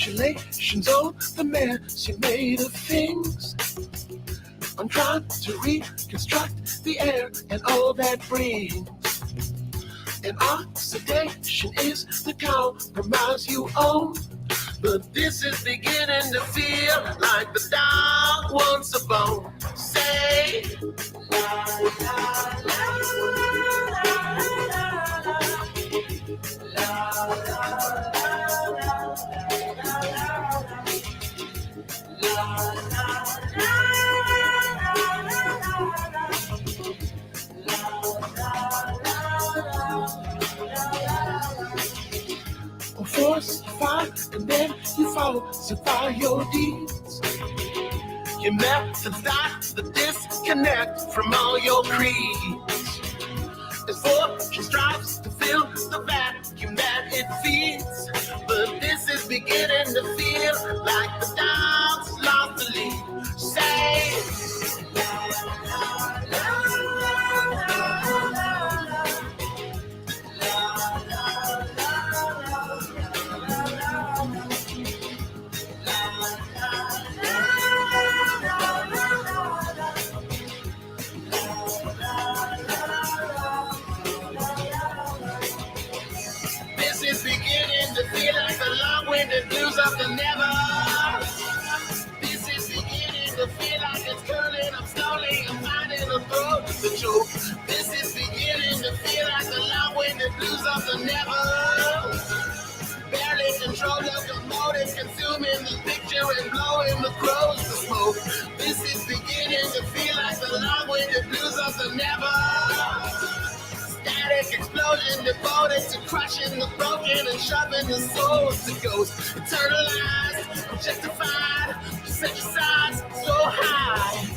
Congratulations on the mess you made of things. I'm trying to reconstruct the air and all that brings. And oxidation is the compromise you own. But this is beginning to feel like the dog wants a bone. Say, la, la, la, la, force the fire and then you falsify your deeds. Your methods start the disconnect from all your creeds. As fortune strives to fill the vacuum that it feeds. But this is beginning to feel like the dog's lost the lead. Say, this is beginning to feel like the long-winded blues of the never. This is beginning to feel like it's curling up slowly and finding a throat to choke. This is beginning to feel like the long-winded blues of the never. Barely control locomotive, consuming the picture and blowing the crows to smoke. This is beginning to feel like the long-winded blues of the never. Static explosion devoted to crushing the broken and shoving the souls to ghosts. Eternalized, objectified, set your sides so high.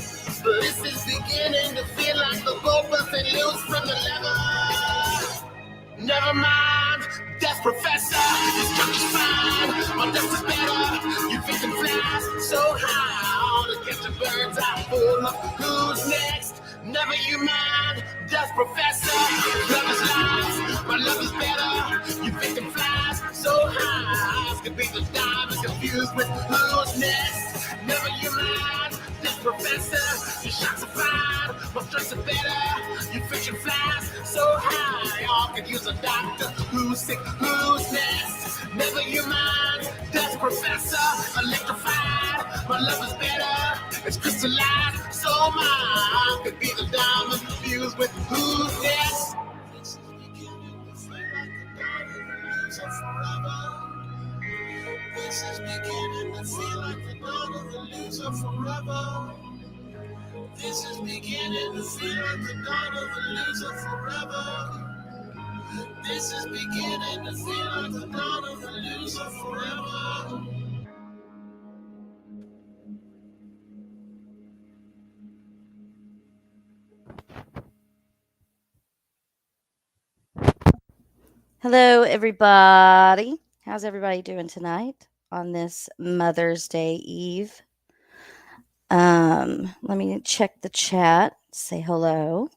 But this is beginning to feel like the boat busting loose from the lever. Never mind, death professor, this structure's fine. My death is better, you victim flies so high. All to catch a bird's eye full of who's next. Never you mind, death professor, love is lies. My love is better, you victim flies so high. Eyes could be the diamond confused with who's next. Never you mind, death professor, your shots are fine. My strokes are better, you fiction flies so high. Y'all could use a doctor who's sick, who's next. Never you mind, death professor, electrified. My love is better, it's crystallized so mine could be the diamond fused with who's next. This is beginning to feel like the dawn of the loser forever. This is beginning to feel like the dawn of the loser forever. This is beginning to feel like the dawn of the loser forever. This is beginning to feel like the dawn of the loser forever. Hello, everybody. How's everybody doing tonight on this Mother's Day Eve? Let me check the chat. Say hello.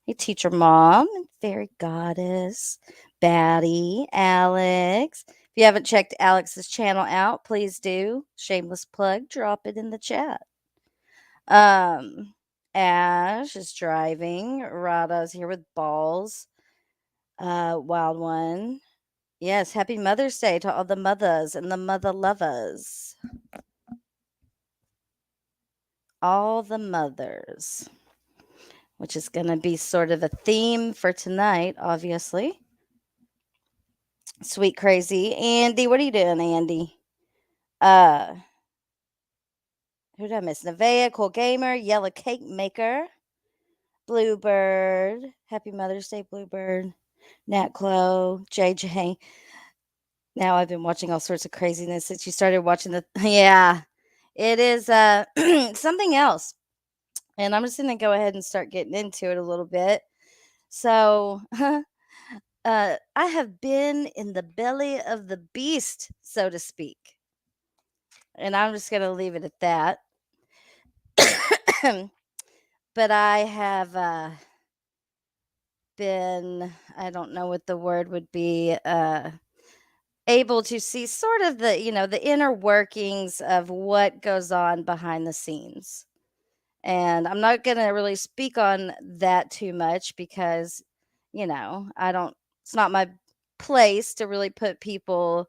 Hey, teacher mom, fairy goddess, Batty, Alex. If you haven't checked Alex's channel out, please do. Shameless plug. Drop it in the chat. Ash is driving. Rada's here with balls. Wild one. Yes, happy Mother's Day to all the mothers and the mother lovers. All the mothers, which is going to be sort of a theme for tonight, obviously. Sweet crazy. Andy, what are you doing, Andy? Who did I miss? Nevaeh, Cool Gamer, Yellow Cake Maker, Bluebird. Happy Mother's Day, Bluebird. Nat Clo, JJ. Now I've been watching all sorts of craziness since you started watching the. Yeah, it is something else. And I'm just going to go ahead and start getting into it a little bit. So, I have been in the belly of the beast, so to speak. And I'm just going to leave it at that. But I have been, I don't know what the word would be, able to see sort of the, the inner workings of what goes on behind the scenes. And I'm not going to really speak on that too much because, I don't, it's not my place to really put people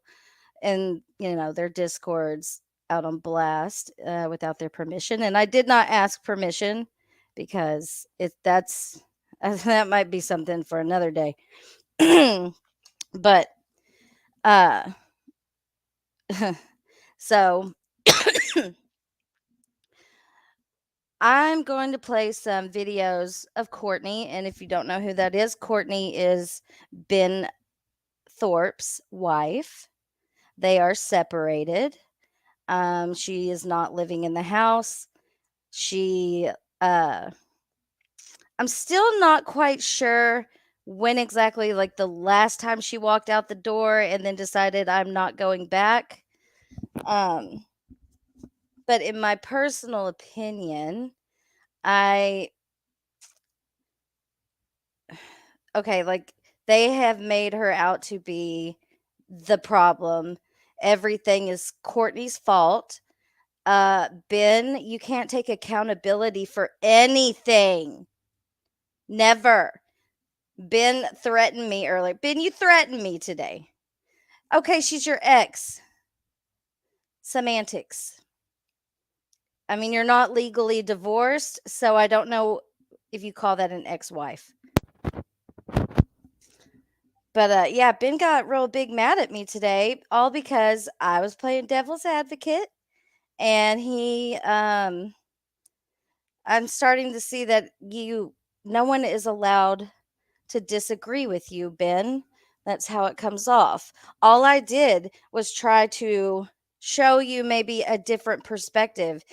in, their discords out on blast without their permission. And I did not ask permission because that's, that might be something for another day. But, uh, so I'm going to play some videos of Courtney. And if you don't know who that is, Courtney is Ben Thorpe's wife. They are separated. She is not living in the house. She, uh, I'm still not quite sure when exactly, like the last time she walked out the door and then decided I'm not going back. Um, but in my personal opinion, I okay, like they have made her out to be the problem. Everything is Courtney's fault. Ben, you can't take accountability for anything. Never. Ben threatened me earlier. Ben, you threatened me today. Okay, she's your ex. Semantics. I mean, you're not legally divorced, so I don't know if you call that an ex-wife. But yeah, Ben got real big mad at me today, all because I was playing devil's advocate, and I'm starting to see that no one is allowed to disagree with you, Ben. That's how it comes off. All I did was try to show you maybe a different perspective.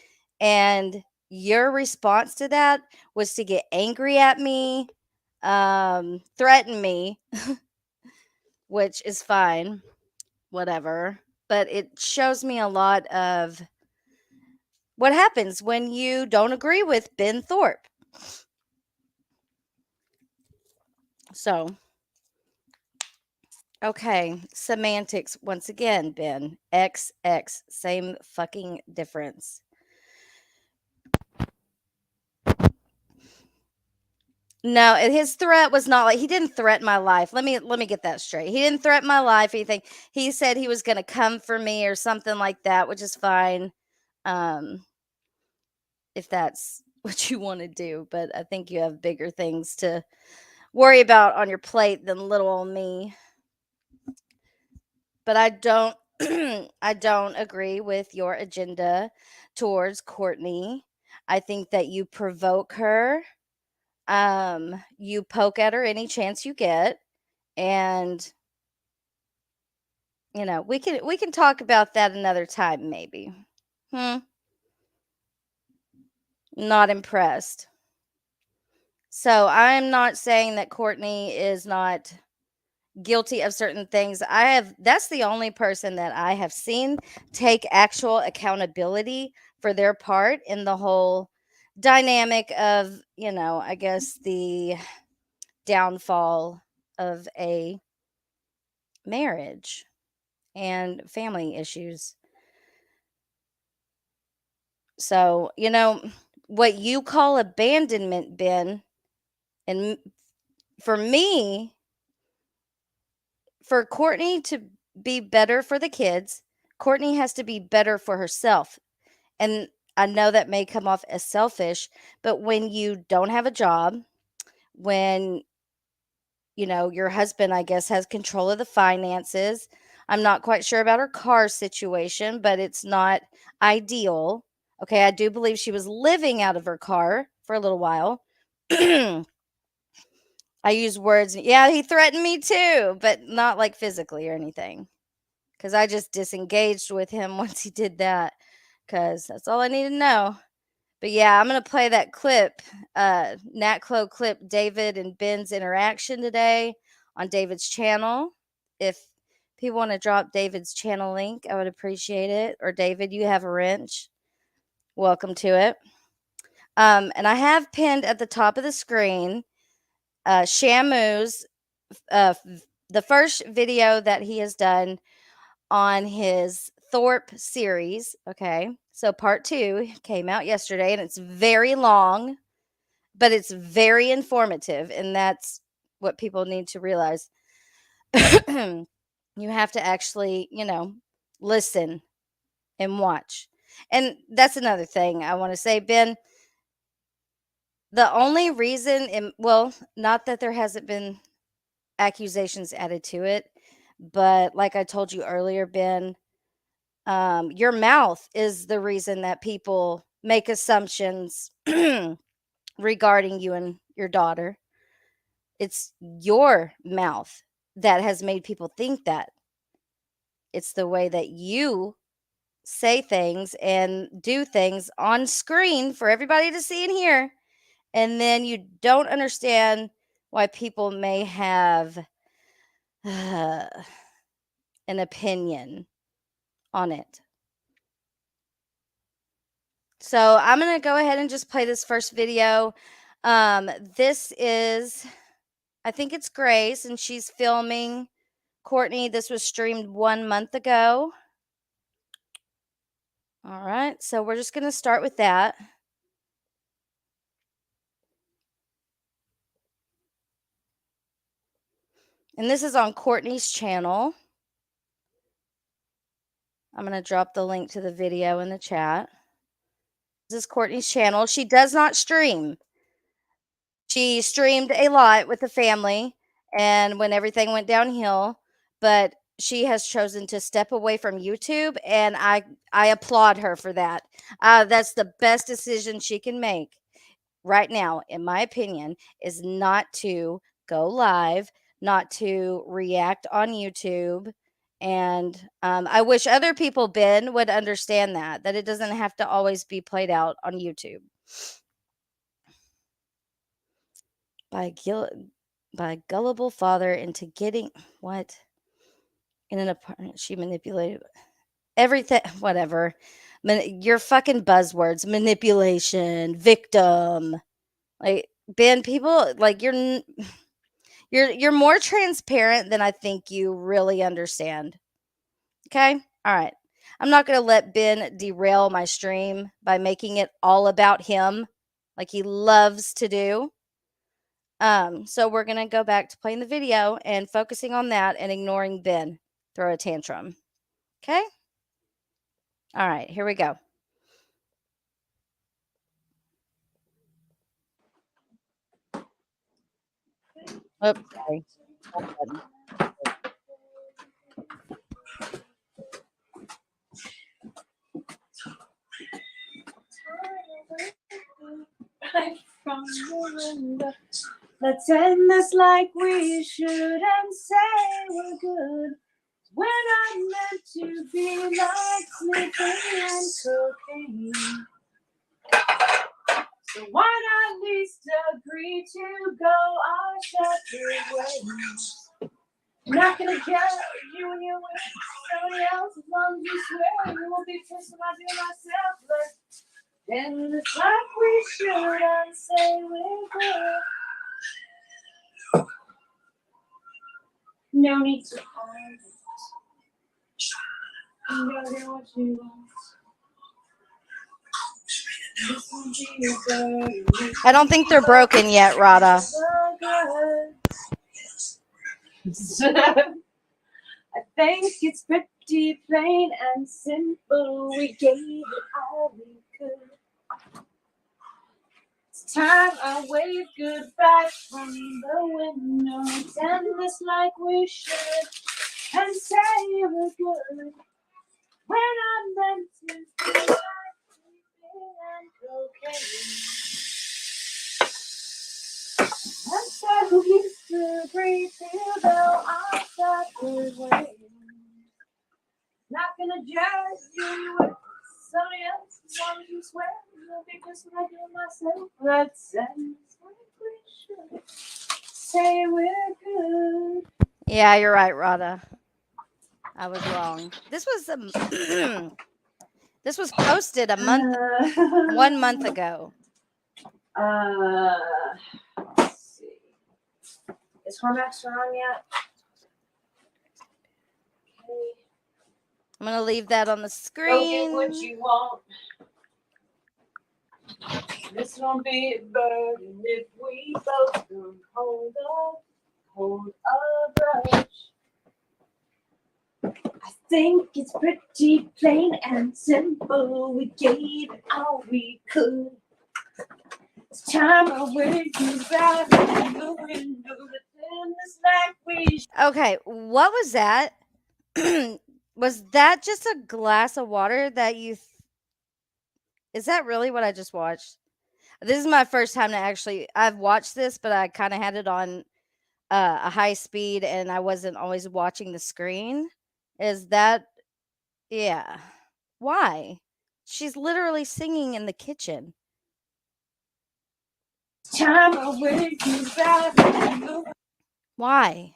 And your response to that was to get angry at me, threaten me, which is fine, whatever. But it shows me a lot of what happens when you don't agree with Ben Thorpe. So, okay, semantics once again, Ben. XX, same fucking difference. No, his threat was not like he didn't threaten my life. Let me get that straight. He didn't threaten my life. Anything. He said he was going to come for me or something like that, which is fine. Um, if that's what you want to do, but I think you have bigger things to worry about on your plate than little old me. But I don't I don't agree with your agenda towards Courtney. I think that you provoke her. You poke at her any chance you get, and we can talk about that another time maybe. Hmm, not impressed. So I'm not saying that Courtney is not guilty of certain things. That's the only person that I have seen take actual accountability for their part in the whole dynamic of, I guess the downfall of a marriage and family issues. So, what you call abandonment, Ben, and for me, for Courtney to be better for the kids, Courtney has to be better for herself. And I know that may come off as selfish, but when you don't have a job, when your husband, I guess, has control of the finances. I'm not quite sure about her car situation, but it's not ideal. Okay, I do believe she was living out of her car for a little while. I use words, yeah, he threatened me too, but not like physically or anything. Because I just disengaged with him once he did that. Because that's all I need to know. But yeah, I'm gonna play that clip, Nat Clo clip, David and Ben's interaction today on David's channel. If people want to drop David's channel link, I would appreciate it. Or David, you have a wrench. Welcome to it. And I have pinned at the top of the screen Shamoo's the first video that he has done on his Thorp series. Okay. So part 2 came out yesterday and it's very long, but it's very informative. And that's what people need to realize. You have to actually, listen and watch. And that's another thing I want to say, Ben. The only reason, well, not that there hasn't been accusations added to it, but like I told you earlier, Ben, your mouth is the reason that people make assumptions regarding you and your daughter. It's your mouth that has made people think that. It's the way that you say things and do things on screen for everybody to see and hear. And then you don't understand why people may have an opinion on it. So I'm going to go ahead and just play this first video. This is, I think it's Grace, and she's filming Cortney. This was streamed 1 month ago. All right, so we're just going to start with that. And this is on Cortney's channel. I'm going to drop the link to the video in the chat. This is Cortney's channel. She does not stream. She streamed a lot with the family and when everything went downhill, but she has chosen to step away from YouTube, and I applaud her for that. That's the best decision she can make right now, in my opinion, is not to go live, not to react on YouTube. And I wish other people, Ben, would understand that it doesn't have to always be played out on YouTube. By gullible father into getting what in an apartment she manipulated everything, whatever. Your fucking buzzwords, manipulation, victim. Like, Ben, people like you're more transparent than I think you really understand. Okay? All right. I'm not going to let Ben derail my stream by making it all about him like he loves to do. So we're going to go back to playing the video and focusing on that and ignoring Ben throw a tantrum. Okay? All right, here we go. Oops, sorry. From the window. Let's end this like we should and say we're good. We're not meant to be like sniffing and cocaine. So why not at least agree to go our separate ways? I'm not gonna care you and you're with somebody else as long as you swear you won't be pissed when I do myself. Let's end this like we should and say we're good. No need to hide it. You gotta get what you want. I don't think they're broken yet, Rada. I think it's pretty plain and simple. We gave it all we could. It's time I wave goodbye from the window. Pretend this like we should and say we're good. We're not meant to be like sleeping and cocaine. I'm so used to agree to go our separate ways. Not gonna judge you with somebody else as long as you swear you'll be just like you myself. Let's end this like we should. Say we're good. Yeah, you're right, Rada. I was wrong. This was this was posted 1 month ago. Let's see. Is Hormax on yet? Okay. I'm going to leave that on the Go get what screen. you want. This won't be a burden if we both don't hold a grudge. I think it's pretty plain and simple. We gave it all we could. It's time I wake you back in the window to end this like we. Okay, what was that? Was that just a glass of water that you is that really what I just watched? This is my first time to actually I've watched this, but I kind of had it on a high speed and I wasn't always watching the screen. Is that yeah. Why? She's literally singing in the kitchen. Time I wake you back in the. Why?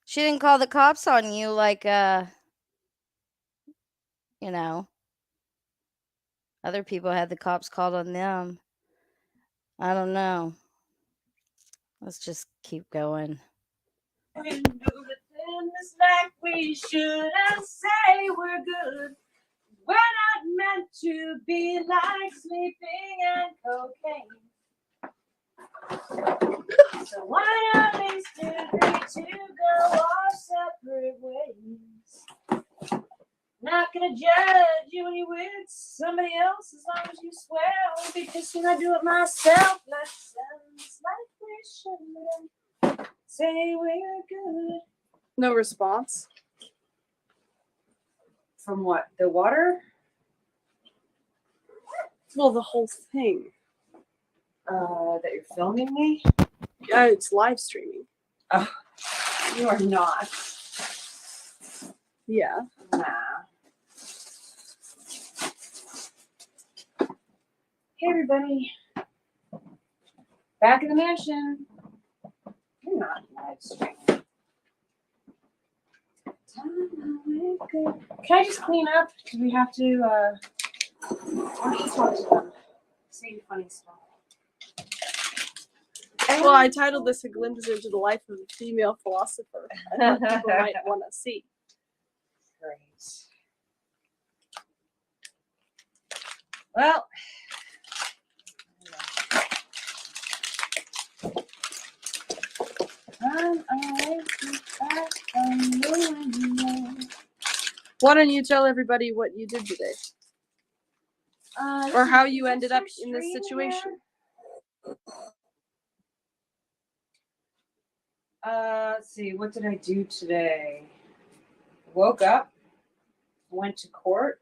She didn't call the cops on you like you know, other people had the cops called on them. I don't know. Let's just keep going. Window to end this like we should and say we're good. We're not meant to be like sleeping and cocaine. So why not at least agree to go our separate ways? Not gonna judge you when you with somebody else as long as you swear I'll be kissing I do it myself. Like sounds like we should say we're good. No response. From what? The water? Well, the whole thing. That you're filming me? Yeah, it's live streaming. Oh, you are not. Yeah. Nah. Hey, everybody. Back in the mansion. You're not live streaming. Can I just clean up? Because we have to, I can talk to them. Say funny stuff. Well, I titled this "A Glimpse into the Life of a Female Philosopher." I thought people might want to see. Great. Well, Why don't you tell everybody what you did today, or how you ended up in this situation? Let's see. What did I do today? Woke up, went to court.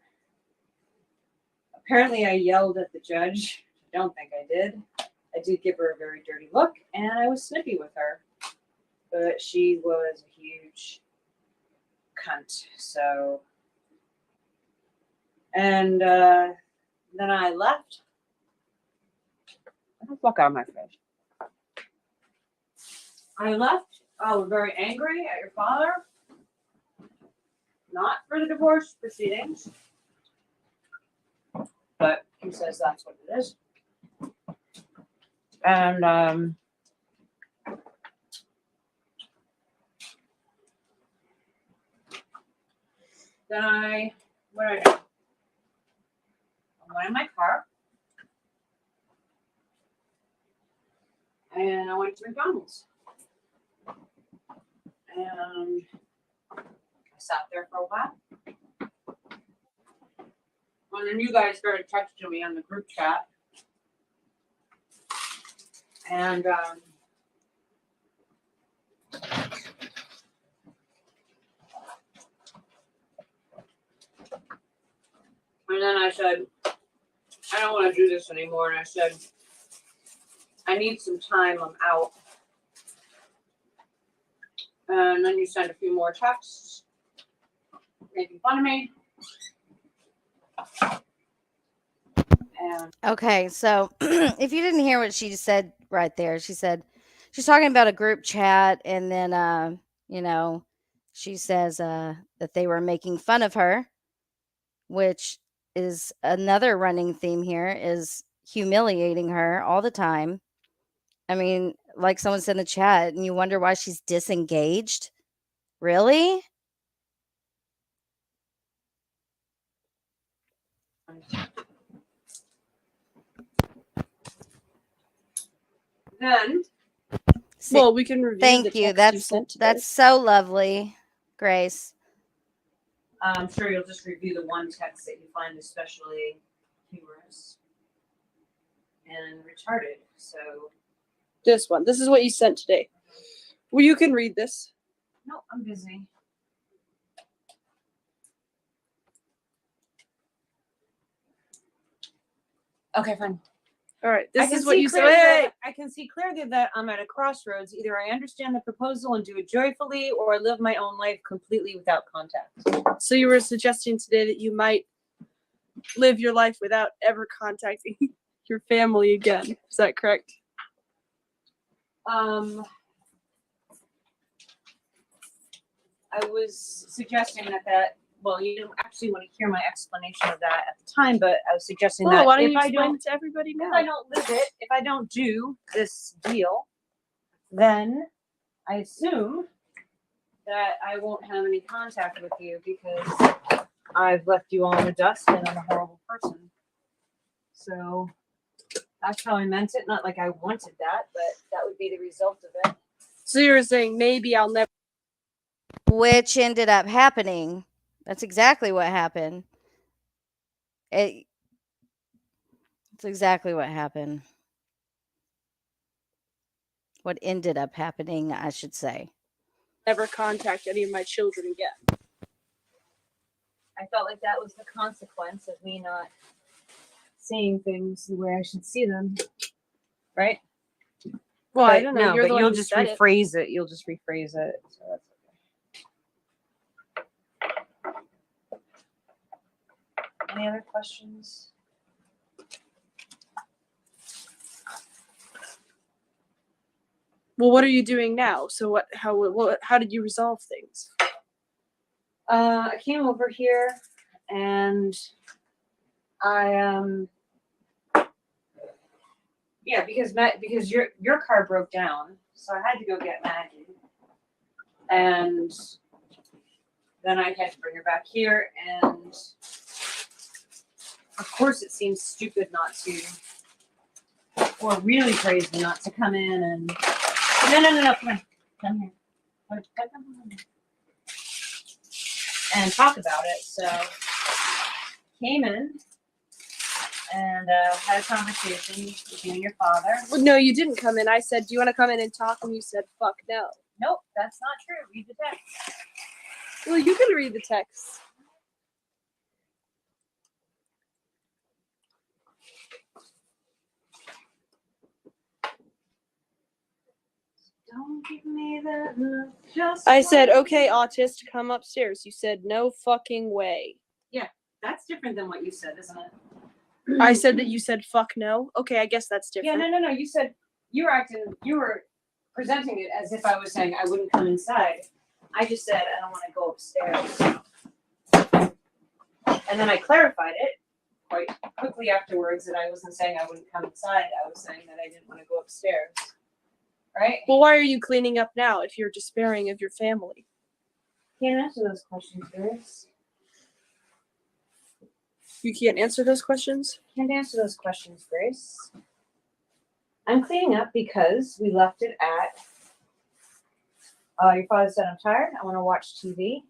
Apparently, I yelled at the judge. I don't think I did. I did give her a very dirty look, and I was snippy with her. But she was a huge cunt. So, and then I left. Get the fuck out of my face. I left. I was very angry at your father. Not for the divorce proceedings. But he says that's what it is. And then what did I do? I went in my car and I went to McDonald's. And I sat there for a while. And then you guys started texting me on the group chat. And then I said, I don't want to do this anymore. And I said, I need some time. I'm out. And then you sent a few more texts making fun of me. And Okay, so if you didn't hear what she said right there, she said she's talking about a group chat and then you know, she says that they were making fun of her, which is another running theme here is humiliating her all the time. I mean, like someone said in the chat, and you wonder why she's disengaged. Really? Then See, Well, we can review the thank text you. you That's sent today. that's so lovely, Grace. I'm sure you'll just review the one text that you find especially humorous and retarded. So This one. This is what you sent today. Well, you can read this. no, I'm busy. Okay, fine. All right. I This can is what see you said. clearly Wait. that- I can see clearly that I'm at a crossroads. Either I understand the proposal and do it joyfully, or I live my own life completely without contact. So you were suggesting today that you might live your life without ever contacting your family again. Is that correct? I was suggesting that well, you didn't actually want to hear my explanation of that at the time, but I was suggesting Well, that why don't if you I explain don't it to everybody now? if I don't live it, if I don't do this deal, then I assume that I won't have any contact with you because I've left you all in the dust and I'm a horrible person. So that's how I meant it. Not like I wanted that, but that would be the result of it. So you were saying maybe I'll never. Which ended up happening. That's exactly what happened. It's exactly what happened. What ended up happening, I should say. Never contact any of my children again. I felt like that was the consequence of me not seeing things the way I should see them. Right? Well, But I don't know. no, You're but the one you'll who just said it. rephrase it. You'll just rephrase it. So that's okay. Any other questions? Well, what are you doing now? So what? How did you resolve things? I came over here and I yeah, because your car broke down, so I had to go get Maggie, and then I had to bring her back here, and of course it seems stupid not to, or really crazy not to come in and no, come here, come here. And talk about it. So came in and had a conversation with you and your father. Well, no, you didn't come in. I said, "Do you want to come in and talk?" And you said, "Fuck no." Nope, that's not true. Read the text. Well, you can read the text. Don't give me that look. Just I said, like- "Okay, autist, come upstairs." You said, "No fucking way." That's different than what you said, isn't it? I said that you said, "Fuck no." Okay, I guess that's Yeah, different. no. You said you were presenting it as if I was saying I wouldn't come inside. I just said I don't want to go upstairs. And then I clarified it quite quickly afterwards that I wasn't saying I wouldn't come inside. I was saying that I didn't want to go upstairs. Right? Well, why are you cleaning up now if you're despairing of your family? Can't answer those questions, Grace. You can't answer those questions? Can't answer those questions, Grace. I'm cleaning up because we left it at. Your father said I'm tired. I want to watch TV,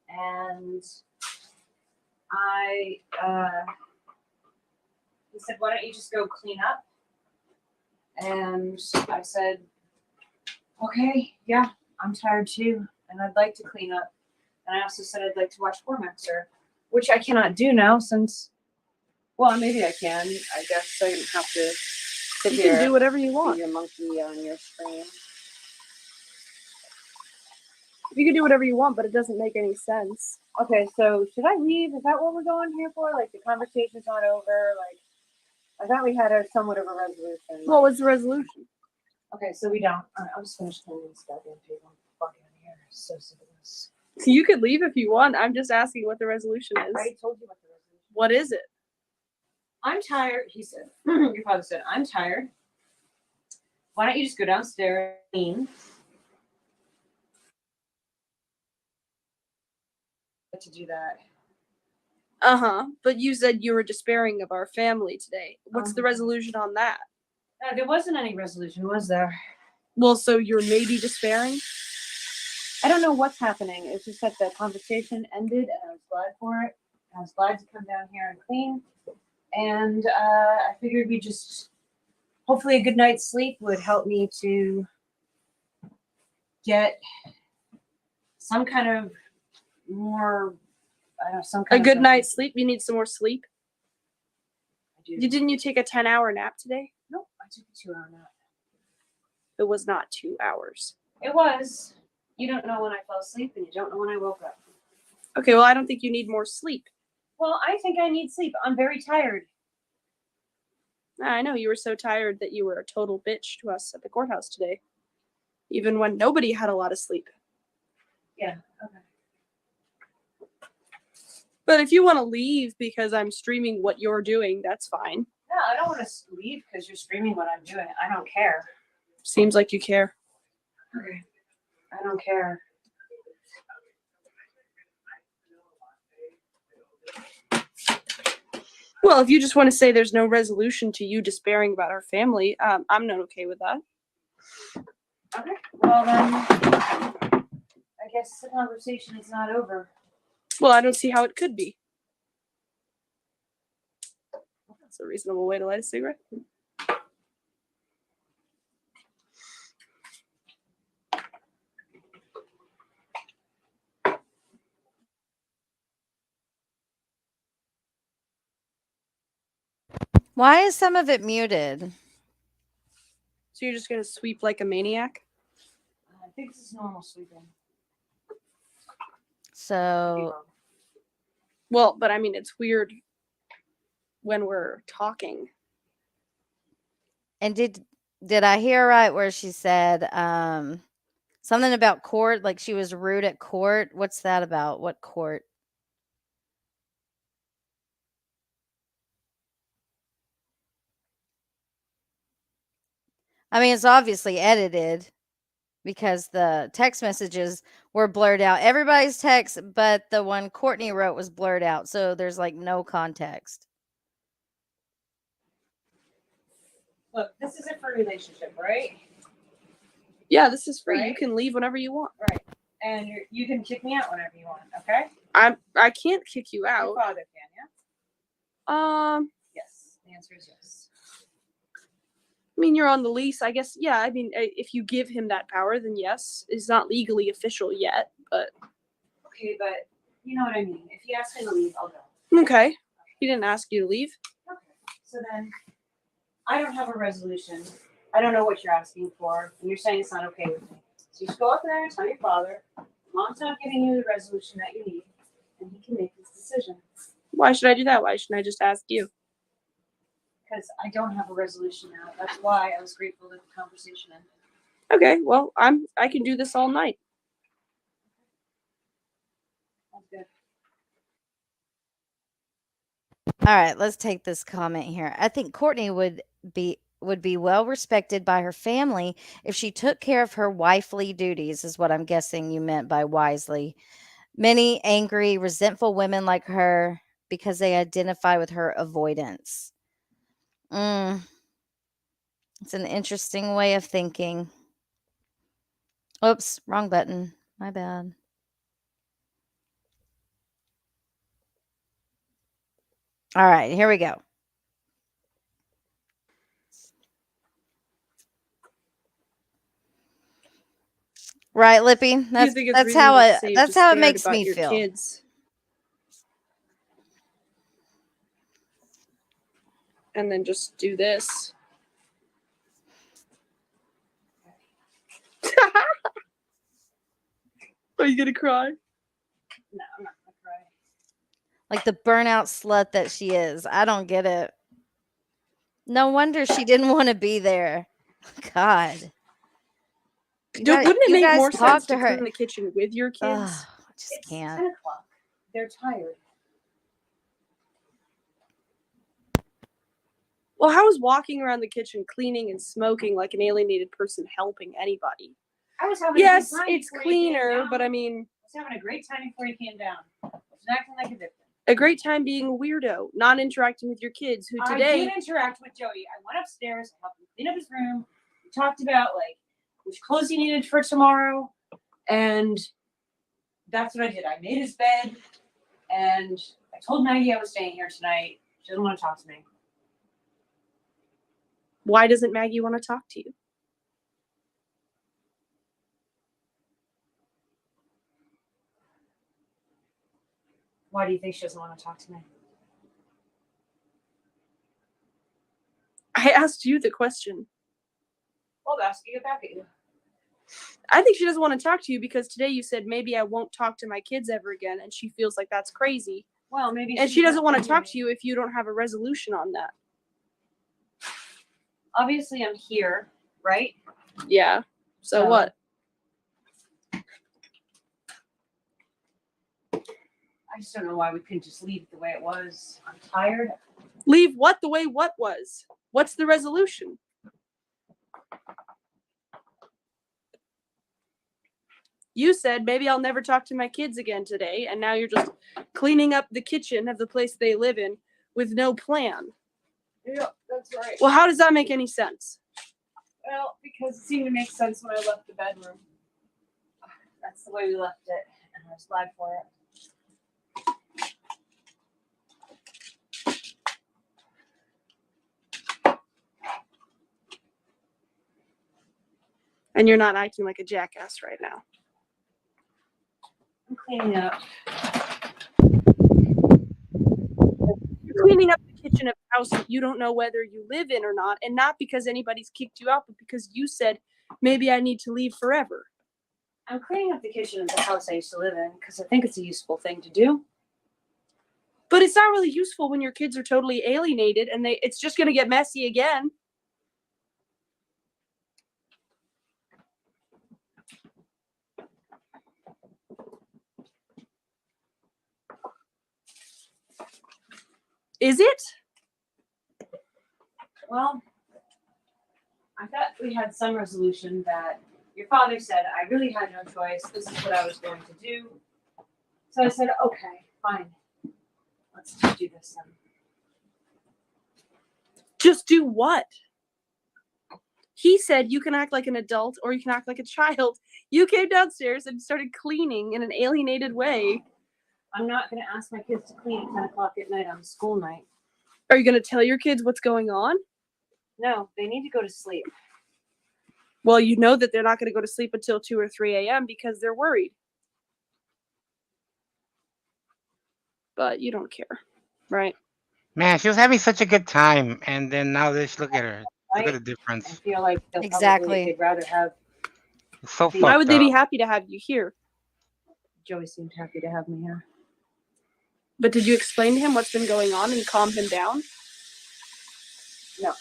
and he said, "Why don't you just go clean up?" And I said, "Okay, yeah, I'm tired too, and I'd like to clean up." And I also said I'd like to watch Formexer, which I cannot do now since. Well, maybe I can. I guess I didn't have to sit You here. can do whatever you Be want. your monkey on your screen. You can do whatever you want, but it doesn't make any sense. Okay, so should I leave? Is that what we're going here for? Like the conversation's not over. Like I thought we had somewhat of a resolution. What was the resolution? Okay, so we don't. All right, I'll just finish cleaning this goddamn table. Fuck out of here. So sick of this. You could leave if you want. I'm just asking what the resolution I is. already told you what the resolution. What is it? I'm tired. He said. Your father said, "I'm tired. Why don't you just go downstairs and clean?" meant to do that. But you said you were despairing of our family today. What's the resolution on that? There wasn't any resolution, was there? Well, so you're maybe despairing? I don't know what's happening. It's just that the conversation ended, and I was glad for it. I was glad to come down here and clean. And I figured we just, hopefully a good night's sleep would help me to get some kind of more, I don't know, some kind A of good night's sleep? You need some more sleep? I do. Didn't you take a 10-hour nap today? Nope, I took a 2-hour nap. It was not 2 hours. It was. You don't know when I fell asleep, and you don't know when I woke up. Okay, well, I don't think you need more sleep. Well, I think I need sleep. I'm very tired. I know, you were so tired that you were a total bitch to us at the courthouse today. Even when nobody had a lot of sleep. Yeah, okay. But if you want to leave because I'm streaming what you're doing, that's fine. No, I don't want to leave because you're streaming what I'm doing. I don't care. Seems like you care. Okay. I don't care. Well, if you just want to say there's no resolution to you despairing about our family, I'm not okay with that. Okay. Well, then, I guess the conversation is not over. Well, I don't see how it could be. That's a reasonable way to light a cigarette. Why is some of it muted? So you're just going to sweep like a maniac? I think this is normal sleeping. So, Well, but I mean, it's weird when we're talking. and did I hear right where she said something about court, like she was rude at court? What's that about? What court? I mean, it's obviously edited because the text messages were blurred out. Everybody's text, but the one Courtney wrote was blurred out. So there's like no context. Look, this is it for a relationship, right? Yeah, this is free. Right. You can leave whenever you want. Right. And you can kick me out whenever you want, okay? I can't kick you Your out. father can, yeah? Yes. The answer is yes. I mean, you're on the lease, I guess. Yeah, I mean, if you give him that power, then yes. It's not legally official yet, but... Okay, but you know what I mean. If he asks me to leave, I'll go. Okay. He didn't ask you to leave? Okay. So then, I don't have a resolution. I don't know what you're asking for, and you're saying it's not okay with me. So you just go up there and tell your father, Mom's not giving you the resolution that you need, and he can make his decision. Why should I do that? Why shouldn't I just ask you? Because I don't have a resolution now. That's why I was grateful that the conversation ended. Okay, well, I can do this all night. That's good. All right, let's take this comment here. I think Courtney would be well respected by her family if she took care of her wifely duties, is what I'm guessing you meant by wisely. Many angry, resentful women like her because they identify with her avoidance. It's an interesting way of thinking. Oops, wrong button. My bad. All right, here we go. Right, Lippy? That's how it makes me feel. Kids. And then just do this. Are you gonna cry? No, I'm not gonna cry. Like the burnout slut that she is. I don't get it. No wonder she didn't want to be there. God. Wouldn't it make more sense to her clean the kitchen with your kids? I just It's can't. 10 o'clock. They're tired. Well, how is walking around the kitchen, cleaning and smoking like an alienated person helping anybody? I was having Yes, a good time it's before you came cleaner, down. but I mean... I was having a great time before you came down. acting like a victim. A great time being a weirdo, not interacting with your kids, who I today... did interact with Joey. I went upstairs, I helped him clean up his room. We talked about, like, which clothes he needed for tomorrow. And that's what I did. I made his bed, and I told Maggie I was staying here tonight. She doesn't want to talk to me. Why doesn't Maggie want to talk to you? Why do you think she doesn't want to talk to me? I asked you the question. Well, I'm asking it back at you. I think she doesn't want to talk to you because today you said maybe I won't talk to my kids ever again, and she feels like that's crazy. Well, maybe. And she doesn't want to talk to you if you don't have a resolution on that. Obviously, I'm here, right? Yeah. So what? I just don't know why we couldn't just leave it the way it was. I'm tired. Leave what the way what was? What's the resolution? You said maybe I'll never talk to my kids again today, and now you're just cleaning up the kitchen of the place they live in with no plan. Yeah, that's right. Well, how does that make any sense? Well, because it seemed to make sense when I left the bedroom. That's the way we left it, and I was glad for it. And you're not acting like a jackass right now. I'm cleaning up. You're cleaning up the kitchen of the house that you don't know whether you live in or not, and not because anybody's kicked you out, but because you said, maybe I need to leave forever. I'm cleaning up the kitchen of the house I used to live in because I think it's a useful thing to do. But it's not really useful when your kids are totally alienated and it's just going to get messy again. Is it? Well, I thought we had some resolution that your father said I really had no choice. This is what I was going to do. So I said, okay, fine. Let's just do this then. Just do what? He said you can act like an adult or you can act like a child. You came downstairs and started cleaning in an alienated way. I'm not going to ask my kids to clean at 10 o'clock at night on school night. Are you going to tell your kids what's going on? No, they need to go to sleep. Well, you know that they're not going to go to sleep until 2 or 3 a.m. because they're worried. But you don't care, right? Man, she was having such a good time, and then now this, look at her. Look at the I difference. feel like Exactly. they'd rather have It's so Why Why fucked would they be up. happy to have you here? Joey seemed happy to have me here. But did you explain to him what's been going on and calm him down? No.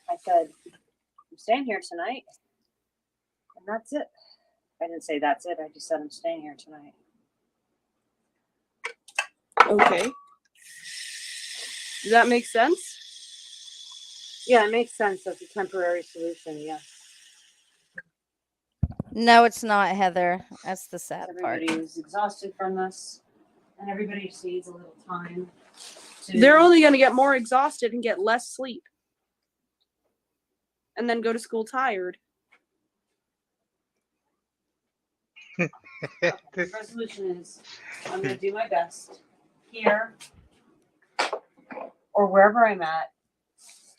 I said, I'm staying here tonight. And that's it. I didn't say that's it. I just said I'm staying here tonight. Okay. Does that make sense? Yeah, it makes sense. That's a temporary solution, yes. No, it's not, Heather. That's the sad part. Everybody is exhausted from this, and everybody just needs a little time to... They're only going to get more exhausted and get less sleep. And then go to school tired. The resolution is I'm going to do my best here or wherever I'm at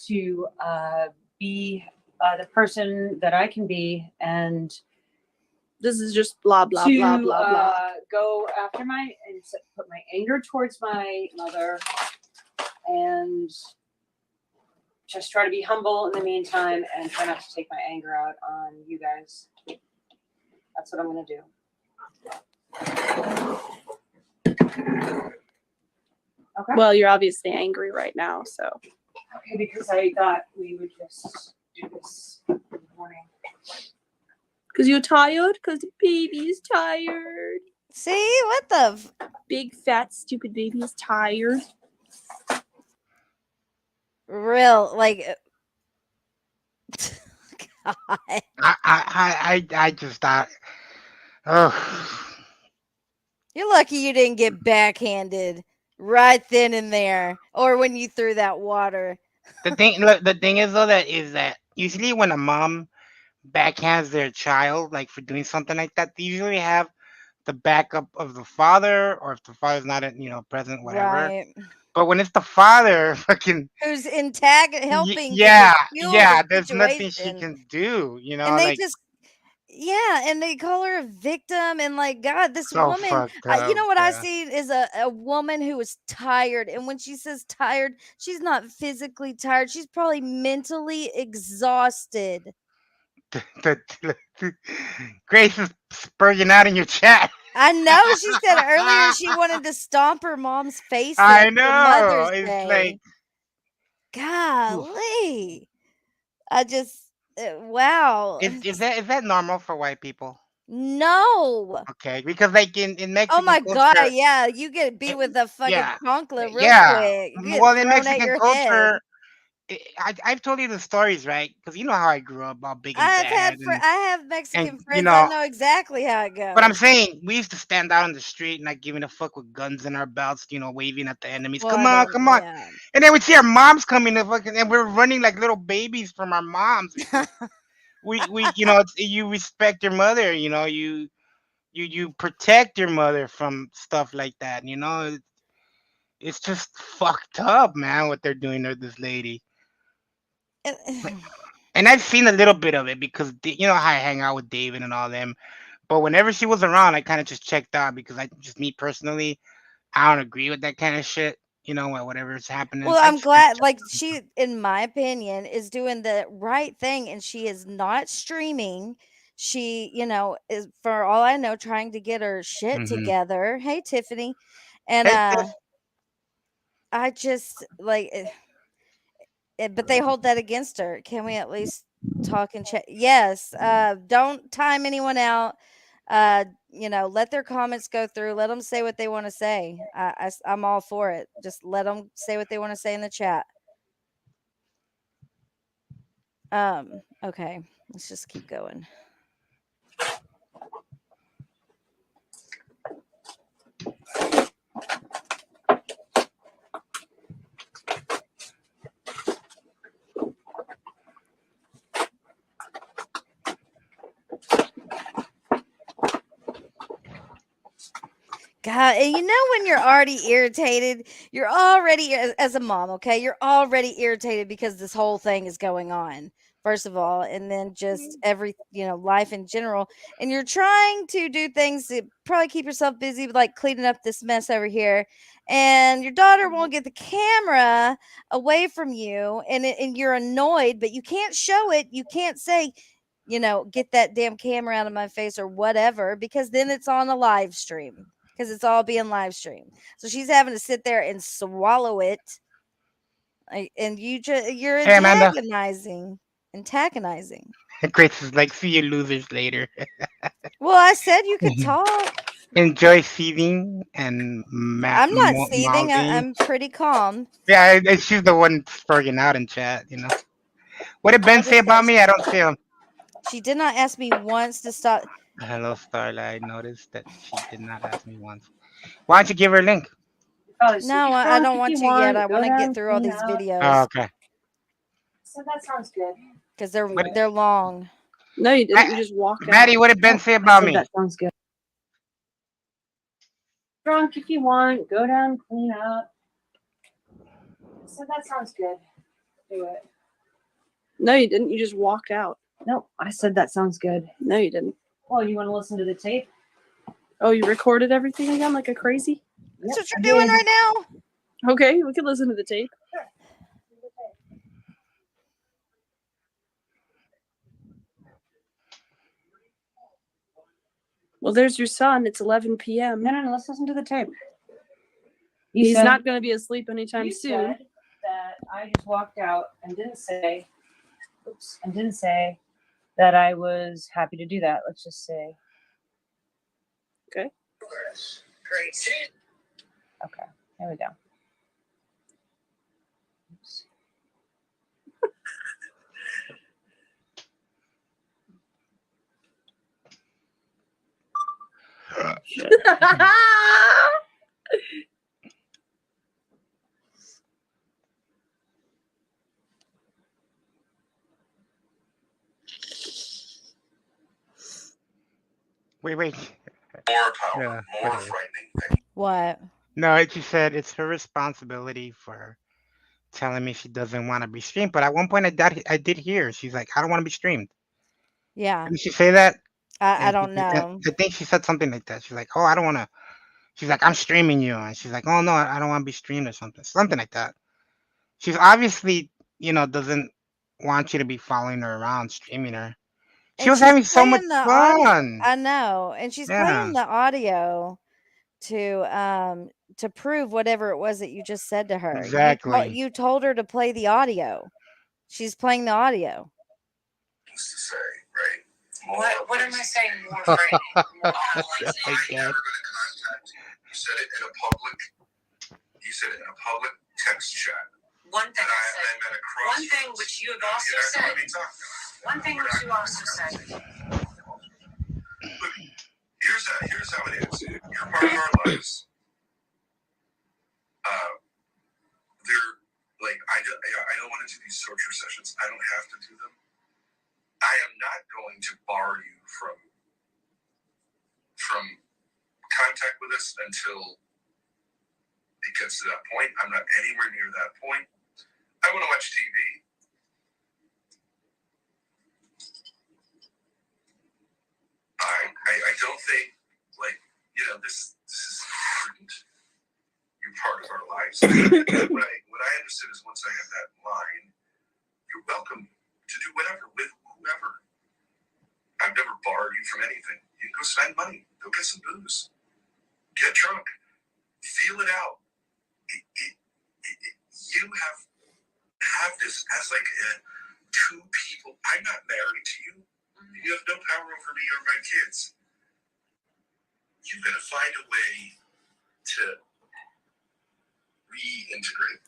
to be the person that I can be, and This is just blah, blah, to blah, blah, blah. go after put my anger towards my mother, and just try to be humble in the meantime and try not to take my anger out on you guys. That's what I'm going to do. Okay. Well, you're obviously angry right now, so. Okay, because I thought we would just do this in the morning. Because you're tired? Because the baby is tired. See? What the? Big, fat, stupid baby is tired. Real, like... God. I just thought, oh, You're lucky you didn't get backhanded right then and there, or when you threw that water. The thing is though that usually when a mom backhands their child like for doing something like that, they usually have the backup of the father, or if the father's not present, whatever. Right. But when it's the father, fucking Who's helping to yeah, just fuel the yeah, there's nothing she situation. can do. And they Like just yeah, and they call her a victim and like God, this so woman, fucked you up. know what I Yeah. see is a woman who is tired. And when she says tired, she's not physically tired. She's probably mentally exhausted. Grace is spurging out in your chat. I know she said earlier she wanted to stomp her mom's face I in for know. Mother's It's like, Day. oof. Golly. I just, wow. Is that normal for white people? No. Okay, because like in Oh Mexican my God. culture, Yeah. You get beat eh, with a fucking yeah, chancla real yeah. quick. You get Well, in thrown at Mexican your head. culture, I've told you the stories, right? Because you know how I grew up, all big and bad, I have and Mexican friends. I know exactly how it But I'm goes. saying we used to stand out on the street and not giving a fuck with guns in our belts, waving at the enemies. Well, Come I on, don't, come on. yeah. And then we'd see our moms coming to fucking, and we're running like little babies from our moms because you respect your mother, you protect your mother from stuff like that. It's just fucked up, man, what they're doing to this lady. And I've seen a little bit of it because you know how I hang out with David and all them. But whenever she was around, I kind of just checked out because me personally, I don't agree with that kind of shit. Whatever's happening, Well, I I'm just kinda glad, check. like, she, in my opinion, is doing the right thing and she is not streaming. She, is, for all I know, trying to get her shit Mhm. together. Hey, Tiffany. And, Hey, Tiff. I just, like, but they hold that against her. Can we at least talk and chat? Yes. Don't time anyone out. Let their comments go through. Let them say what they want to say. I'm all for it. Just let them say what they want to say in the chat. Okay. Let's just keep going. God, and when you're already irritated, you're already as a mom, okay? You're already irritated because this whole thing is going on. First of all, and then just every, life in general. And you're trying to do things to probably keep yourself busy with like cleaning up this mess over here. And your daughter won't get the camera away from you and you're annoyed, but you can't show it. You can't say, get that damn camera out of my face or whatever, because then it's on a live stream because it's all being live streamed. So she's having to sit there and swallow it. And you're Hey, Amanda. antagonizing. Grace is like, see you losers later. Well, I said you could talk. Enjoy seething and I'm not seething. mouthing. I'm pretty calm. Yeah, she's the one spurging out in chat. What did Ben What say is about this? me? I don't see him. She did not ask me once to stop. Hello, Starlight. I noticed that she did not ask me once. Why don't you give her a link? Oh, so No, be I drunk don't if want you to yet. I Go want to get down, through all clean these up. Oh, videos okay. So that sounds good. because What, they're long. No, you didn't. You just walked out. Maddie, what did Ben Nope, say I about said me? that sounds good. Drunk if you want. Go down, clean up. So that sounds good. Do it. No, you didn't. You just walked out. Nope, I said that sounds good. No, you didn't. Well, you want to listen to the tape? Oh, you recorded everything again like a crazy? That's what I you're doing did. right now. Okay, we could listen to the tape. Well, there's your son. It's 11 p.m. No. Let's listen to the tape. He's not going to be asleep anytime you soon. said that I just walked out and didn't say that I was happy to do that. Let's just say. Okay. Great. Okay, here we go. Oops. Wait. More power, Yeah, more whatever. frightening thing. What? No, she said it's her responsibility for telling me she doesn't want to be streamed. But at one point, I did hear she's like, I don't want to be streamed. Yeah. Didn't she say that? I And don't know. I think she said something like that. She's like, oh, I don't want to. She's like, I'm streaming you, and she's like, oh no, I don't want to be streamed or something like that. She's obviously, doesn't want you to be following her around, streaming her. She And was she's having so much playing the audio. fun. I know. And she's Yeah, playing the audio to prove whatever it was that you just said to her. exactly. You told her to play the audio. She's playing the audio. Things to say, right? What am I saying? More frightening. More Oh I'm my never God. going to contact you. You said it in a public. You said it in a public text chat. One thing And I I'm said. at a crossroads. One thing which you have You're also not said. gonna be talking about it. One thing which you also said. Look, here's how it is. You're part of our lives. They're like I don't want to do these torture sessions. I don't have to do them. I am not going to bar you from contact with us until it gets to that point. I'm not anywhere near that point. I want to watch TV. I don't think this is prudent. You're part of our lives. What I understood is once I have that line, you're welcome to do whatever with whoever. I've never barred you from anything. You can go spend money, go get some booze, get drunk, feel it out. You have this as like two people. I'm not married to you. You have no power over me or my kids. You've got to find a way to reintegrate.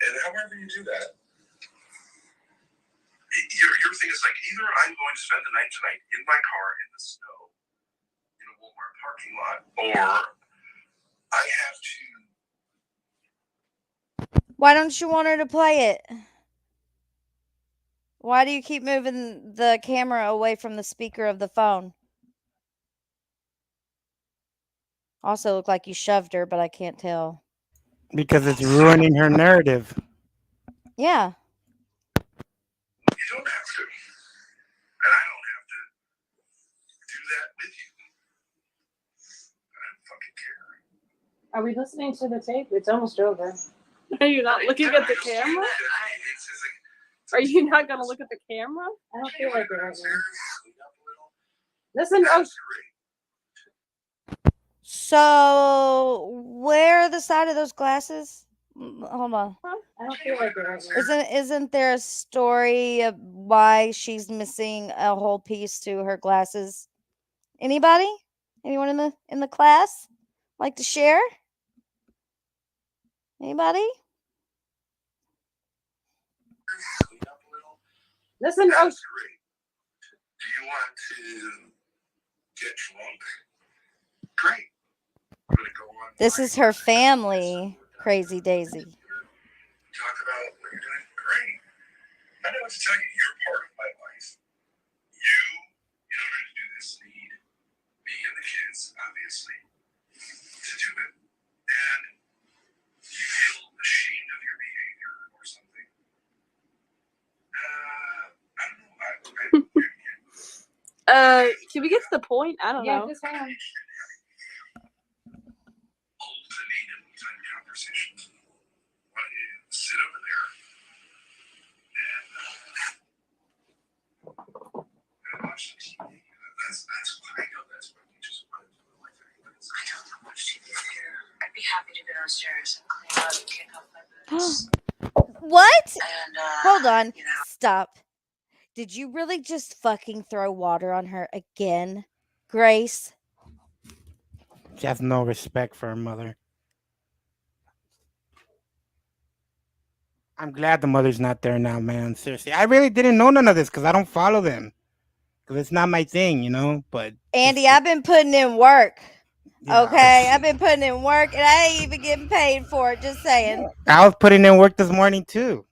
And however you do that, your thing is like either I'm going to spend the night tonight in my car in the snow in a Walmart parking lot, or I have to. Why don't you want her to play it? Why do you keep moving the camera away from the speaker of the phone? Also look like you shoved her, but I can't tell. Because it's ruining her narrative. Yeah. You don't have to. And I don't have to do that with you. I don't fucking care. Are we listening to the tape? It's almost over. Are you not looking at the camera? Are you not going to look at the camera? I don't feel like it right now. Clean up a little. Listen, oh, That's great. So where are the side of those glasses? Hold on. I don't feel like it right now. Isn't there a story of why she's missing a whole piece to her glasses? Anybody? Anyone in the class like to share? Anybody? Clean up a little. Listen, oh, That's great. Do you want to get drunk? Great. I'm gonna go on. This is her family, Crazy Daisy. Talk about what you're doing. Great. I know what to tell you. You're part of my life. You, in order to do this, need me and the kids, obviously, to do it. And you feel ashamed of your behavior or something. I don't know. Can we get to the point? I don't yeah, know. just hang on. Ultimatum type conversations. Why don't you sit over there and watch the TV? That's what I know. That's what you just want to do like that. I don't know what she did here. I'd be happy to go downstairs and clean up and kick off my boots. What? And Hold on. you know, Stop. Did you really just fucking throw water on her again, Grace? She has no respect for her mother. I'm glad the mother's not there now, man. Seriously. I really didn't know none of this because I don't follow them. Because it's not my thing, But Andy, I've been putting in work. yeah. Okay, I've been putting in work, and I ain't even getting paid for it. Just saying. I was putting in work this morning too.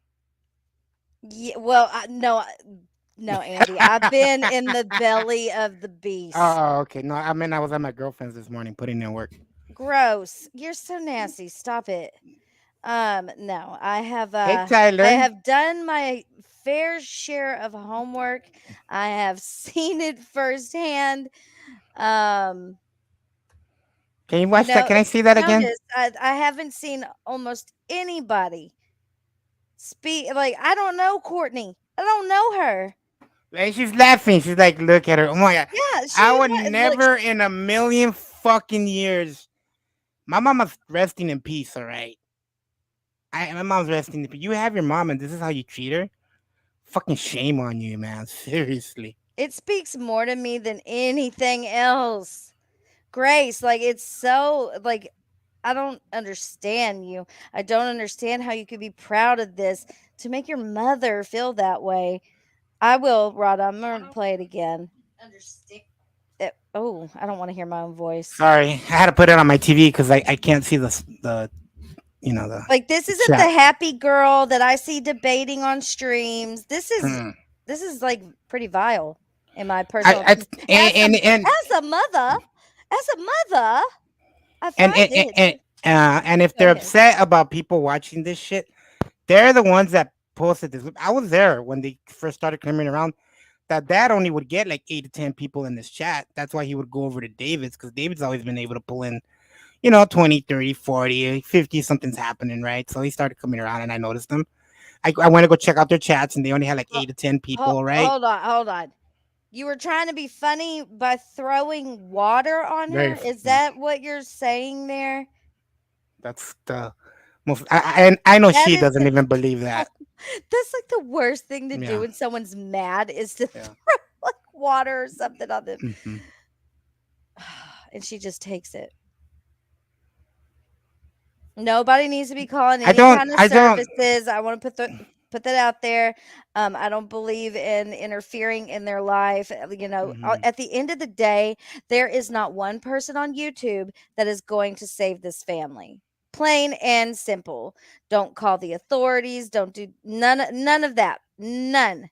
Yeah, well, no, No, Andy, I've been in the belly of the beast. Okay. No, I mean I was at my girlfriend's this morning putting in work. Gross. You're so nasty. Stop it. No, Hey, I Tyler. have done my fair share of homework. I have seen it firsthand. Um, Can you you watch that? know, Can I if see that you again? notice, I haven't seen almost anybody speak like I don't know Courtney. I don't know her. Like she's laughing. She's like, look at her. Oh my god. Yeah, I she would like never in a million fucking years. My mama's resting in peace, all right? My mom's resting in peace. You have your mom and this is how you treat her? Fucking shame on you, man. Seriously. it speaks more to me than anything else. Grace, like it's so like I don't understand you. I don't understand how you could be proud of this to make your mother feel that way. I will, Rhoda. I'm gonna play it again. Understand? Oh, I don't want to hear my own voice. Sorry. I had to put it on my TV because I can't see the the Like this isn't chat. the happy girl that I see debating on streams. Hmm. This is like pretty vile in my personal I opinion. As a mother, as a mother, I and find it. and if Go they're ahead. upset about people watching this shit, they're the ones that posted this. I was there when they first started coming around. That dad only would get like 8 to 10 people in this chat. That's why he would go over to David's because David's always been able to pull in, 20, 30, 40, 50, something's happening, right? So he started coming around and I noticed them. I went to go check out their chats and they only had like Ho- 8 to 10 people, right? Hold on, hold on. You were trying to be funny by throwing water on Very. her? Is that what you're saying there? That's the most. I know That she is doesn't even believe oh, that. that's like the worst thing to do Yeah. when someone's mad is to Yeah. throw like water or something on them. Hmm. And she just takes it. Nobody needs to be calling I any don't. kind of I don't. services. I want to put that out there. I don't believe in interfering in their life. Mhm. At the end of the day, there is not one person on YouTube that is going to save this family. Plain and simple. Don't call the authorities. Don't do none of that. None.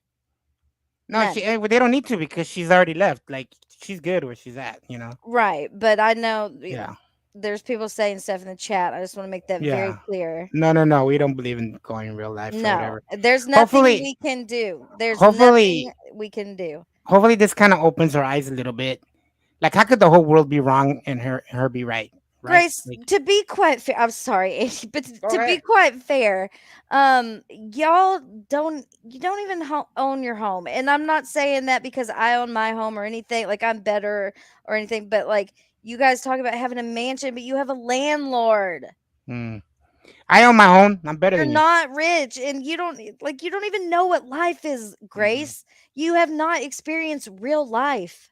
No, None. they don't need to because she's already left. Like she's good where she's at. Right. But I know Yeah. there's people saying stuff in the chat. I just want to make that very Yeah. clear. No, no, no. We don't believe in going in real life or No, whatever. there's nothing Hopefully, we can do. There's nothing hopefully, we can do. hopefully, this kind of opens her eyes a little bit. Like, how could the whole world be wrong and her be right? Right? Grace, Like, to be quite fair, I'm sorry, Andy, but go to be ahead. quite fair, y'all you don't even own your home, and I'm not saying that because I own my home or anything. Like I'm better or anything, but like you guys talk about having a mansion, but you have a landlord. Hmm. I own my own. I'm better You're than you. not rich, and you don't even know what life is, Mhm. Grace. You have not experienced real life.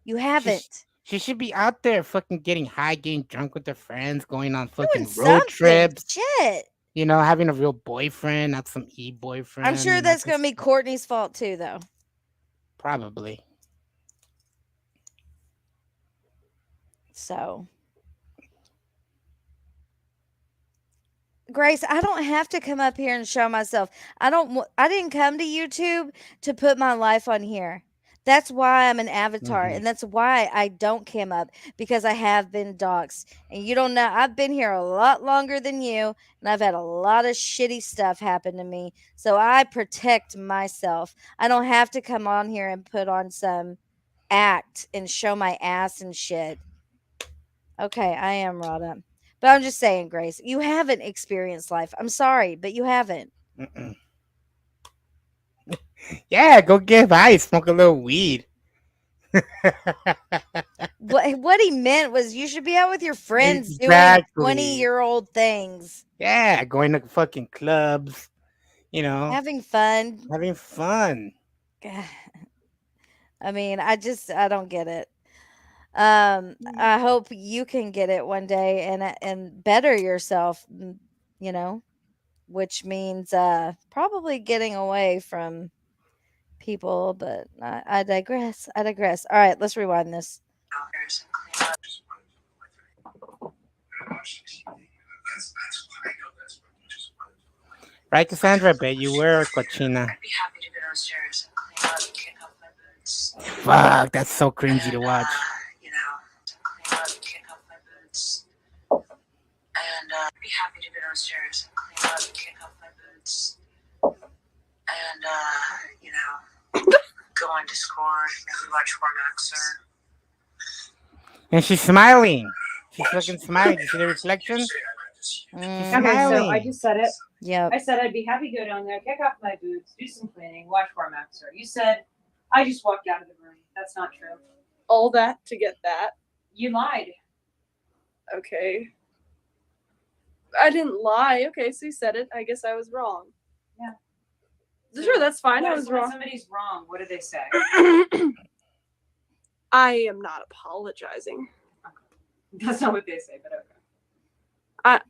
You She's haven't. she should be out there fucking getting high, getting drunk with her friends, going on Doing fucking road something. trips, Shit. having a real boyfriend, not some I'm boyfriend, sure that's 'cause gonna be Courtney's fault too, though. probably. So, Grace, I don't have to come up here and show myself. I didn't come to YouTube to put my life on here. That's why I'm an avatar, Hmm. and that's why I don't cam up because I have been doxxed. And you don't know, I've been here a lot longer than you, and I've had a lot of shitty stuff happen to me. So I protect myself. I don't have to come on here and put on some act and show my ass and shit. Okay, I am wrought up. But I'm just saying, Grace, you haven't experienced life. I'm sorry, but you haven't. Mm-mm. Yeah, go get high, smoke a little weed. What he meant was you should be out with your friends doing Exactly. 20-year-old things, Yeah, going to fucking clubs, having fun. having fun. I mean, I don't get it. I hope you can get it one day and better yourself, you know, which means probably getting away from people, but I digress. I digress. All right, let's rewind this. Hours and clean up. Right, Cassandra? I bet you were, cochina. I'd be happy to go downstairs and clean Fuck, that's so cringy to watch. You know, to clean up, kick up my boots, and be happy to go downstairs and clean up, kick up my boots, and you know, go on Discord, maybe watch Hormaxer. And she's smiling. She's fucking smiling. You see the reflection? She's Okay, so I smiling. just said it. Yep. I said I'd be happy to go down there, kick off my boots, do some cleaning, watch Hormaxer. You said I just walked out of the room. That's not true. All that to get that. You lied. Okay. I didn't lie. Okay, so you said it. I guess I was wrong. Yeah. Sure, that's fine. I When was wrong. somebody's wrong, what do they say? I am not apologizing. That's not what they say, but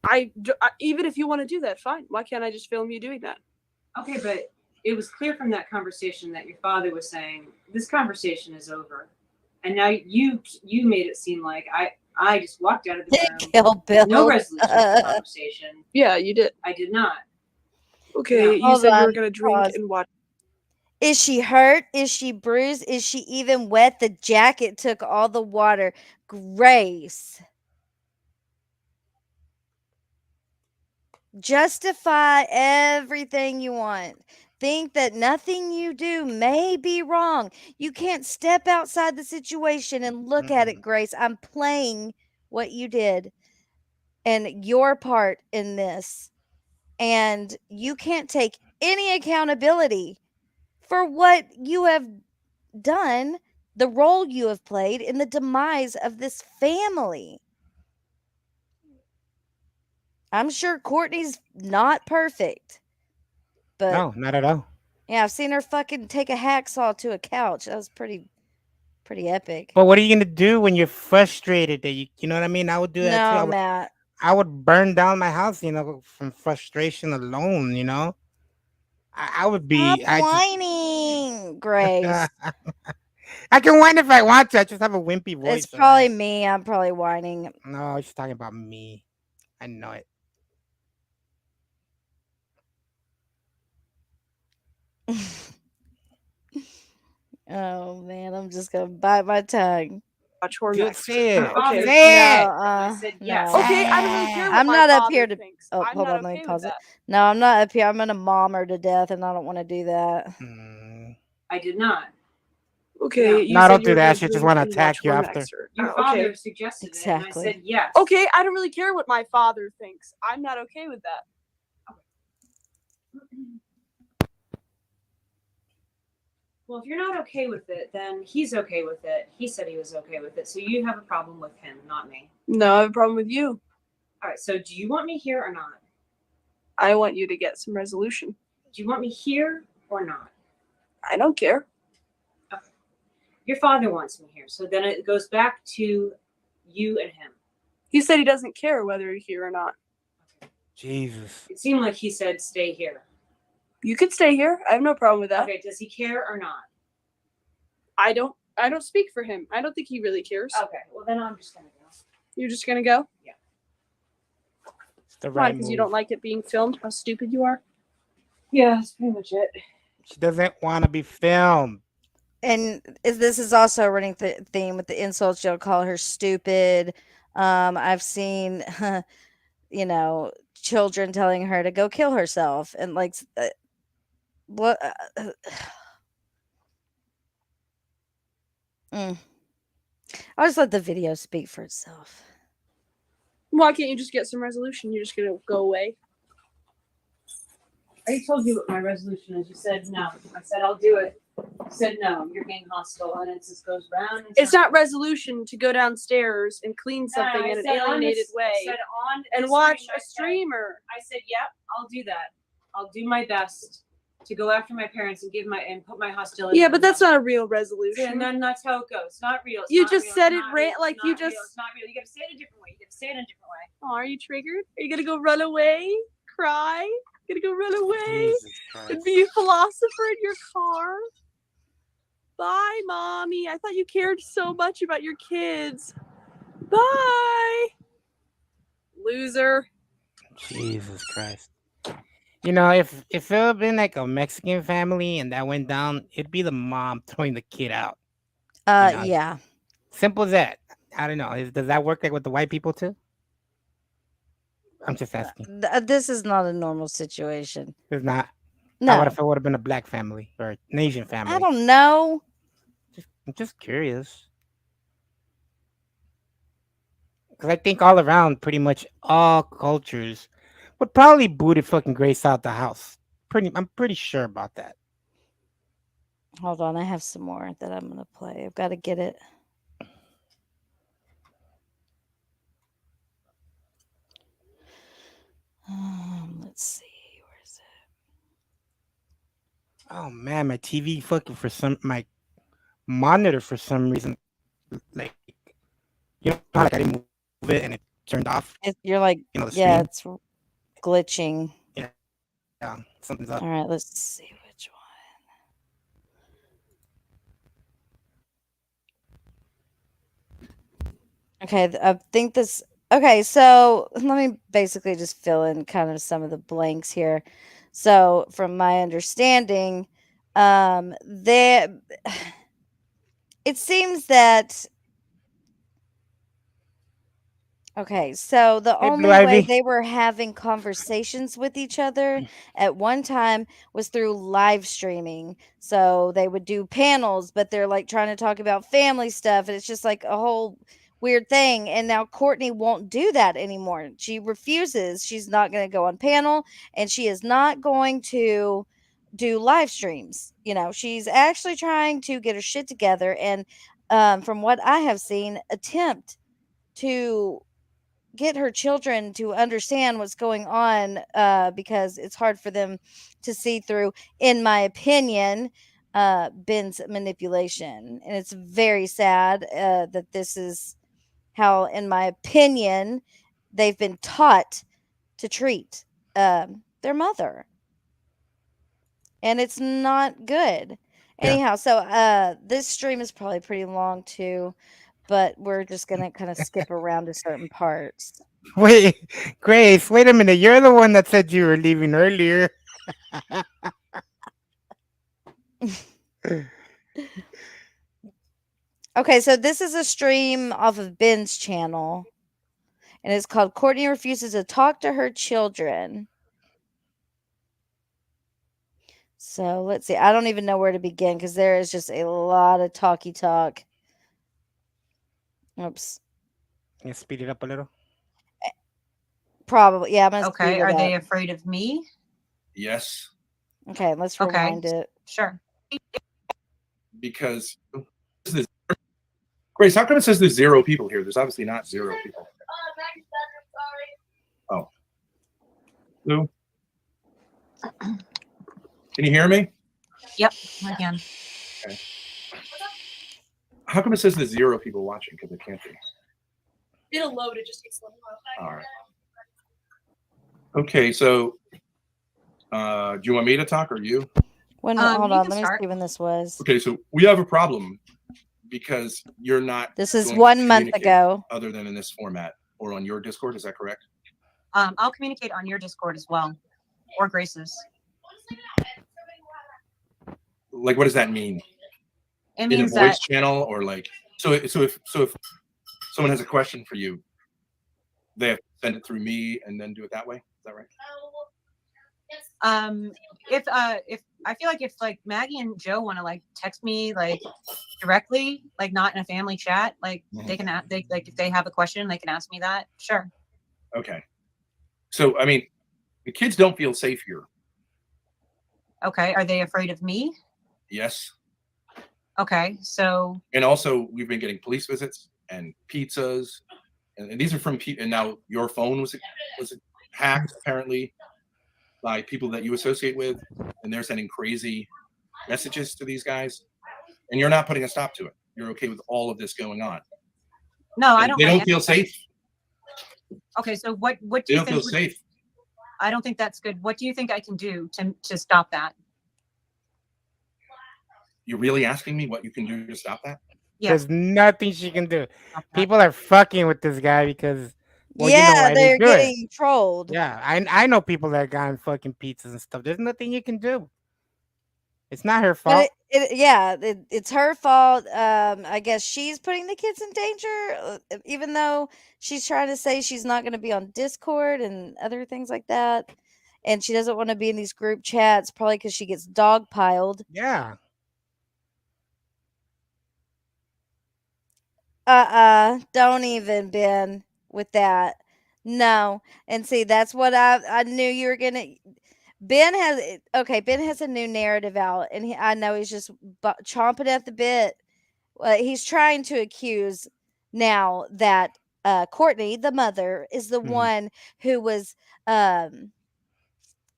okay. Even if you want to do that, fine. Why can't I just film you doing that? Okay, but it was clear from that conversation that your father was saying this conversation is over, and now you made it seem like I just walked out of the room. Kill Bill. No resolution to the conversation. Yeah, you did. I did not. Okay, No, you hold said you on, were gonna drink pause. and watch. Is she hurt? Is she bruised? Is she even wet? The jacket took all the water. Grace. Justify everything you want. Think that nothing you do may be wrong. You can't step outside the situation and look at it, Grace. I'm playing what you did and your part in this. And you can't take any accountability for what you have done, the role you have played in the demise of this family. I'm sure Courtney's not perfect, but No, not at all. yeah, I've seen her fucking take a hacksaw to a couch. That was pretty epic. But what are you gonna do when you're frustrated? That you know what I mean? I would do that too. No, Matt. I would burn down my house, from frustration alone. I would Stop be. whining, Grace. I can whine if I want to. I just have a wimpy voice. It's probably alright? me. I'm probably whining. No, she's talking about me. I know it. Oh man, I'm just gonna bite my tongue. Watch Good, Hormax. say it. Okay. Say it. No, I said yes. no. Okay, I don't really care what I'm my not up father here to. thinks. Oh, I'm hold not on. Let me okay pause with it. that. No, I'm not up here. I'm gonna mom her to death, and I don't want to do that. I did not. Okay, No. you No, said don't you do were that. gonna She just drink wanna and attack watch you after. Hormaxer. Your Oh, father okay. suggested it, Exactly. and I said yes. Okay, I don't really care what my father thinks. I'm not okay with that. Well, if you're not okay with it, then he's okay with it. He said he was okay with it, so you have a problem with him, not me. No, I have a problem with you. All right. So, do you want me here or not? I want you to get some resolution. Do you want me here or not? I don't care. Your father wants me here, so then it goes back to you and him. He said he doesn't care whether you're here or not. Jesus. It seemed like he said stay here. You could stay here. I have no problem with that. Okay. Does he care or not? I don't speak for him. I don't think he really cares. Okay. Well, then I'm just gonna go. You're just gonna go? Yeah. It's the Why? right Because move. you don't like it being filmed? How stupid you are? Yeah, that's pretty much it. She doesn't want to be filmed. And this is also a running theme with the insults. You'll call her stupid. I've seen, children telling her to go kill herself, and like, what? I'll just let the video speak for itself. Why can't you just get some resolution? You're just gonna go away. I already told you what my resolution is. You said no. I said I'll do it. You said no. You're being hostile, and it just goes round. And It's not resolution to go downstairs and clean something I in an said on alienated this- way I said on and this watch stream, a streamer. I said, yep, I'll do that. I'll do my best to go after my parents and put my hostility. Yeah, but that's not. not a real resolution. And then that's how it goes. It's not real. It's You not just real, said it's it not ran- real, it's like not you real, just- It's not real. You got to say it a different way. You got to say it in a different way. Oh, are you triggered? Are you gonna go run away? Cry? Gonna go run away? Jesus Christ. And be a philosopher in your car? Bye, mommy. I thought you cared so much about your kids. Bye. Loser. Jesus Christ. You know, if it had been like a Mexican family and that went down, it'd be the mom throwing the kid out. You know, Yeah. simple as that. I don't know. Does that work like with the white people too? I'm just asking. This is not a normal situation. It's not. How about No. if it would have been a black family or an Asian I family? don't know. I'm just curious because I think all around, pretty much all cultures would probably booted fucking Grace out the house. I'm pretty sure about that. Hold on, I have some more that I'm gonna play. I've got to get it. Let's see. Where is it? Oh man, my TV fucking my monitor for some reason, like how like I didn't move it and it turned off. You're like, The yeah, screen. it's glitching. Yeah, something's up. All right, let's see which one. Okay, I think this. Okay, so let me basically just fill in kind of some of the blanks here. So, from my understanding, there, it seems that okay, so the Hey, Blue only way Ivy. they were having conversations with each other at one time was through live streaming. So they would do panels, but they're like trying to talk about family stuff, and it's just like a whole weird thing. And now Courtney won't do that anymore. She refuses. She's not going to go on panel, and she is not going to do live streams. She's actually trying to get her shit together, and from what I have seen, attempt to get her children to understand what's going on, because it's hard for them to see through, in my opinion, Ben's manipulation. And it's very sad that this is how, in my opinion, they've been taught to treat their mother. And it's not good. Yeah. Anyhow, so this stream is probably pretty long too, but we're just going to kind of skip around to certain parts. Wait, Grace. Wait a minute. You're the one that said you were leaving earlier. Okay, so this is a stream off of Ben's channel, and it's called Courtney Refuses to Talk to Her Children. So let's see. I don't even know where to begin because there is just a lot of talky talk. Oops. Can you speed it up a little? Probably. Yeah, I'm going to speed Okay, it are up. they afraid of me? Yes, Okay, let's Okay. rewind it. Sure. because Grace, how come it says there's 0 people here? There's obviously not 0 people. Oh. Lou? Can you hear me? Yep, I can. Okay. How come it says there's 0 people watching? Because it can't be. It'll load. It just takes a little while. All right. Okay, so do you want me to talk or you? Hold you on. can Let me start. see when this was. Okay, so we have a problem because you're not. This is going to 1 month communicate ago. Other than in this format or on your Discord, is that correct? I'll communicate on your Discord as well, or Grace's. Like, what does that mean? It In a means voice that channel or like if someone has a question for you, they have to send it through me and then do it that way. Is that right? if I feel like if like Maggie and Joe want to like text me like directly, like not in a family chat, like they can like if they have a question, they can ask me that. Sure. Okay. So I mean, the kids don't feel safe here. Okay. Are they afraid of me? Yes. Okay. So. And also, we've been getting police visits and pizzas, and these are from people. And now your phone was hacked apparently by people that you associate with, and they're sending crazy messages to these guys, and you're not putting a stop to it. You're okay with all of this going on. No, And I don't. They don't feel safe. Okay. So what do They you don't think? feel safe. I don't think that's good. What do you think I can do to stop that? You're really asking me what you can do to stop that? Yeah. There's nothing she can do. Stop that. People are fucking with this guy because Well, you know Yeah, why they they're do it. getting trolled. Yeah, I know people that got on fucking pizzas and stuff. There's nothing you can do. It's not her But fault. yeah, it's her fault. I guess she's putting the kids in danger, even though she's trying to say she's not going to be on Discord and other things like that, and she doesn't want to be in these group chats, probably because she gets dogpiled. Yeah. Don't even, Ben, with that. No, and see, that's what I knew you were gonna. Ben has okay. Ben has a new narrative out, and I know he's just chomping at the bit. He's trying to accuse now that Courtney, the mother, is the Mhm. one who was um,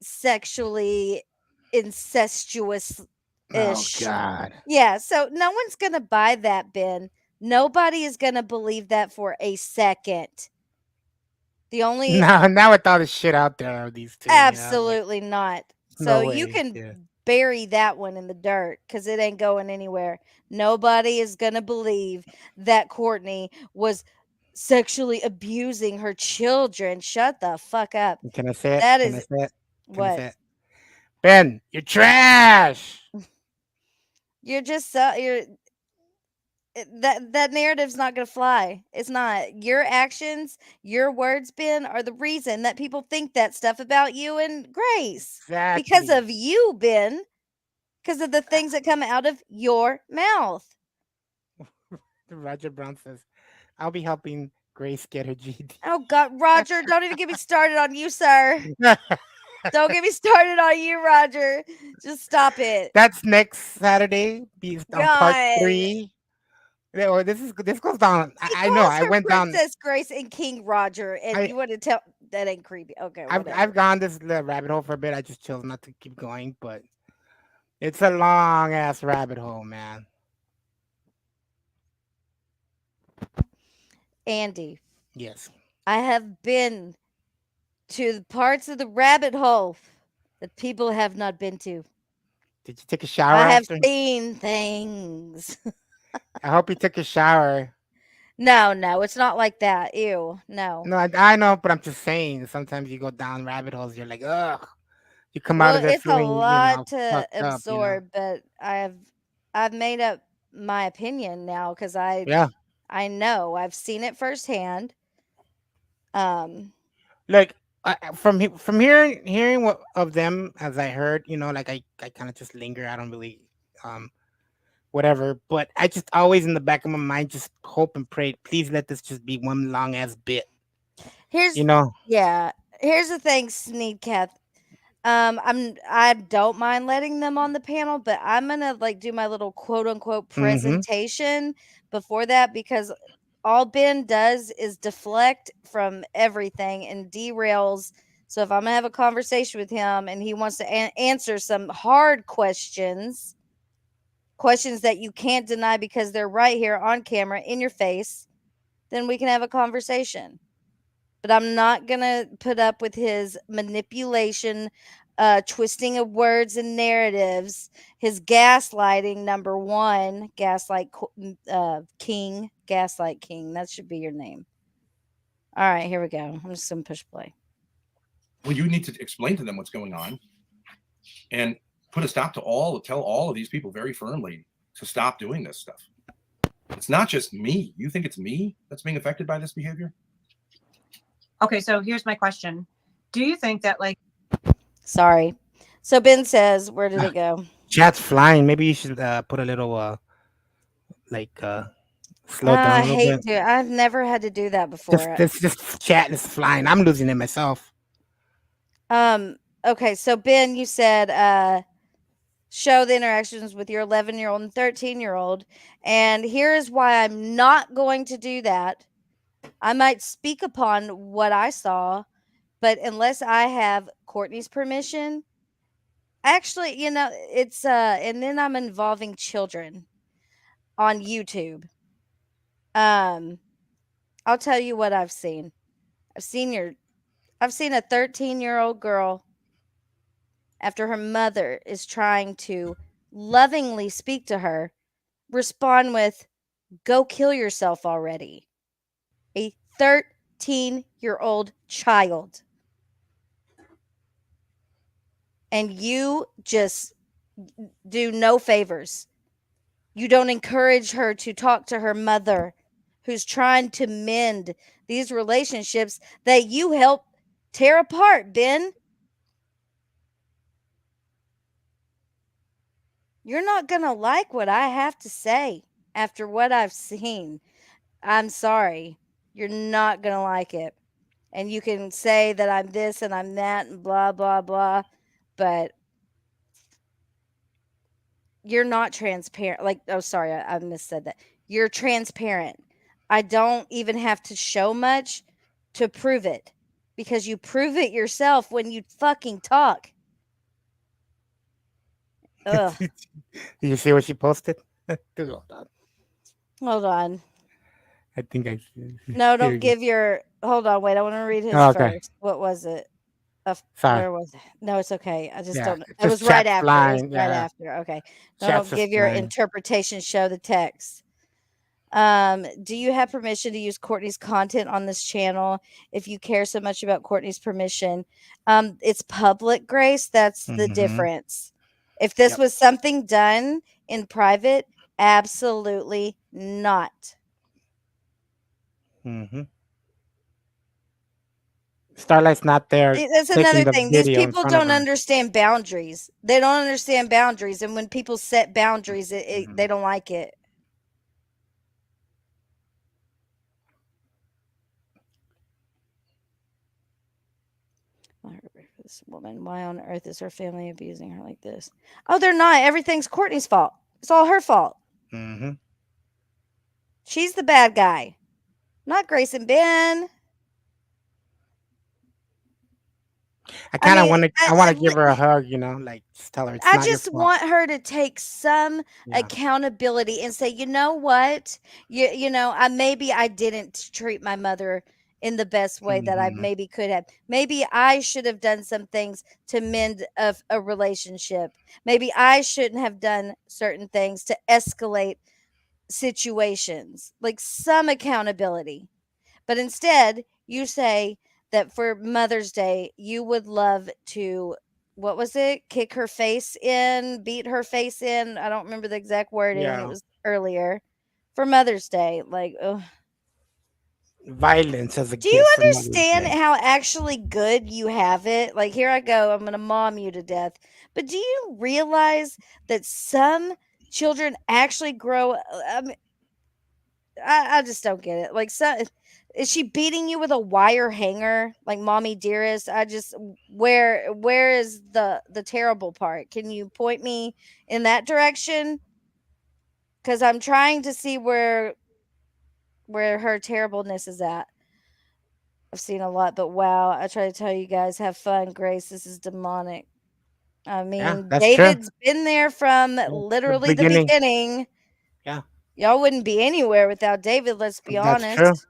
sexually incestuous Oh ish. God. Yeah, so no one's gonna buy that, Ben. Nobody is gonna believe that for a second. The only Now with all the shit out there of these two, like absolutely not. So no you way. can Yeah. bury that one in the dirt because it ain't going anywhere. Nobody is gonna believe that Courtney was sexually abusing her children. Shut the fuck up. Can I say it? That Can I is say it? Can I what say it? Ben, you're trash. you're just so you're that narrative's not going to fly. It's not. Your actions, your words, Ben, are the reason that people think that stuff about you and Grace. Because Exactly. of you, Ben. Because of the things that come out of your mouth. Roger Brown says, "I'll be helping Grace get her GD." Oh God, Roger, don't even get me started on you, sir. Don't get me started on you, Roger. Just stop it. That's next Saturday. Be on part God. 3. Yeah, well, this goes down. He I know. calls I her went down. Princess Grace and King Roger, and I you want to tell that ain't creepy. Okay, I've whatever. gone this little rabbit hole for a bit. I just chose not to keep going, but it's a long ass rabbit hole, man. Andy, Yes. I have been to the parts of the rabbit hole that people have not been to. Did you take a shower I have after? seen things. I hope you took a shower. No, no, it's not like that. Ew, no. No, I know, but I'm just saying. Sometimes you go down rabbit holes. You're like, ugh. You come out of Well, there it's a feeling, lot to fucked up. absorb, but I've made up my opinion now because Yeah. I know I've seen it firsthand. Um, Like from hearing what of them as I heard, like I kind of just linger. I don't really um whatever, but I just always in the back of my mind just hope and pray. Please let this just be one long ass bit. You here's know. yeah. Here's the thing, Sneedkath. I don't mind letting them on the panel, but I'm gonna like do my little quote unquote Mm-hmm. presentation before that because all Ben does is deflect from everything and derails. So if I'm gonna have a conversation with him and he wants to answer some hard questions, questions that you can't deny because they're right here on camera in your face, then we can have a conversation. But I'm not going to put up with his manipulation, twisting of words and narratives, his gaslighting, number one, Gaslight King. That should be your name. All right, here we go. I'm just going to push play. Well, you need to explain to them what's going on and put a stop to tell all of these people very firmly to stop doing this stuff. It's not just me. You think it's me that's being affected by this behavior? Okay, so here's my question. Do you think that Sorry. So Ben says, where did it go? Chat's flying. Maybe you should put a little like slow down I a little hate bit. to. I've never had to do that before. Just chat is flying. I'm losing it myself. Okay, so Ben, you said show the interactions with your 11-year-old and 13-year-old. And here is why I'm not going to do that. I might speak upon what I saw, but unless I have Courtney's permission, actually, it's and then I'm involving children on YouTube. Um I'll tell you what I've seen. I've seen a 13-year-old girl after her mother is trying to lovingly speak to her respond with, "Go kill yourself already." A 15-year-old child. And you just do no favors. You don't encourage her to talk to her mother, who's trying to mend these relationships that you help tear apart, Ben. You're not going to like what I have to say after what I've seen. I'm sorry. You're not going to like it. And you can say that I'm this and I'm that and blah, blah, blah. But you're not transparent. Like, oh, sorry, I missaid that. You're transparent. I don't even have to show much to prove it because you prove it yourself when you fucking talk. Ugh. Did you see what she posted? Hold on. Hold on. I think I No, here don't you go. give your. Hold on, wait. I want to read his Oh, okay. first. What was it? Sorry. Where was it? No, it's okay. I just Yeah. don't. It's It just was right chat's after. It was line. right Yeah. after. Okay. No, Chat's don't just give your line. interpretation. Show the text. Do you have permission to use Courtney's content on this channel? If you care so much about Courtney's permission, it's public, Grace. That's the Mm-hmm. difference. If this Yep. was something done in private, absolutely not. Mm-hmm. Starlight's not there That's taking another the thing. These video in people front of don't her. understand boundaries. They don't understand boundaries, and when people set boundaries, Mm-hmm. they don't like it. I heard for this woman. Why on earth is her family abusing her like this? Oh, they're not. Everything's Courtney's fault. It's all her fault. Mm-hmm. She's the bad guy, not Grace and Ben. I I kind of mean, want to. I want to give her a hug. Like just tell her it's I not your just fault. want her to take some Yeah. accountability and say, you know what, I maybe I didn't treat my mother in the best way that I Mm-hmm. maybe could have. Maybe I should have done some things to mend a relationship. Maybe I shouldn't have done certain things to escalate situations. Like some accountability. But instead, you say that for Mother's Day, you would love to, what was it? Kick her face in, beat her face in. I don't remember the exact wording. It Yeah. was earlier for Mother's Day. Like, ugh. Violence as a Do you gift for Mother's understand Day. how actually good you have it? Like, here I go. I'm going to mom you to death. But do you realize that some children actually grow? I mean, I just don't get it. Like, so is she beating you with a wire hanger, like mommy dearest? I just where is the terrible part? Can you point me in that direction? Because I'm trying to see where her terribleness is at. I've seen a lot, but wow, I try to tell you guys, have fun, Grace. This is demonic. I Yeah, mean, that's true. David's been there from Yeah. The literally the beginning. beginning. Yeah, Y'all wouldn't be anywhere without David, let's be that's true. honest.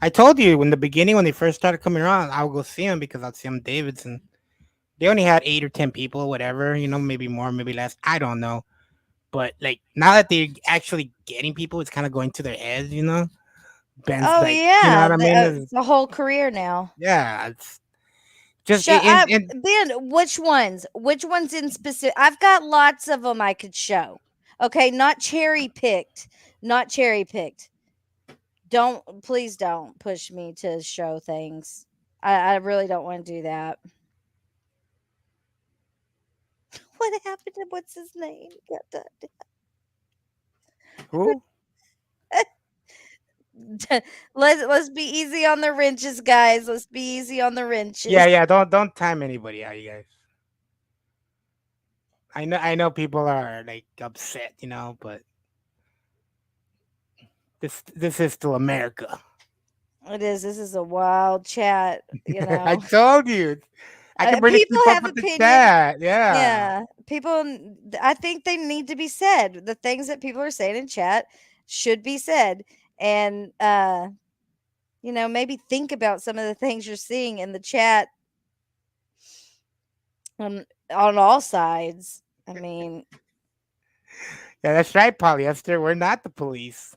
I told you in the beginning when they first started coming around, I would go see them because I'd see them Davidson. They only had 8 or 10 people, whatever. Maybe more, maybe less. I don't know. But like now that they're actually getting people, it's kind of going to their heads. Ben's Oh like, you know yeah, what I mean? it's a whole career now. Yeah, it's just Show and Ben, which ones? Which ones in specific? I've got lots of them I could show. Okay, not cherry picked. Not cherry picked. Please don't push me to show things. I really don't want to do that. What happened to what's his name? who? Let's be easy on the wrenches, guys. Let's be easy on the Yeah, wrenches. yeah. Don't time anybody out, you guys. I know people are like upset, but this is still America. It is. This is a wild chat. I told you. I can barely People keep up have with the opinions. chat. Yeah. Yeah, I think they need to be said. The things that people are saying in chat should be said, and maybe think about some of the things you're seeing in the chat on all sides. I mean, Yeah, that's right, polyester. We're not the police.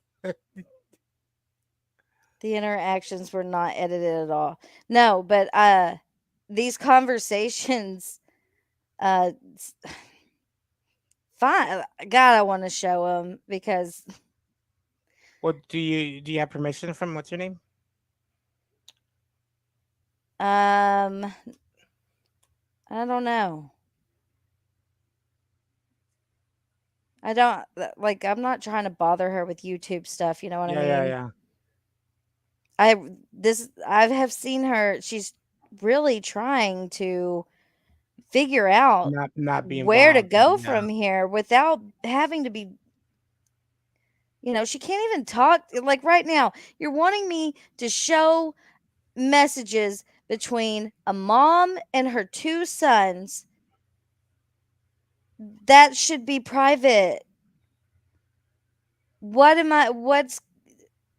The interactions were not edited at all. No, but these conversations, fine. God, I want to show them because What do you have permission from what's your name? I don't know. I don't like. I'm not trying to bother her with YouTube stuff. You know what I Yeah, yeah, mean? yeah. I have seen her. She's really trying to figure out Not be where to involved. go Yeah. from here without having to be. She can't even talk. Like right now, you're wanting me to show messages between a mom and her two sons. That should be private.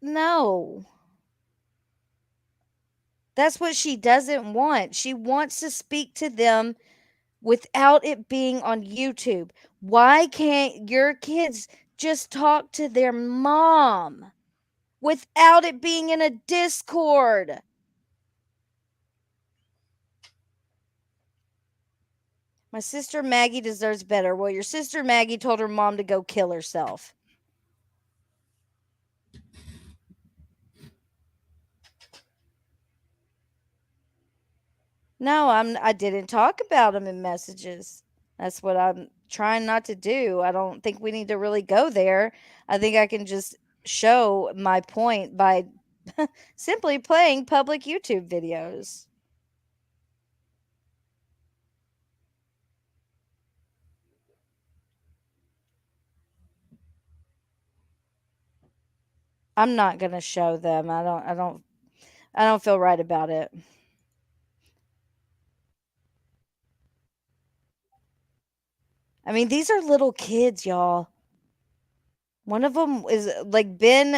No. That's what she doesn't want. She wants to speak to them without it being on YouTube. Why can't your kids just talk to their mom without it being in a Discord? My sister Maggie deserves better. Well, your sister Maggie told her mom to go kill herself. No, I didn't talk about them in messages. That's what I'm trying not to do. I don't think we need to really go there. I think I can just show my point by simply playing public YouTube videos. I'm not going to show them. I don't feel right about it. I mean, these are little kids, y'all. One of them is like Ben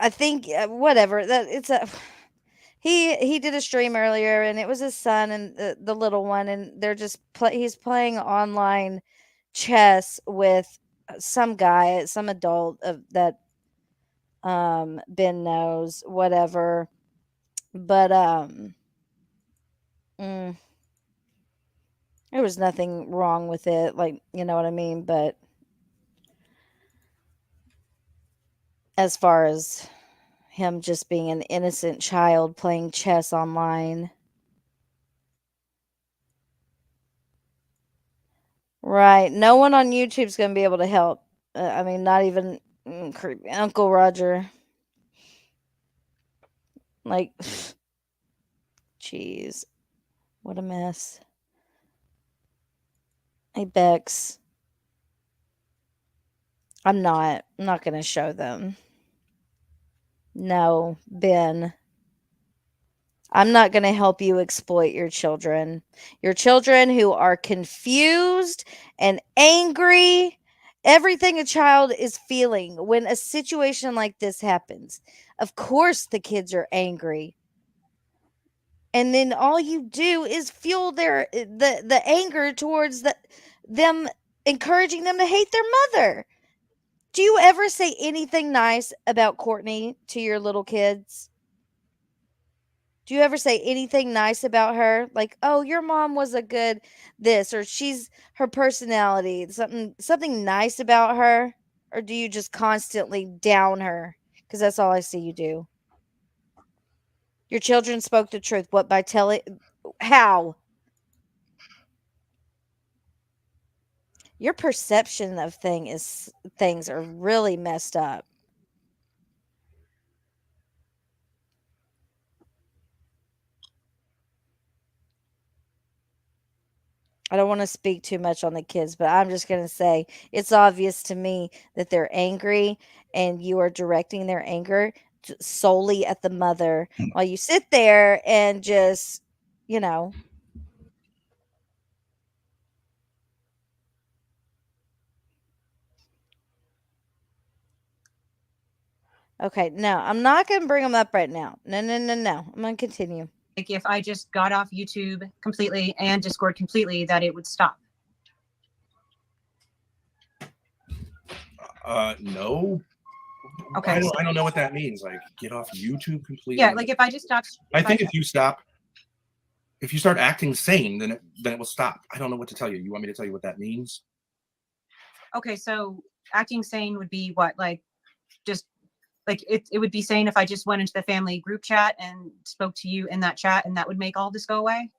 I think whatever. That it's a he did a stream earlier and it was his son and the little one and they're just he's playing online chess with some guy, some adult that Ben knows, whatever. But mm, there was nothing wrong with it, like, you know what I mean? But as far as him just being an innocent child playing chess online. Right. No one on YouTube's gonna be able to help. I mean, not even Uncle Roger. Like, jeez, what a mess. Hey, Bex. I'm not gonna show them. No, Ben. I'm not going to help you exploit your children. Your children who are confused and angry. Everything a child is feeling when a situation like this happens. Of course, the kids are angry. And then all you do is fuel the anger towards them, encouraging them to hate their mother. Do you ever say anything nice about Cortney to your little kids? Do you ever say anything nice about her? Like, "Oh, your mom was a good this," or "She's her personality," something nice about her? Or do you just constantly down her? Because that's all I see you do. Your children spoke the truth. What, by telling how? Your perception of things are really messed up. I don't want to speak too much on the kids, but I'm just going to say it's obvious to me that they're angry and you are directing their anger solely at the mother while you sit there and just, you know. Okay, no, I'm not going to bring them up right now. No, no, no, no. I'm going to continue. Like if I just got off YouTube completely and Discord completely, that it would stop. No, Okay. I don't know what that means. Like, get off YouTube completely. Yeah, like if I just stop. I think if you stop, if you start acting sane, then it will stop. I don't know what to tell you. You want me to tell you what that means? Okay, so acting sane would be what? Like, just like it would be sane if I just went into the family group chat and spoke to you in that chat, and that would make all this go away?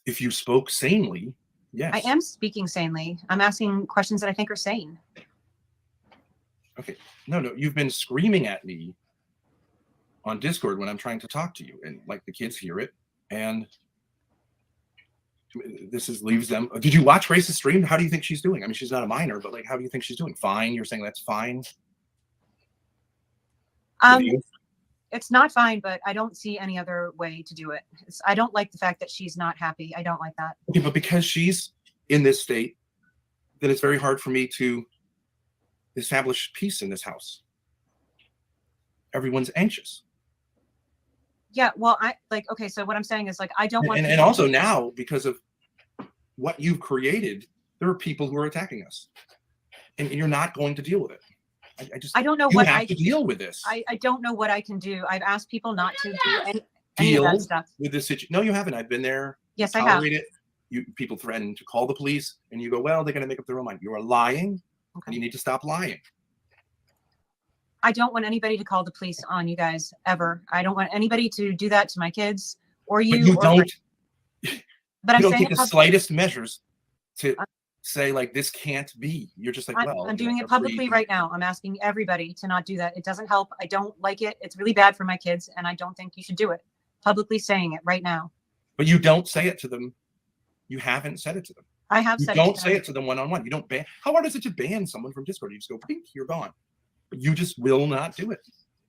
If you spoke sanely, yes. I am speaking sanely. I'm asking questions that I think are sane. Okay. No, you've been screaming at me on Discord when I'm trying to talk to you, and like the kids hear it, and this leaves them. Did you watch Grace's stream? How do you think she's doing? I mean, she's not a minor, but like, how do you think she's doing? Fine. You're saying that's fine? It's not fine, but I don't see any other way to do it. I don't like the fact that she's not happy. I don't like that. Okay, but because she's in this state, then it's very hard for me to establish peace in this house. Everyone's anxious. Yeah, well, okay, so what I'm saying is like, I don't want. And also now, because of what you've created, there are people who are attacking us, and you're not going to deal with it. I don't know what I have to deal with this. I don't know what I can do. I've asked people not to do any deal of that stuff with this situation. No, you haven't. I've been there. Yes, I have. It. People threaten to call the police, and you go, well, they're going to make up their own mind. You are lying, and you need to stop lying. I don't want anybody to call the police on you guys ever. I don't want anybody to do that to my kids or you. But you don't. But I'm you don't saying take the slightest measures to say like this can't be. You're just like, well, I'm doing it publicly right now. I'm asking everybody to not do that. It doesn't help. I don't like it. It's really bad for my kids, and I don't think you should do it. Publicly saying it right now. But you don't say it to them. You haven't said it to them. I have said it. You don't say it to them one-on-one. You don't ban. How hard is it to ban someone from Discord? You just go, pink, you're gone. But you just will not do it.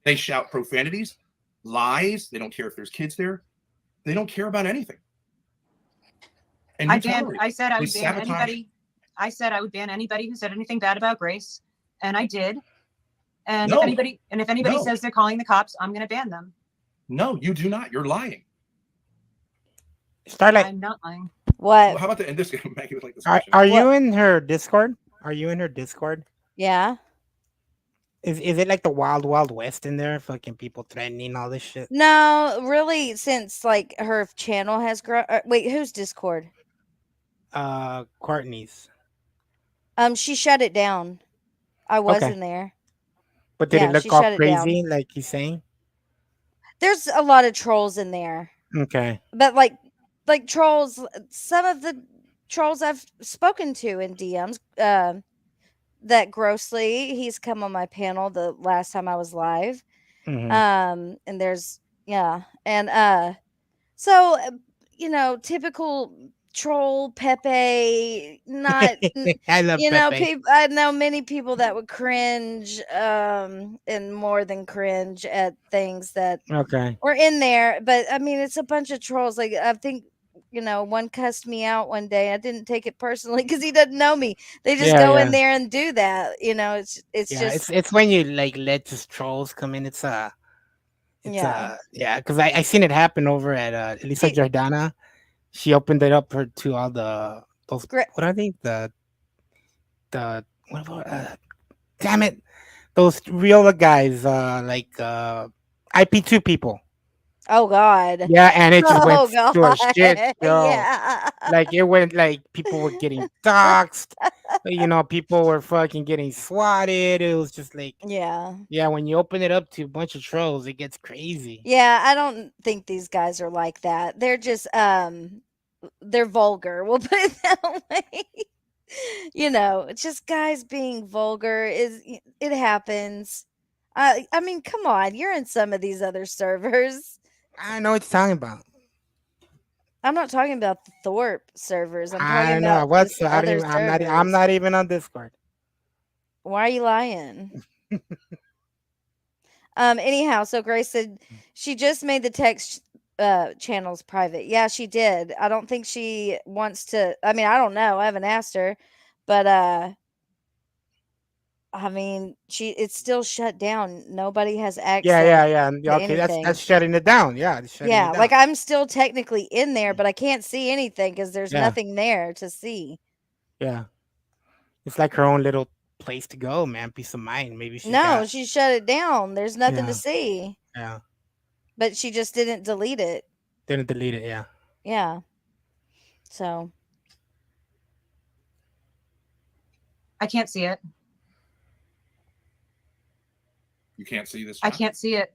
They shout profanities, lies. They don't care if there's kids there. They don't care about anything. And I said I would ban anybody. I said I would ban anybody who said anything bad about Grace, and I did. And if anybody says they're calling the cops, I'm going to ban them. No, you do not. You're lying. Starlight. I'm not lying. What? Well, how about the end this game? Make it like this. Are you in her Discord? Are you in her Discord? Yeah. Is it like the Wild Wild West in there? Fucking people threatening all this shit. No, really. Since like her channel has grown. Wait, who's Discord? Cortney's. She shut it down. I was in there. But did it look all crazy, like he's saying? There's a lot of trolls in there. Okay. But like trolls, some of the trolls I've spoken to in DMs, that Grossly, he's come on my panel the last time I was live. Mm-hmm. And there's, and so, typical troll Pepe, not I love Pepe. I know many people that would cringe and more than cringe at things that were in there, but I mean it's a bunch of trolls. Like I think one cussed me out one day. I didn't take it personally because he doesn't know me. They just go in there and do that. It's when you like let these trolls come in. Because I seen it happen over at Elisa Jordana. She opened it up to all those. What are they? Damn it! Those real guys, like IP2 people. Oh God! Yeah, and it just went to a shit show. Yeah. Like it went like people were getting doxxed. People were fucking getting swatted. It was just like yeah. When you open it up to a bunch of trolls, it gets crazy. Yeah, I don't think these guys are like that. They're just they're vulgar. We'll put it that way. It's just guys being vulgar. It happens. I mean, come on, you're in some of these other servers. I know what you're talking about. I'm not talking about the Thorp servers. I'm talking about what's other servers. I'm not even on Discord. Why are you lying? Anyhow, so Grace said she just made the text channels private. Yeah, she did. I don't think she wants to. I mean, I don't know. I haven't asked her, but I mean, it's still shut down. Nobody has access. Yeah. Okay, that's shutting it down. Yeah, like I'm still technically in there, but I can't see anything because there's nothing there to see. Yeah, it's like her own little place to go, man. Peace of mind. Maybe she No, got. she shut it down. There's nothing Yeah. to see. Yeah. But she just didn't delete it. Didn't delete it. Yeah. Yeah. So I can't see it. You can't see this. I chat? can't see it.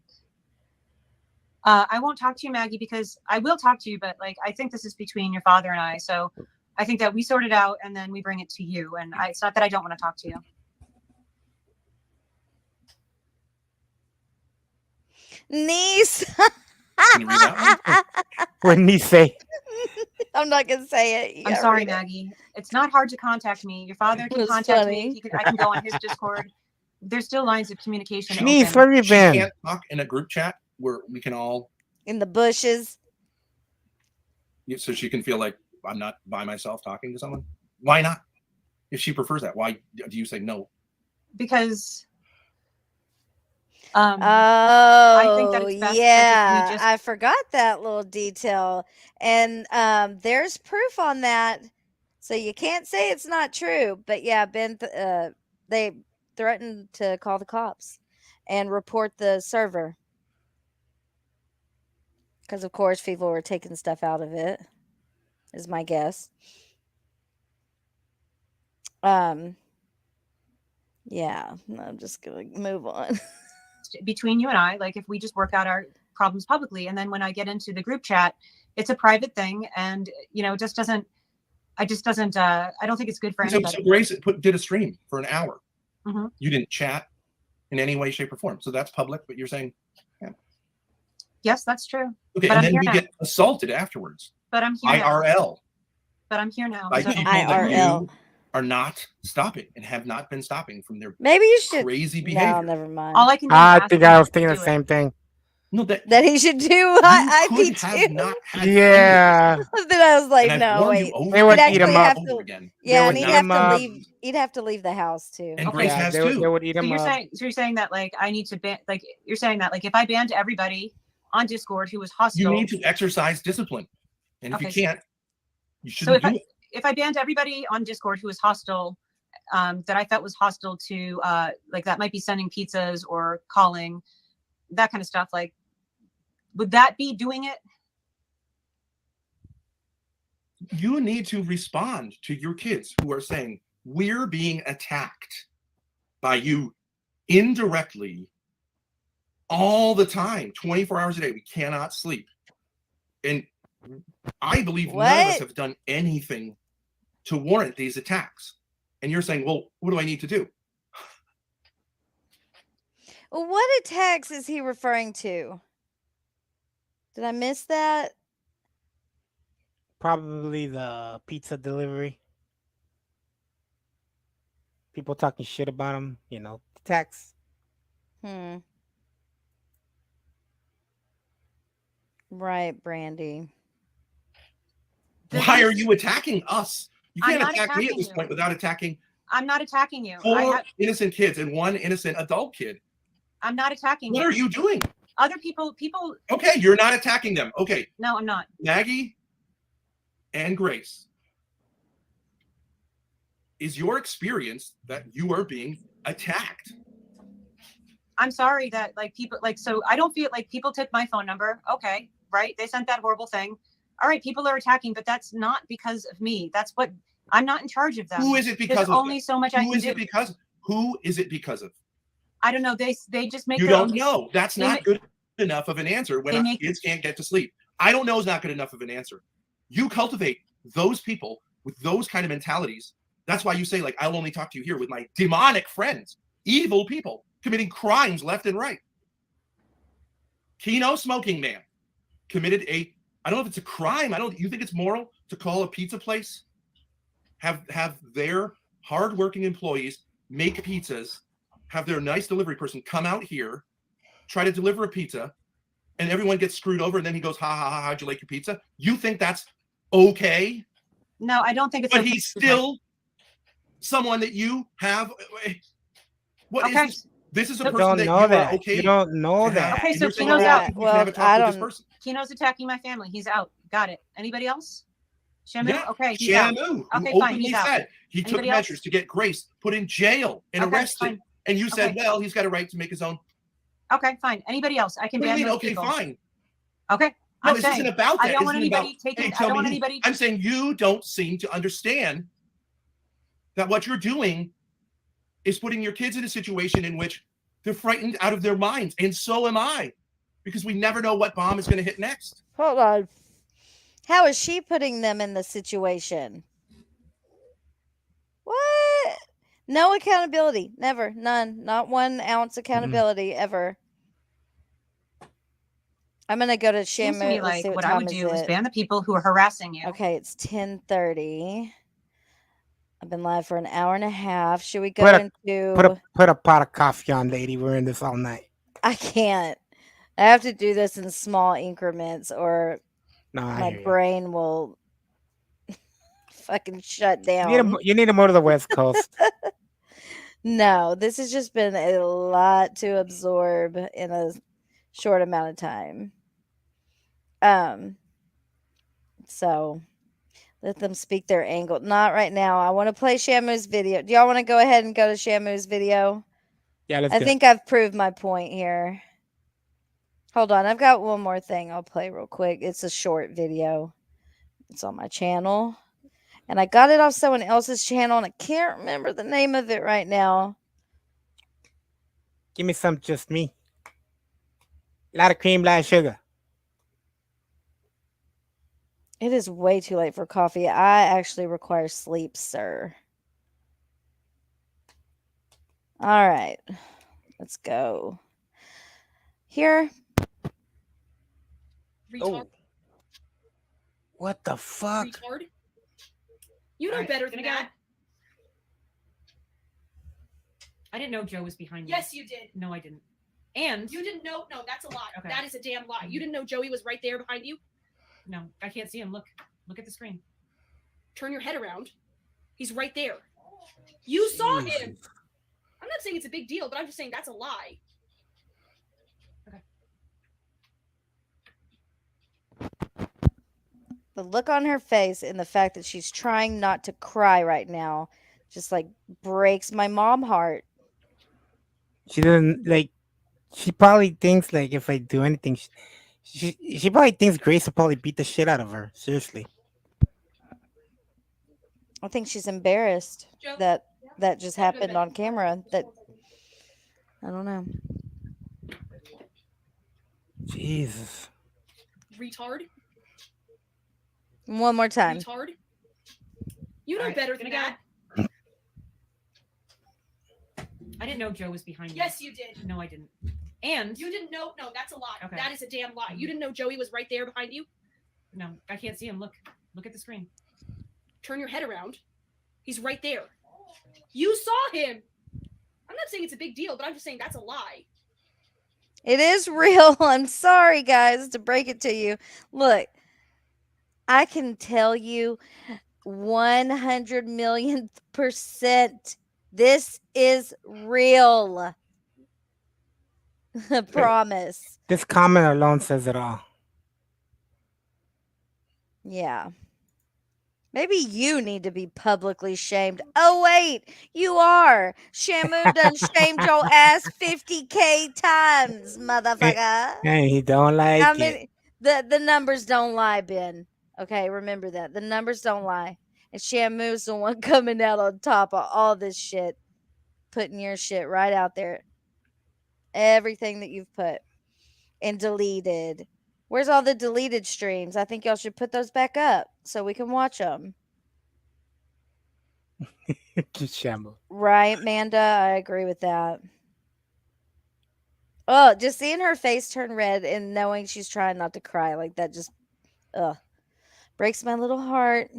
I won't talk to you, Maggie, because I will talk to you, but like I think this is between your father and I. So I think that we sort it out and then we bring it to you. And it's not that I don't want to talk to you. niece. Can you read that one? What did he say? I'm not gonna say it. You I'm gotta sorry, read it. Maggie. It's not hard to contact me. Your father It can was contact funny. me. I can go on his Discord. There's still lines of communication Niece, open. where have you She been? can't talk in a group chat where we can all, In the bushes. so she can feel like I'm not by myself talking to someone. Why not? If she prefers that, why do you say no? Because Oh, think that it's best that if we yeah. just- I forgot that little detail. And there's proof on that. So you can't say it's not true. But yeah, Ben, they threatened to call the cops and report the server. Because, of course, people were taking stuff out of it, is my guess. Yeah, I'm just going to move on. between you and I, like if we just work out our problems publicly, and then when I get into the group chat, it's a private thing, and it just doesn't. I don't think it's good for So anybody. Grace did a stream for an hour. Mhm. You didn't chat in any way, shape, or form. So that's public, but you're saying, Yes, that's true. okay, But and I'm then here we now. get assaulted afterwards. But I'm here now. IRL But I'm here now. by So- people that IRL. you are not stopping and have not been stopping from their Maybe you should. crazy No, behavior. never mind. all I can do is I ask think him I was to thinking do the it. same thing. No, that That he should do you could have IP2. not had Yeah. Then I was like, and I've no, warned you wait. over They would and eat 'em over up. and over again. Yeah, would and eat he'd have 'em to up. leave. He'd have to leave the house too. And Okay. Grace Yeah, has they too. would eat So him you're up. saying that like I need to ban, like you're saying that like if I banned everybody on Discord who was hostile. You need to exercise discipline, and if Okay, you can't, you So shouldn't do it. if I banned everybody on Discord who was hostile, that I felt was hostile to like that might be sending pizzas or calling, that kind of stuff, like would that be doing it? You need to respond to your kids who are saying, we're being attacked by you indirectly all the time, 24 hours a day. We cannot sleep. And I believe none of us What? have done anything to warrant these attacks. And you're saying, well, what do I need to do? Well, what attacks is he referring to? Did I miss that? Probably the pizza delivery. People talking shit about him, tax. Right, Brandy. Why are you attacking us? You I'm can't not attack me at attacking this you. point without attacking I'm not attacking you. 4 innocent kids and 1 innocent adult kid. I'm not attacking What you. are you doing? Other people. Okay, you're not attacking them. Okay, No, I'm not. Maggie and Grace, is your experience that you are being attacked? I'm sorry that like people like, so I don't feel like people took my phone number. Okay, right? They sent that horrible thing. All right, people are attacking, but that's not because of me. That's what I'm not in charge of them. Who is it because There's of? only so much I Who can is do. it because? Who is it because of? I don't know. They just make You their don't own. know. That's they not make- good enough of an answer when They our make- kids can't get to sleep. I don't know is not good enough of an answer. You cultivate those people with those kind of mentalities. That's why you say, like, I'll only talk to you here with my demonic friends, evil people committing crimes left and right. Keno Smoking Man committed I don't know if it's a crime. You think it's moral to call a pizza place, have their hardworking employees make pizzas, have their nice delivery person come out here, try to deliver a pizza, and everyone gets screwed over, and then he goes, ha, ha, ha, how'd you like your pizza? You think that's okay? No, I don't think it's. But okay. he's still someone that you have. What is Okay. this? This is a You person don't that know you that. are okay. You don't know to that. have. Okay, And so you're saying, Keno's oh, out. you can have a Well, I talk with this don't- person. Keno's attacking my family. He's out. Got it. Anybody else? Shamoo? Yeah, Okay, he's out. Shamoo, who Okay, fine, openly he's out. said he took Anybody else? measures to get Grace put in jail and Okay, arrested. fine. And you said, Okay. well, he's got a right to make his own. Okay, fine. Anybody else? I can What do you ban mean? those Okay, people. fine. Okay. No, I'm this saying, isn't about that. I don't This want isn't about, anybody taking. hey, I tell don't me want who. anybody. I'm saying you don't seem to understand that what you're doing is putting your kids in a situation in which they're frightened out of their minds. And so am I, because we never know what bomb is going to hit next. Hold on. How is she putting them in the situation? What? No accountability. Never. None. Not 1 ounce accountability ever. I'm gonna go to Seems to Shamoo. me Let's see like what what I time would is do is it. ban the people who are harassing you. Okay, it's 10:30. I've been live for an hour and a half. Should we go Put a into? put a pot of coffee on, lady. We're in this all night. I can't. I have to do this in small increments, or No, I my hear you. brain will fucking shut You need, down. you need to move to the West Coast. No, this has just been a lot to absorb in a short amount of time. So let them speak their angle. Not right now. I want to play Shamoo's video. Do y'all want to go ahead and go to Shamoo's video? Yeah, let's I do it. think I've proved my point here. Hold on. I've got one more thing I'll play real quick. It's a short video. It's on my channel. And I got it off someone else's channel, and I can't remember the name of it right now. Give me some, just me. A lot of cream, a lot of sugar. It is way too late for coffee. I actually require sleep, sir. All right. Let's go. Here. Retard. What the fuck? Retard. You know All right, better than gonna go. that. I didn't know Joe was behind me. Yes, you did. No, I didn't. And You didn't know. No, that's a lie. Okay. That is a damn lie. You didn't know Joey was right there behind you. no, I can't see him. Look at the screen. Turn your head around. He's right there. You saw him. I'm not saying it's a big deal, but I'm just saying that's a lie. The look on her face and the fact that she's trying not to cry right now just like breaks my mom heart. She doesn't like. She probably thinks like if I do anything, she probably thinks Grace will probably beat the shit out of her. Seriously. I think she's embarrassed Joe? that that just happened on camera. That I don't know. Jesus. Retard. One more time. Retard. You know All right, better than gonna that. I didn't know Joe was behind me. Yes, you did. No, I didn't. And You didn't know. No, that's a lie. Okay. That is a damn lie. You didn't know Joey was right there behind you. no, I can't see him. Look at the screen. Turn your head around. He's right there. You saw him. I'm not saying it's a big deal, but I'm just saying that's a lie. It is real. I'm sorry, guys, to break it to you. Look, I can tell you 100 millionth% this is real. Promise. This comment alone says it all. Yeah. Maybe you need to be publicly shamed. Oh, wait, you are. Shamoo done shamed your ass 50K times, motherfucker. And he don't like How it. many? The numbers don't lie, Ben. Okay, remember that. The numbers don't lie. And Shamoo's the one coming out on top of all this shit. Putting your shit right out there. Everything that you've put. And deleted. Where's all the deleted streams? I think y'all should put those back up so we can watch them. Shamoo. Right, Manda? I agree with that. Oh, just seeing her face turn red and knowing she's trying not to cry like that just breaks my little heart.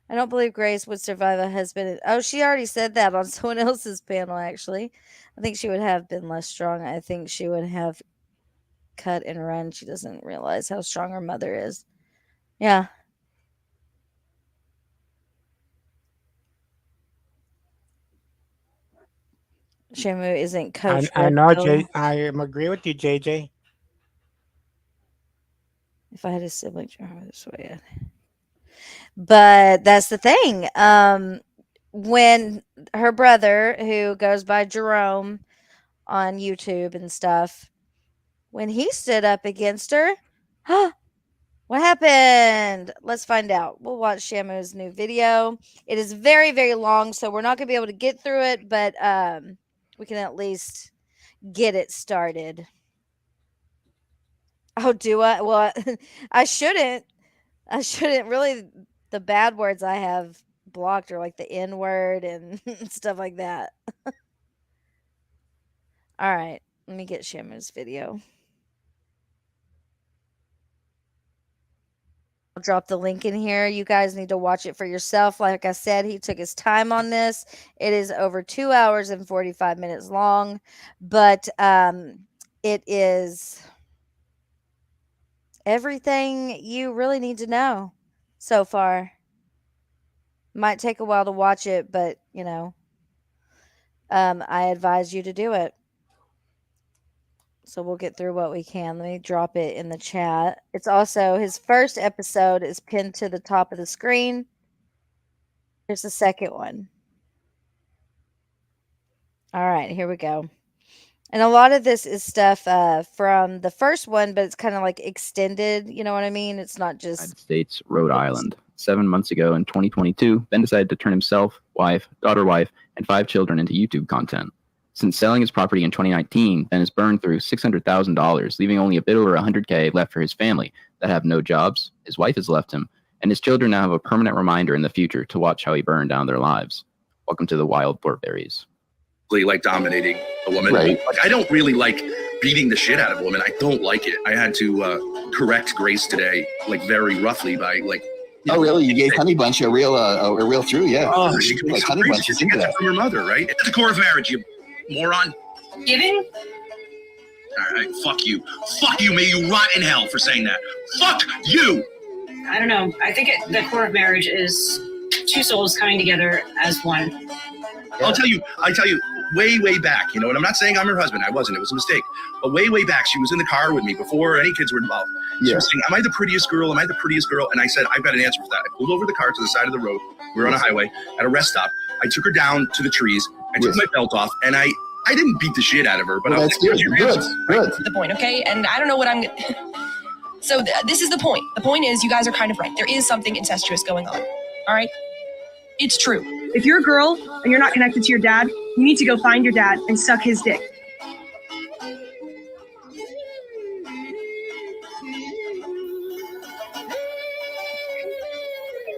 I don't believe Grace would survive a husband. Oh, she already said that on someone else's panel, actually. I think she would have been less strong. I think she would have cut and run. She doesn't realize how strong her mother is. Yeah. Shamoo isn't coach. I know, though. Jay. I am agree with you, JJ. If I had a sibling, I would sway it. But that's the thing. When her brother, who goes by Jerome on YouTube and stuff, when he stood up against her, what happened? Let's find out. We'll watch Shamoo's new video. It is very, very long, so we're not going to be able to get through it, but we can at least get it started. Oh, do I? Well, I shouldn't. I shouldn't really. The bad words I have blocked are like the N word and stuff like that. All right, let me get Shamoo's video. I'll drop the link in here. You guys need to watch it for yourself. Like I said, he took his time on this. It is over 2 hours and 45 minutes long, but it is everything you really need to know so far. Might take a while to watch it, but you know, I advise you to do it. So we'll get through what we can. Let me drop it in the chat. It's also his first episode is pinned to the top of the screen. Here's the second one. All right, here we go. And a lot of this is stuff from the first one, but it's kind of like extended. You know what I mean? It's not just United States, Rhode Island. 7 months ago in 2022, Ben decided to turn himself, wife, daughter-wife, and 5 children into YouTube content. Since selling his property in 2019, Ben has burned through $600,000, leaving only a bit over $100K left for his family that have no jobs. His wife has left him, and his children now have a permanent reminder in the future to watch how he burned down their lives. Welcome to the Wild Thornberries. Like dominating a woman. Right. Like, I don't really like beating the shit out of a woman. I don't like it. I had to correct Grace today, like very roughly by like. Oh, really? You gave Honey Bunch a real through, yeah. Oh, she can like Honey Bunch. She gets it from her mother, right? It's the core of marriage, you moron. Giving? All right, fuck you. Fuck you. May you rot in hell for saying that. Fuck you. I don't know. I think the core of marriage is two souls coming together as one. Yeah. I tell you, way back, you know, and I'm not saying I'm her husband. I wasn't. It was a mistake. But way back, she was in the car with me before any kids were involved. She was saying, am I the prettiest girl? Am I the prettiest girl? And I said, I've got an answer for that. I pulled over the car to the side of the road. We were on a highway at a rest stop. I took her down to the trees. I took my belt off, and I didn't beat the shit out of her. But well, I that's good. Good. The point, okay? And I don't know what I'm... So this is the point. The point is, you guys are kind of right. There is something incestuous going on. All right? It's true. If you're a girl and you're not connected to your dad, you need to go find your dad and suck his dick.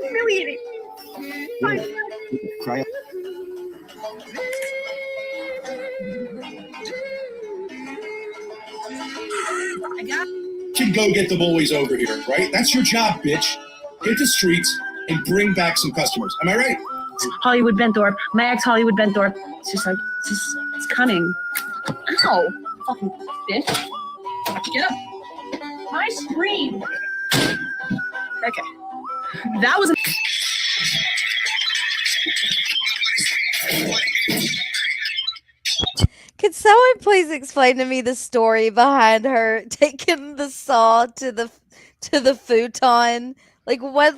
Humiliating. Cry. Should go get the boys over here, right? That's your job, bitch. Hit the streets and bring back some customers. Am I right? Hollywood Ben Thorp. My ex Hollywood Ben Thorp. It's just like, it's cunning. Ow. Fucking bitch. Get up. My screen. Okay. That was Could someone please explain to me the story behind her taking the saw to the futon? Like what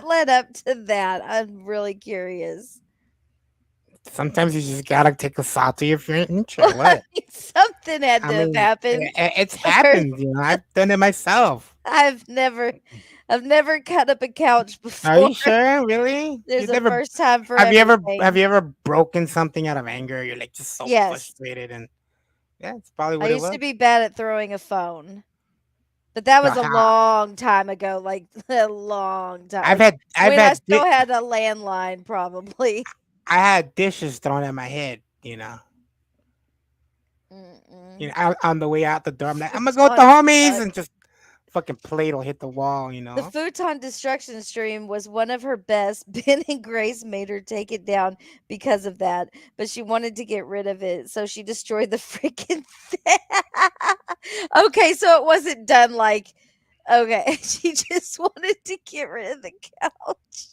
led up to that? I'm really curious. Sometimes you just gotta take a saw to your inch or what? Something had to have happened. It's happened, you know. I've done it myself. I've never cut up a couch before. Are you sure? Really? There's a first time for Have everything. you ever broken something out of anger? You're like just so Yes. frustrated, and yeah, it's probably what I it used was. to be bad at throwing a phone. But that was a long time ago, like a long time. I still had a landline, probably. I had dishes thrown at my head, you know. You know, on the way out the door, I'm like, I'm gonna go with the homies, and just fucking plate will hit the wall, you know. The futon destruction stream was one of her best. Ben and Grace made her take it down because of that, but she wanted to get rid of it, so she destroyed the freaking thing. Okay, so it wasn't done like, okay, she just wanted to get rid of the couch.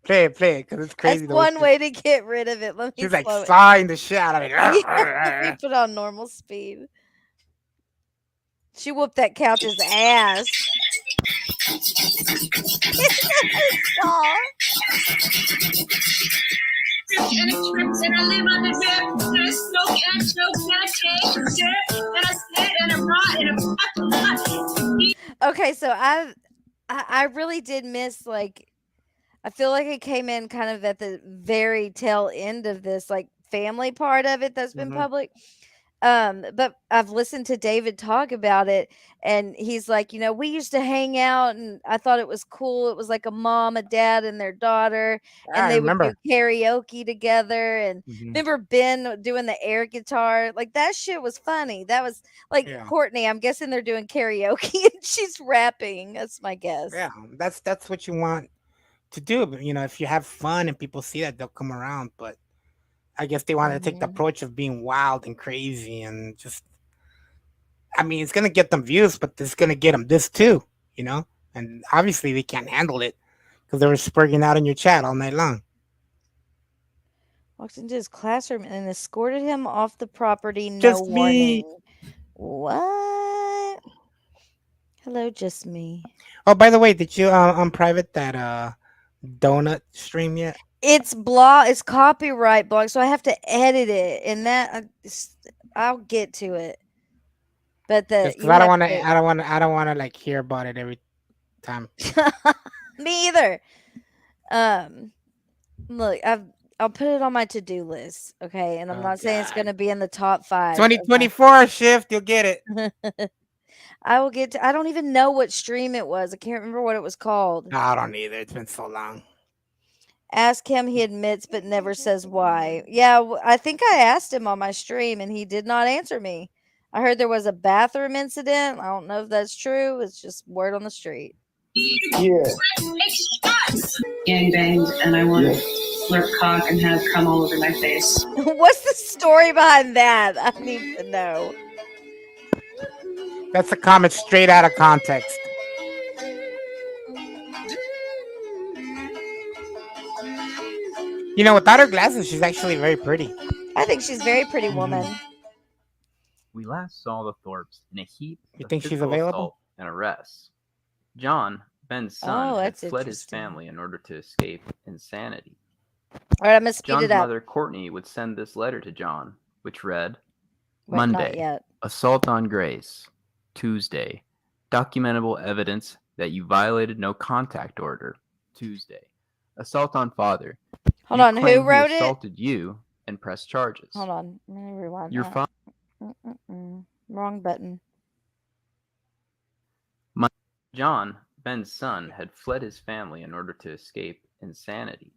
Play it, because it's crazy. That's one way to get rid of it. Let me She's like slow it. sawing the shit out of it. Let me put on normal speed. She whooped that couch's ass. Aw. And it trips and I live on the rip. And I smoke and I choke and I take shit. And I sit and I rot and I fuck. Okay, so I really did miss, like, I feel like it came in kind of at the very tail end of this, like, family part of it that's been public. But I've listened to David talk about it, and he's like, we used to hang out, and I thought it was cool. It was like a mom, a dad, and their daughter, and I they would do remember. karaoke together. And Mhm. remember Ben doing the air guitar? Like, that shit was funny. That was like Yeah. Courtney. I'm guessing they're doing karaoke and she's rapping. That's my guess. Yeah, that's what you want to do. But, if you have fun and people see that, they'll come around. But I guess they want to take the Mhm. approach of being wild and crazy and just. I mean, it's gonna get them views, but it's gonna get them this too, And obviously, they can't handle it because they were spurging out in your chat all night long. Walked into his classroom and escorted him off the property, no Just me. warning. What? Hello, just me. Oh, by the way, did you on private that donut stream yet? It's copyright block, so I have to edit it, and that I'll get to it. But Just because I don't want to like hear about it every time. Me either. Look, I'll put it on my to-do list, okay? And I'm not saying it's going to be in the top 5. 2024 shift, you'll get it. I will get to. I don't even know what stream it was. I can't remember what it was called. No, I don't either. It's been so long. Ask him. He admits, but never says why. Yeah, I think I asked him on my stream, and he did not answer me. I heard there was a bathroom incident. I don't know if that's true. It's just word on the street. Yeah. Gang banged, and I want to slurp cock and have cum all over my face. What's the story behind that? I need to know. That's a comment straight out of context. Without her glasses, she's actually very pretty. I think she's a very pretty woman. We last saw the Thorpes in a heap You of think she's physical available? assault and arrests. John, Ben's son, Oh, had that's fled his interesting. family in order to escape insanity. All right, I'm gonna speed John's it up. mother, Courtney, would send this letter to John, which read, Wait, not Monday, yet. assault on Grace. Tuesday, documentable evidence that you violated no contact order. Tuesday, assault on father. Hold You on, claim who wrote he it? assaulted you and pressed charges. Hold on, let me rewind Your that. father. Wrong button. John, Ben's son, had fled his family in order to escape insanity.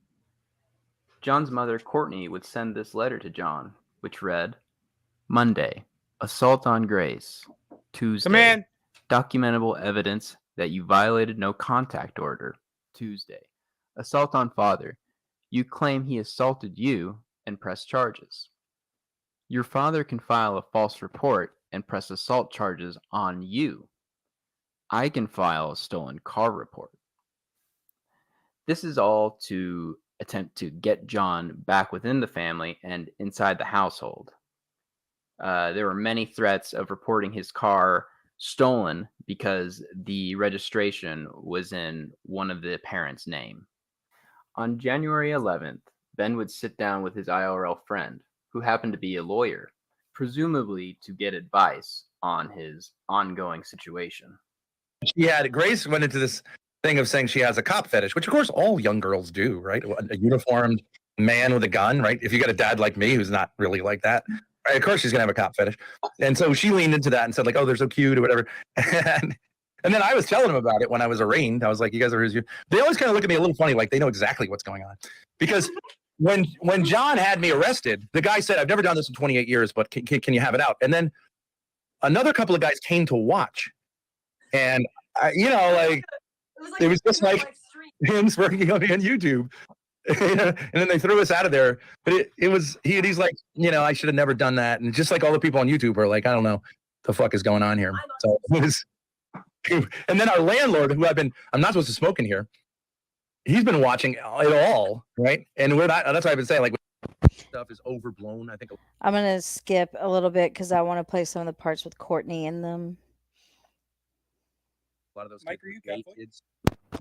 John's mother, Courtney, would send this letter to John, which read, Monday, assault on Grace. Tuesday, documentable evidence that you violated no contact order. Tuesday, assault on father. You claim he assaulted you and press charges. Your father can file a false report and press assault charges on you. I can file a stolen car report. This is all to attempt to get John back within the family and inside the household. There were many threats of reporting his car stolen because the registration was in one of the parents' name. On January 11th, Ben would sit down with his IRL friend, who happened to be a lawyer, presumably to get advice on his ongoing situation. Grace went into this thing of saying she has a cop fetish, which of course all young girls do, right? A uniformed man with a gun, right? If you got a dad like me who's not really like that, right, of course she's gonna have a cop fetish. And so she leaned into that and said, like, oh, they're so cute or whatever. And then I was telling them about it when I was arraigned. I was like, you guys are they always kind of look at me a little funny, like they know exactly what's going on. Because when John had me arrested, the guy said, I've never done this in 28 years, but can you have it out? And then another couple of guys came to watch. And, it was just like him working on YouTube. And then they threw us out of there. But he's like, I should have never done that. And just like all the people on YouTube are like, I don't know the fuck is going on here. So it was, and then our landlord, who I'm not supposed to smoke in here. He's been watching it all, right? And that's why I've been saying, like, stuff is overblown. I think I'm gonna skip a little bit because I want to play some of the parts with Courtney in them. lot of those Mike, kids are you were gay Catholic? kids.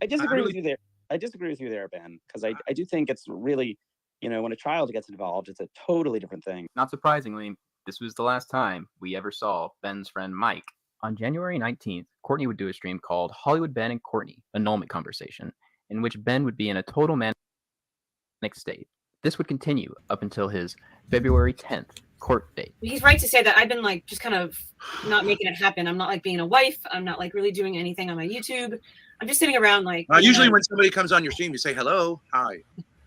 I disagree with you there. I disagree with you there, Ben, because I do think it's really, when a child gets involved, it's a totally different thing. Not surprisingly, this was the last time we ever saw Ben's friend Mike. On January 19th, Cortney would do a stream called Hollywood Ben and Cortney, Annulment Conversation, in which Ben would be in a total manic state. This would continue up until his February 10th court date. He's right to say that I've been like just kind of not making it happen. I'm not like being a wife. I'm not like really doing anything on my YouTube. I'm just sitting around like. Usually when somebody comes on your stream, you say hello, hi.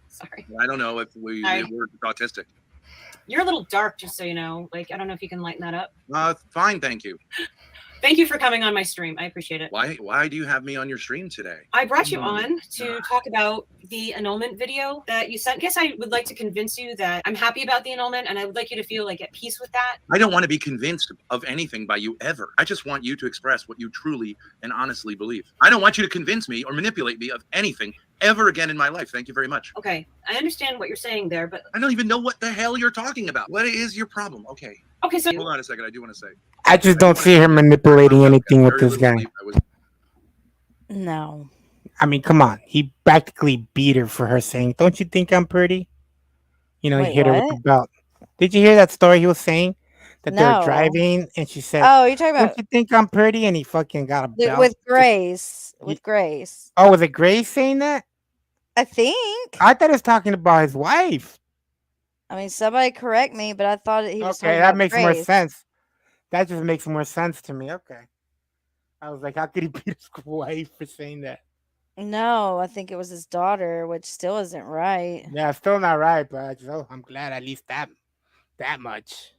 Sorry. I don't know if we're autistic. You're a little dark, just so you know. Like, I don't know if you can lighten that up. Fine, thank you. Thank you for coming on my stream. I appreciate it. Why do you have me on your stream today? I brought you on to talk about the annulment video that you sent. Yes, I would like to convince you that I'm happy about the annulment, and I would like you to feel like at peace with that. I don't want to be convinced of anything by you ever. I just want you to express what you truly and honestly believe. I don't want you to convince me or manipulate me of anything ever again in my life. Thank you very much. Okay, I understand what you're saying there, but I don't even know what the hell you're talking about. What is your problem? Okay, so hold on a second. I do want to say. I just don't see her manipulating anything with this guy. No. I mean, come on. He practically beat her for her saying, "Don't you think I'm pretty?" He Wait, hit her with what? the belt. Did you hear that story he was saying? That they were No. driving and she said, Oh, you're talking "Don't about you think I'm pretty?" And he fucking got a belt. with Grace. With Grace. Oh, was it Grace saying that? I think. I thought he was talking about his wife. I mean, somebody correct me, but I thought he was talking Okay, about that makes more Grace. sense. That just makes more sense to me. Okay. I was like, how could he beat his wife for saying that? No, I think it was his daughter, which still isn't right. Yeah, still not right, but I'm glad at least that much.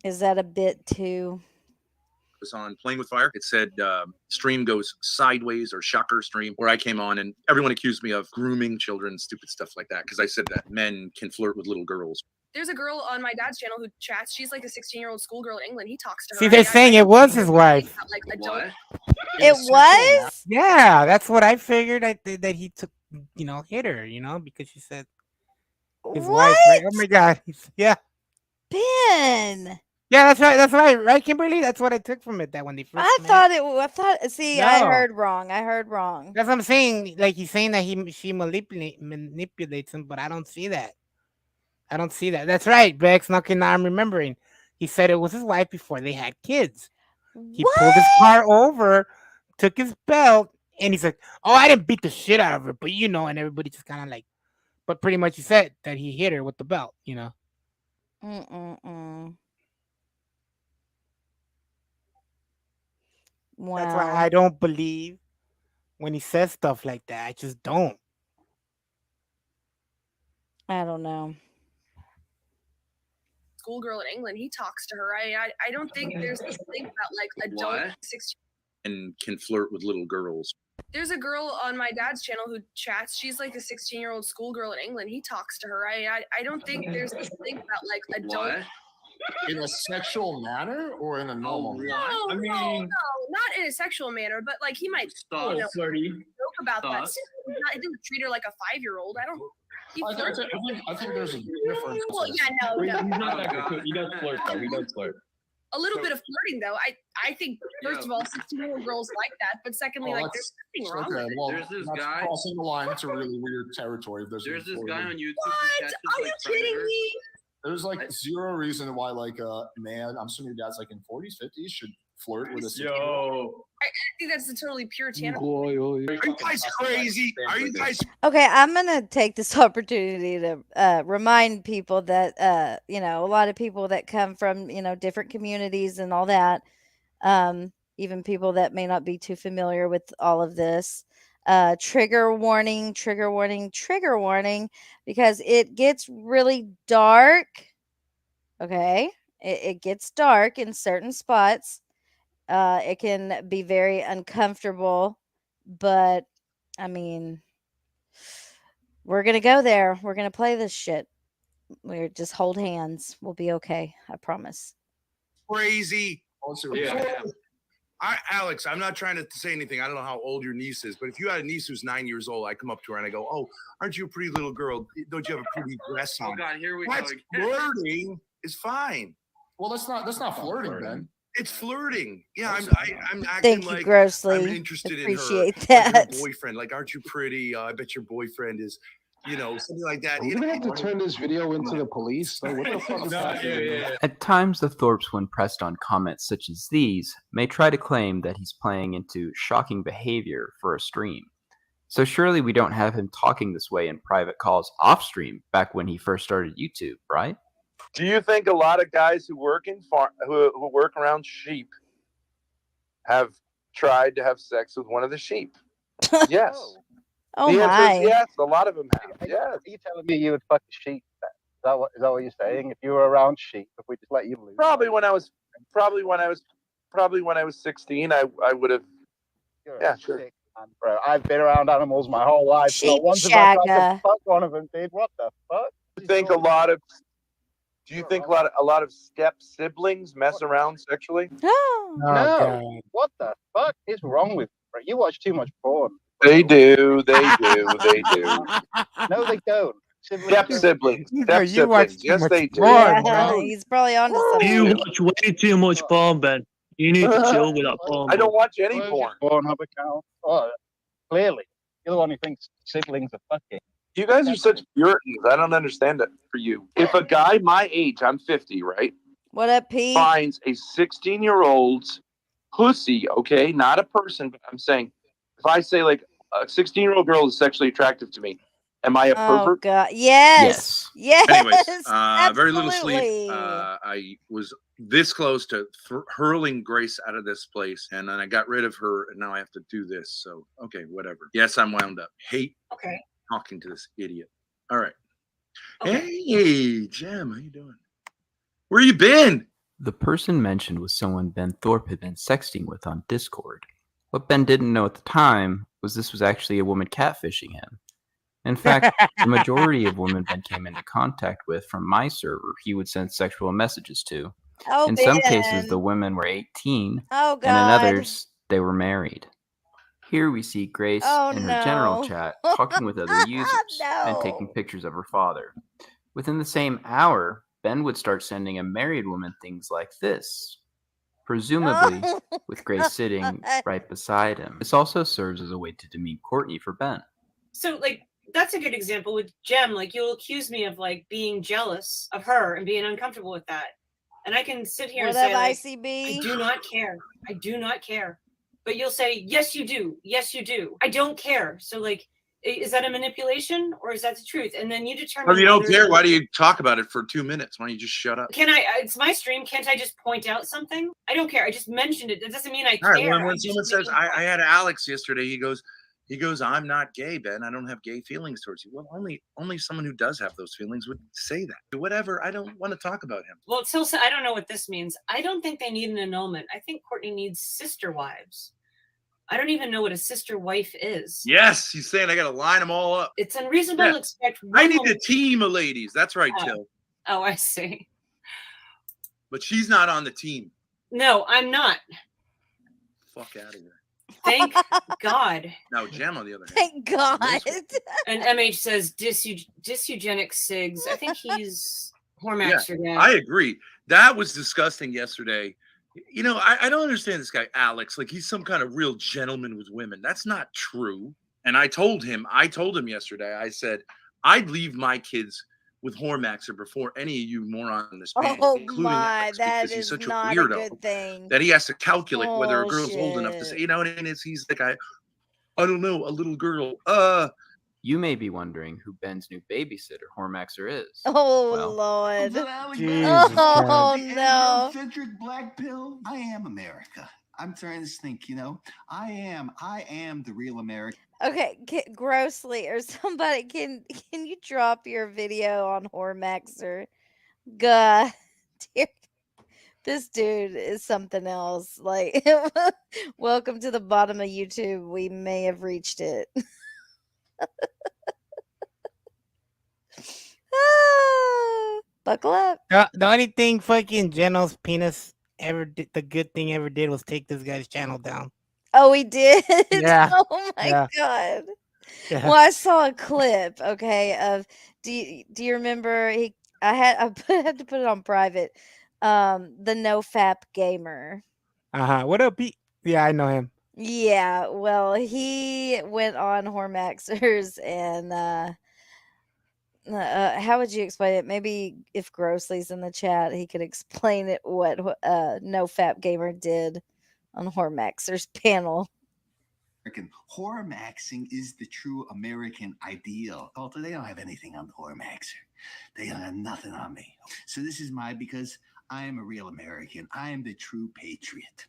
Is that a bit too? Was on Playing with Fire. It said stream goes sideways or shocker stream, where I came on and everyone accused me of grooming children, stupid stuff like that, because I said that men can flirt with little girls. There's a girl on my dad's channel who chats. She's like a 16-year-old schoolgirl in England. He talks to her. See, they're saying it was his wife. Like adult. It was? Yeah, that's what I figured. That he took, hit her, because she said his wife. Right? Oh my God. Yeah. Ben. Yeah, that's right. That's right, Kimberly. That's what I took from it. That when they first. See, No. I heard wrong. That's what I'm saying. Like he's saying that she manipulates him, but I don't see that. That's right, Bex. Now I'm remembering. He said it was his wife before they had kids. He pulled his car over, took his belt, and he's like, "Oh, I didn't beat the shit out of her, but and everybody just kind of like, but pretty much he said that he hit her with the belt, Wow. That's why I don't believe when he says stuff like that. I just don't. I don't know. Schoolgirl in England. He talks to her. I don't think there's this thing about like adult 16. And can flirt with little girls. There's a girl on my dad's channel who chats. She's like a 16-year-old schoolgirl in England. He talks to her. I don't think there's this thing about like adult. In a sexual manner or in a normal manner? No, no, not in a sexual manner, but like he might flirty. joke about that. He didn't treat her like a 5-year-old. I don't. I think there's a difference. Well, yeah, no. He's not that good. He does flirt though. He does flirt. A little bit of flirting, though. I think first of all, 16-year-old girls like that, but secondly, like there's nothing wrong with it. Well, there's this guy crossing the line. It's a really weird territory. There's this guy on YouTube. What? Are you kidding me? There's like zero reason why like a man, I'm assuming your dad's like in 40s, 50s, should flirt with a 16-year-old. I think that's a totally puritanical. Are you guys crazy? Are you guys? Okay, I'm gonna take this opportunity to remind people that a lot of people that come from different communities and all that, even people that may not be too familiar with all of this. Trigger warning, because it gets really dark. Okay, it gets dark in certain spots. It can be very uncomfortable, but I mean, we're gonna go there. We're gonna play this shit. We're just hold hands. We'll be okay. I promise. Crazy. Yeah. Alex, I'm not trying to say anything. I don't know how old your niece is, but if you had a niece who's 9 years old, I come up to her and I go, "Oh, aren't you a pretty little girl? Don't you have a pretty dress on?" Oh God, here we go. That's flirting is fine. Well, that's not flirting, Ben. It's flirting. Yeah, I'm acting Thank you, like I'm Grossly. interested Appreciate in her, like that. her boyfriend. Like, aren't you pretty? I bet your boyfriend is, something like that. Are we gonna have to turn this video into the police? Like, what the fuck is happening? At times, the Thorpes, when pressed on comments such as these, may try to claim that he's playing into shocking behavior for a stream. So surely we don't have him talking this way in private calls off stream back when he first started YouTube, right? Do you think a lot of guys who work in who work around sheep have tried to have sex with one of the sheep? Yes. Oh the answer is my. yes. A lot of them have. Yes. Are you telling me you would fuck a sheep? Is that what you're saying? If you were around sheep, if we just let you loose? Probably when I was 16, I would have. Yeah, sure. Sick man, bro. I've been around animals my whole life. Sheep Not once have I tried to shagger. fuck one of them, dude. What the fuck? Do you think a lot of step siblings mess around sexually? No. What the fuck is wrong with you, bro? You watch too much porn. They do. They do. They do. No, they don't. Step siblings. Bro, Step you watch siblings. too Yes, much they do. porn, Yeah, bro. he's probably onto something. You watch way too much porn, Ben. You need to chill with that porn. I don't watch any Where's porn. your Pornhub account? Oh, clearly. You're the one who thinks siblings are fucking. You guys are such Puritans. I don't understand it for you. If a guy my age, I'm 50, right? What up, Pete? Finds a 16-year-old's pussy, okay, not a person, but I'm saying, if I say like a 16-year-old girl is sexually attractive to me, am I a Oh pervert? God. Yes. Yes. Anyways, very little sleep. absolutely. I was this close to hurling Grace out of this place, and then I got rid of her, and now I have to do this. So, okay, whatever. Yes, I'm wound up. Hate talking to this idiot. All right. Hey, Jem, how you doing? Where you been? The person mentioned was someone Ben Thorpe had been sexting with on Discord. What Ben didn't know at the time was this was actually a woman catfishing him. In fact, the majority of women Ben came into contact with from my server, he would send sexual messages to. Oh, in some Ben. cases, the women were 18, Oh and in God. others, they were married. Here we see Grace Oh, in her general no. chat talking with other users and taking pictures of her father. Within the same hour, Ben would start sending a married woman things like this, presumably Oh, with Grace sitting God. right beside him. This also serves as a way to demean Cortney for Ben. So, like, that's a good example with Jem. Like, you'll accuse me of, like, being jealous of her and being uncomfortable with that. And I can sit here What and say, up, like, ICB? I do not care. I do not care. But you'll say, yes, you do. Yes, you do. I don't care. So, like, is that a manipulation or is that the truth? And then you determine. Well, if you don't whether- care, why do you talk about it for 2 minutes? Why don't you just shut up? Can I? It's my stream. Can't I just point out something? I don't care. I just mentioned it. That doesn't mean I All right. care. When I'm just someone says, making- I had Alex yesterday, he goes, I'm not gay, Ben. I don't have gay feelings towards you. Well, only someone who does have those feelings would say that. Whatever. I don't want to talk about him. Well, still, I don't know what this means. I don't think they need an annulment. I think Cortney needs sister wives. I don't even know what a sister wife is. Yes, he's saying I got to line them all up. It's unreasonable to expect. I one need a woman- team of ladies. That's right, Oh. Jill. Oh, I see. But she's not on the team. No, I'm not. Fuck out of here. Thank God. Now, Jem, on the other hand. Thank God. And MH says dysugenic SIGs. I think he's Hormaxer Yeah, dad. I agree. That was disgusting yesterday. You know, I don't understand this guy, Alex. Like, he's some kind of real gentleman with women. That's not true. And I told him yesterday, I said, I'd leave my kids with Hormaxer before any of you morons on this panel, Oh including my, Alex, that because he's is such not a a weirdo good thing. that he has to calculate whether a girl's old enough to Bullshit. say, you know, and he's like, I don't know, a little girl. You may be wondering who Ben's new babysitter, Hormaxer, is. Oh Well, Lord. Jesus Oh The no. Androcentric black pill. I am America. I'm trying to think, you know. I am the real American. Okay, Grossly or somebody, can you drop your video on Hormaxer? God, dear, this dude is something else. Like, welcome to the bottom of YouTube. We may have reached it. Ah, buckle up. The only thing fucking Geno's penis ever did, the good thing ever did was take this guy's channel down. Oh, we did. Yeah. Oh my Yeah. God. Yeah. Well, I saw a clip. Okay, of do you remember? I had to put it on private. The NoFap gamer. What up, Pete? Yeah, I know him. Yeah, well, he went on Hormaxers and how would you explain it? Maybe if Grossly's in the chat, he could explain it what NoFap gamer did on Hormaxer's panel. Horror maxing is the true American ideal. Although they don't have anything on the horror maxer. They don't have nothing on me. So this is because I am a real American. I am the true patriot.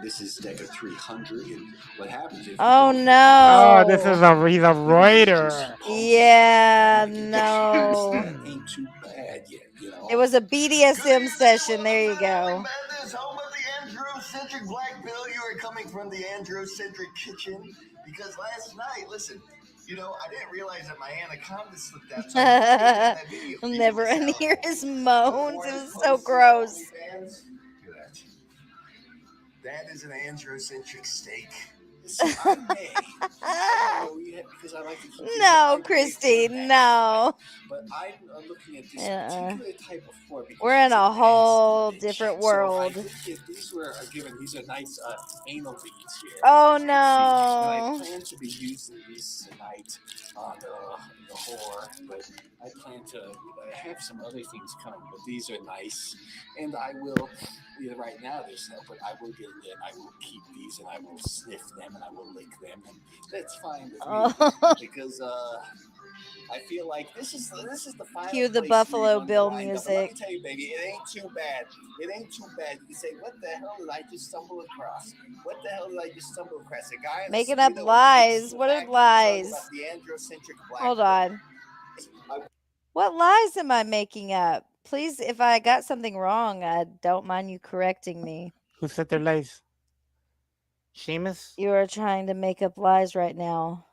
This is Decker 300. And what happens if Oh Oh, no. this is he's a Reuter. Yeah, no. ain't too bad yet, you know. It was a BDSM session. There you go. Madness, home of the androcentric Black Bill. You are coming from the androcentric kitchen because last night, listen, you know, I didn't realize that my anaconda slipped out. So I'll never unhear his moans. It was so gross. That is an androcentric steak. Listen, I may. I don't know yet because I like to keep No, Christine, no. But I'm looking at this particular type of floor. We're in a whole different world. These were given. These are nice anal beads here. Oh as you can see. And I no. plan to be using these tonight on the whore, but I plan to have some other things coming. But these are nice, and I will. Right now there's no, but I will get in there and I will keep these and I will sniff them and I will lick them, and that's fine with me because I feel like this is the final. Cue the place Buffalo where Bill you're gonna wind up. Let me music. tell you, baby, it ain't too bad. It ain't too bad. You say, what the hell did I just stumble across? What the hell did I just stumble across? A guy in Making a up lies. What are lies? about the androcentric black. Hold on. What lies am I making up? Please, if I got something wrong, I don't mind you correcting me. Who said their lies? Seamus? You are trying to make up lies right now.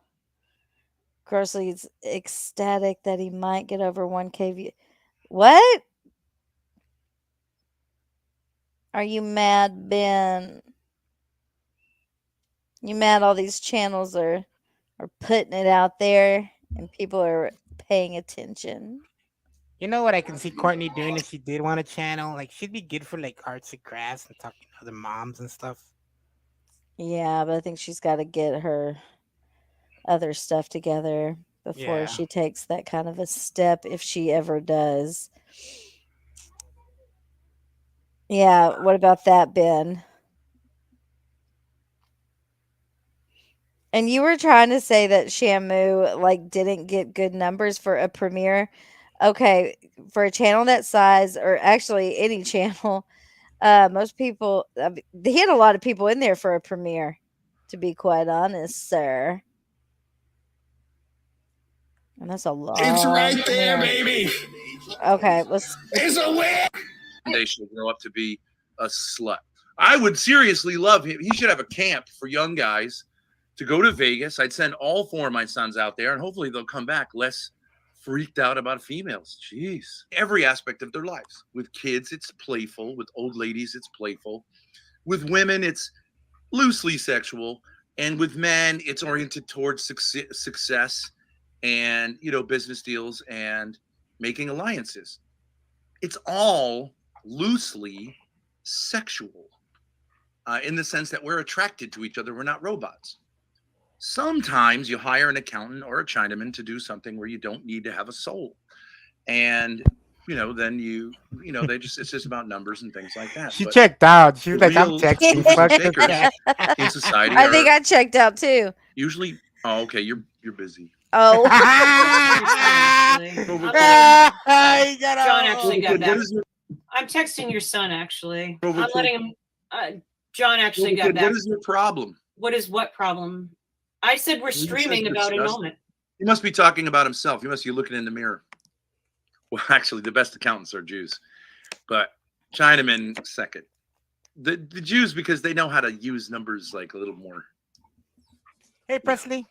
Grossly's ecstatic that he might get over 1K view. What? Are you mad, Ben? You mad all these channels are putting it out there and people are paying attention? You know what I can see Courtney doing if she did want a channel? Like, she'd be good for, like, arts and crafts and talking to other moms and stuff. Yeah, but I think she's got to get her other stuff together before Yeah. she takes that kind of a step, if she ever does. Yeah, what about that, Ben? And you were trying to say that Shamoo like didn't get good numbers for a premiere. Okay, for a channel that size, or actually any channel, most people, he had a lot of people in there for a premiere, to be quite honest, sir. And that's a lot. It's right there, baby. Okay, let's. It's a win. They should grow up to be a slut. I would seriously love him. He should have a camp for young guys to go to Vegas. I'd send all 4 of my sons out there, and hopefully they'll come back less freaked out about females. Jeez. Every aspect of their lives. With kids, it's playful. With old ladies, it's playful. With women, it's loosely sexual. And with men, it's oriented towards success and, you know, business deals and making alliances. It's all loosely sexual in the sense that we're attracted to each other. We're not robots. Sometimes you hire an accountant or a Chinaman to do something where you don't need to have a soul. And, you know, then it's just about numbers and things like that. She But checked out. She was the like, I'm real texting. movers Fuck and this shakers guy. in society I think are I checked out too. usually, oh, okay, you're busy. Oh. John actually got What back. is your- I'm texting your son actually. Well, I'm what's letting him. John actually got back. What is your problem? What is what problem? I said we're You said streaming about disgusting. annulment. He must be talking about himself. He must be looking in the mirror. Well, actually, the best accountants are Jews, but Chinamen second. The Jews, because they know how to use numbers like a little more. Hey, Presley.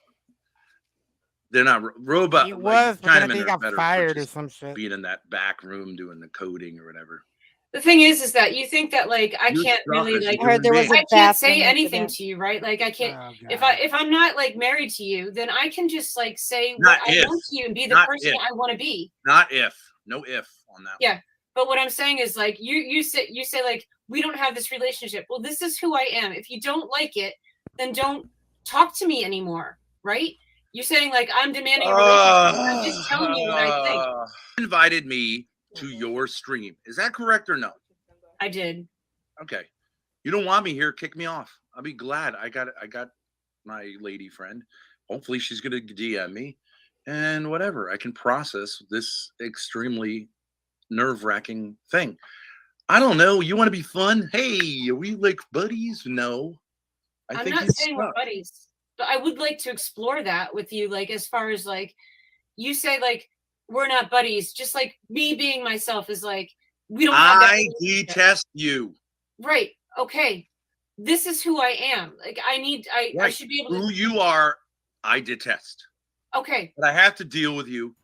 They're not robot. He was, but then I Chinamen think he are got better for fired or just some shit. being in that back room doing the coding or whatever. The thing is that you think that like I You're can't really selfish. like I heard there was a I can't bathroom say anything incident. to you, right? Like I can't Oh, if I'm not like married to you, then I can just like say Not what I if. want to you and be the Not person if. I want to be. Not if. No if on that. Yeah. But what I'm saying is like you say like we don't have this relationship. Well, this is who I am. If you don't like it, then don't talk to me anymore, right? You're saying like I'm demanding a relationship. I'm just telling you what I think. Invited me to your stream. Is that correct or no? I did. Okay. You don't want me here, kick me off. I'll be glad. I got my lady friend. Hopefully she's gonna DM me and whatever. I can process this extremely nerve-wracking thing. I don't know. You want to be fun? Hey, are we like buddies? No. I'm not saying we're buddies, but I would like to explore that with you. Like, as far as like, you say like, we're not buddies, just like me being myself is like, we don't have that I detest you. Right. Okay. This is who I am. Like, I should be able to. Who you are, I detest. Okay. But I have to deal with you.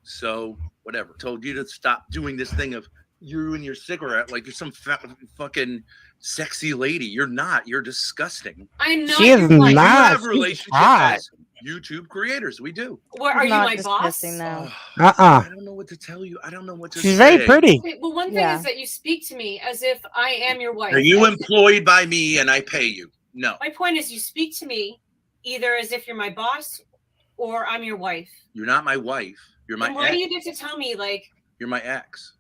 So, whatever. Told you to stop doing this thing of you and your cigarette like you're some fucking sexy lady. You're not. You're disgusting. I'm not. She is You not. have She's relationships hot. as YouTube creators. We do. What are you, my boss? Now. I don't know what to tell you. I don't know what to say. She's very pretty. Okay, well, one thing is that you speak to me as if I am your wife. Are you employed by me and I pay you? No. My point is, you speak to me either as if you're my boss or I'm your wife. You're not my wife. You're my Then why ex. do you get to tell me like You're my ex.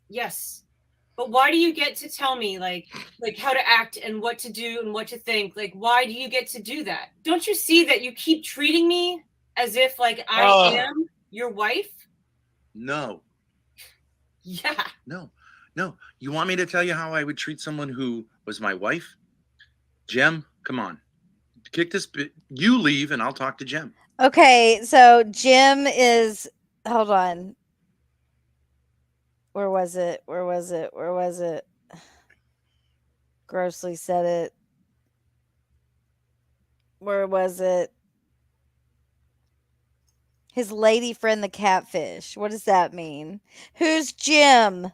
yes, but why do you get to tell me like how to act and what to do and what to think? Like, why do you get to do that? Don't you see that you keep treating me as if like I am your wife? No. Yeah. No. You want me to tell you how I would treat someone who was my wife? Jem, come on. Kick this bit. You leave and I'll talk to Jem. Okay, so Jim is. Hold on. Where was it? Grossly said it. Where was it? His lady friend, the catfish. What does that mean? Who's Jim?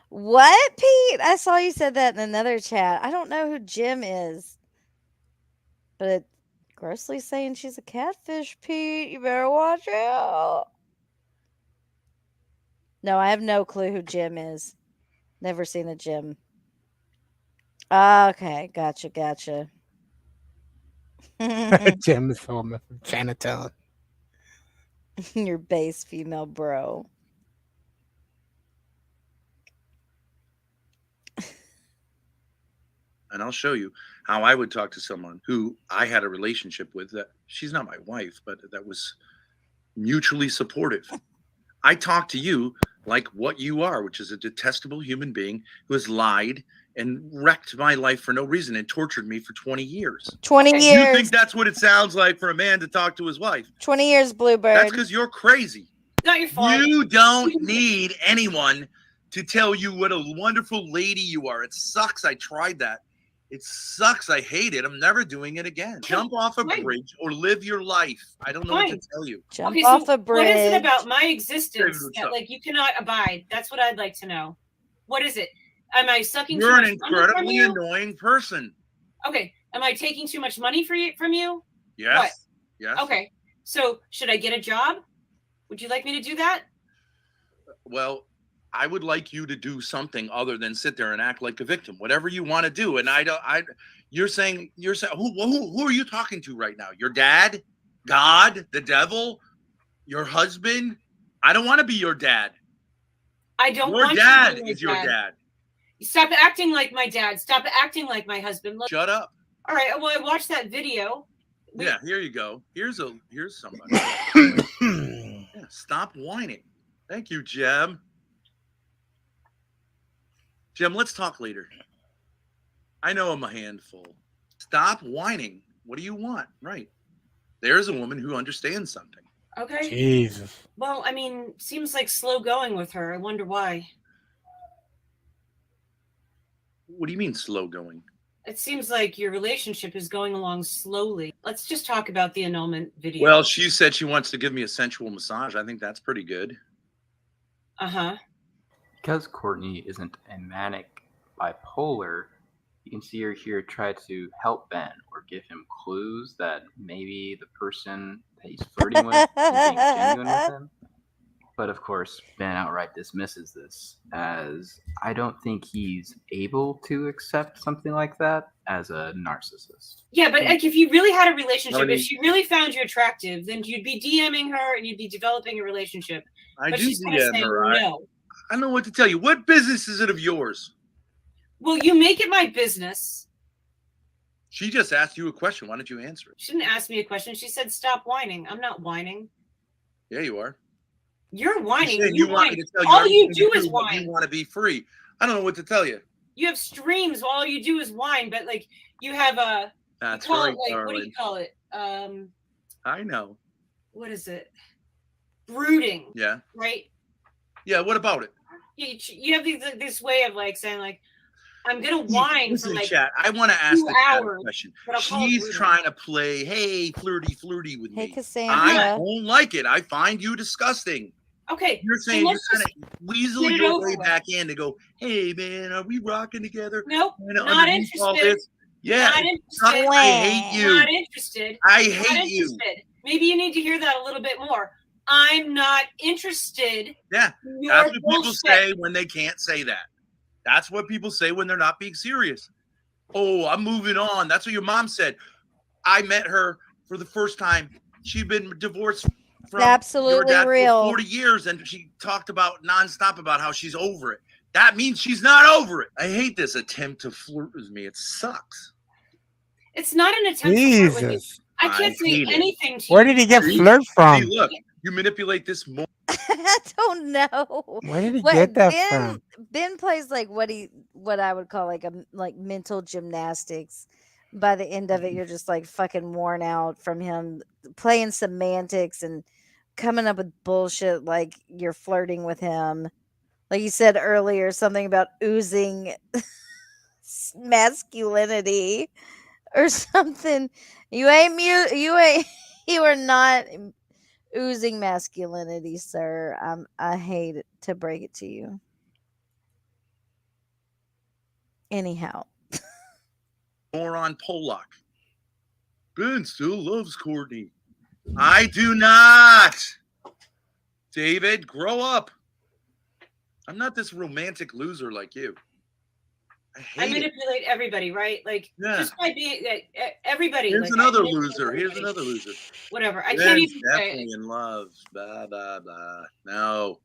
What, Pete? I saw you said that in another chat. I don't know who Jim is. But Grossly saying she's a catfish, Pete. You better watch out. No, I have no clue who Jim is. Never seen a Jim. Okay, gotcha. Jim is from Chinatown. Your base female bro. And I'll show you how I would talk to someone who I had a relationship with. That she's not my wife, but that was mutually supportive. I talk to you like what you are, which is a detestable human being who has lied and wrecked my life for no reason and tortured me for 20 years. 20 years. You think that's what it sounds like for a man to talk to his wife? 20 years, Bluebird. That's because you're crazy. Not your fault. You don't need anyone to tell you what a wonderful lady you are. It sucks. I tried that. It sucks. I hate it. I'm never doing it again. Jump off a bridge or live your life. I don't know what to tell you. Jump off a bridge. What is it about my existence that like you cannot abide? That's what I'd like to know. What is it? Am I sucking? You're too an much money from incredibly you? annoying person. Okay. Am I taking too much money from you? Yes. What? Yes. Okay. So should I get a job? Would you like me to do that? Well, I would like you to do something other than sit there and act like a victim. Whatever you want to do. And you're saying who are you talking to right now? Your dad? God? The devil? Your husband? I don't want to be your dad. I don't Your want dad you to be is your dad. Stop acting like my dad. Stop acting like my husband. Look. Shut up. All right. Well, I watched that video. Yeah, here you go. Here's somebody. Yeah, stop whining. Thank you, Jem. Jem, let's talk later. I know I'm a handful. Stop whining. What do you want? Right. There's a woman who understands something. Okay. Jesus. Well, I mean, seems like slow going with her. I wonder why. What do you mean slow going? It seems like your relationship is going along slowly. Let's just talk about the annulment video. Well, she said she wants to give me a sensual massage. I think that's pretty good. Uh-huh. Because Cortney isn't a manic bipolar, You can see her here try to help Ben or give him clues that maybe the person that he's flirting with is being genuine with him. But of course, Ben outright dismisses this, as I don't think he's able to accept something like that as a narcissist. Yeah, but like if you really had a relationship, Honey. if she really found you attractive, then you'd be DMing her and you'd be developing a relationship. I but do she's gonna DM say her. no. I know what to tell you. What business is it of yours? Well, you make it my business. She just asked you a question. Why don't you answer it? She didn't ask me a question. She said, "Stop whining." I'm not whining. Yeah, you are. You're whining. You want me whine. to tell you All you everything do to is but whine. You want to be free. I don't know what to tell you. You have streams. All you do is whine. But like you have a. That's you call right, it, like, what do you darling. call it? I know. What is it? Brooding. Yeah. Right. Yeah. What about it? You have this way of like saying like, I'm gonna whine for Listen, like chat. I want to ask 2 the chat a hours. question. But I'll call it She's brooding. trying to play, hey, flirty with Hey, me. Cassandra. I don't like it. I find you disgusting. Okay. You're so saying you're let's trying just to weasel get it your over way with. back in to go, hey, man, are we rocking together? Nope. Kinda Not underneath all interested. this? Yeah. Not interested. I hate you. Not interested. I Not hate you. interested. Maybe you need to hear that a little bit more. I'm not interested. Yeah. in your That's what people bullshit. say when they can't say that. That's what people say when they're not being serious. Oh, I'm moving on. That's what your mom said. I met her for the first time. She'd been divorced from your Absolutely dad real. for 40 years, and she talked about nonstop about how she's over it. That means she's not over it. I hate this attempt to flirt with me. It sucks. It's not an attempt to flirt with you. Jesus. I can't say hate it. anything to Where you. did he get See? flirt from? See, look, you manipulate this more. I don't know. Where did he get that from? Ben plays like what I would call like like mental gymnastics. By the end of it, you're just like fucking worn out from him playing semantics and coming up with bullshit like you're flirting with him. Like you said earlier, something about oozing masculinity or something. You are not oozing masculinity, sir. I hate to break it to you. Anyhow. Moron Pollock. Ben still loves Courtney. I do not. David, grow up. I'm not this romantic loser like you. I I hate it. manipulate everybody, right? Like Yeah. just by being everybody. Here's like, another I manipulate loser. Here's everybody. another loser. Whatever. I Ben's can't even definitely say. in love. Blah blah blah. No,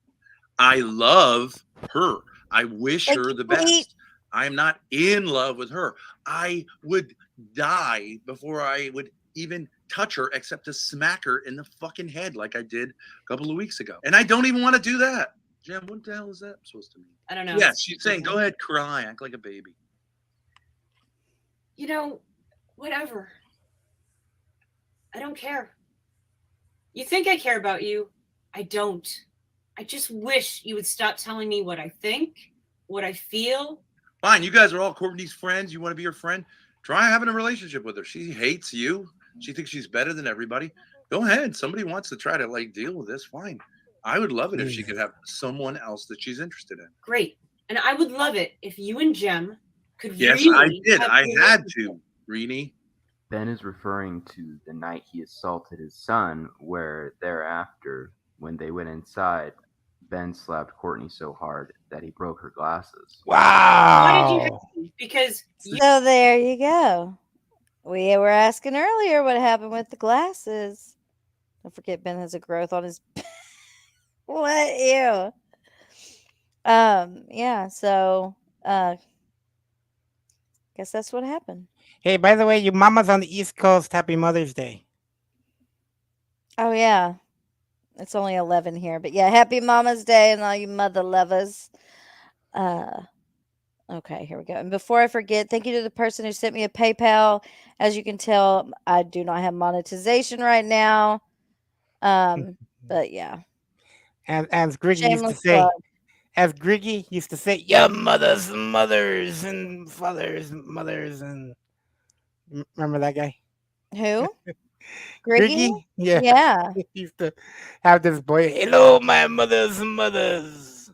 I love her. I wish her the best. I'm not in love with her. I would die before I would even touch her, except to smack her in the fucking head like I did a couple of weeks ago. And I don't even want to do that. Jen, what the hell is that supposed to mean? I don't know. Yeah, she's saying, go ahead, cry, act like a baby. You know, whatever. I don't care. You think I care about you? I don't. I just wish you would stop telling me what I think, what I feel. Fine, you guys are all Courtney's friends. You want to be her friend? Try having a relationship with her. She hates you. She thinks she's better than everybody. Go ahead. Somebody wants to try to like deal with this. Fine. I would love it if she could have someone else that she's interested in. Great. And I would love it if you and Jem could Yes, really I did. have I a had relationship. to, Reenie. Ben is referring to the night he assaulted his son, where thereafter, when they went inside, Ben slapped Courtney so hard that he broke her glasses. Why did you have to? Because you So there you go. We were asking earlier what happened with the glasses. Don't forget Ben has a growth on his what? Ew. Yeah, so guess that's what happened. Hey, by the way, your mama's on the East Coast. Happy Mother's Day. Oh yeah. It's only 11 here, but yeah, happy Mama's Day and all you mother lovers. Okay, here we go. And before I forget, thank you to the person who sent me a PayPal. As you can tell, I do not have monetization right now. But yeah. And as Griggy used to Shameless say, plug. your mother's mothers and fathers, mothers, and remember that guy? Who? Griggy? Griggy? Yeah. Yeah. He used to have this boy, hello, my mother's mothers.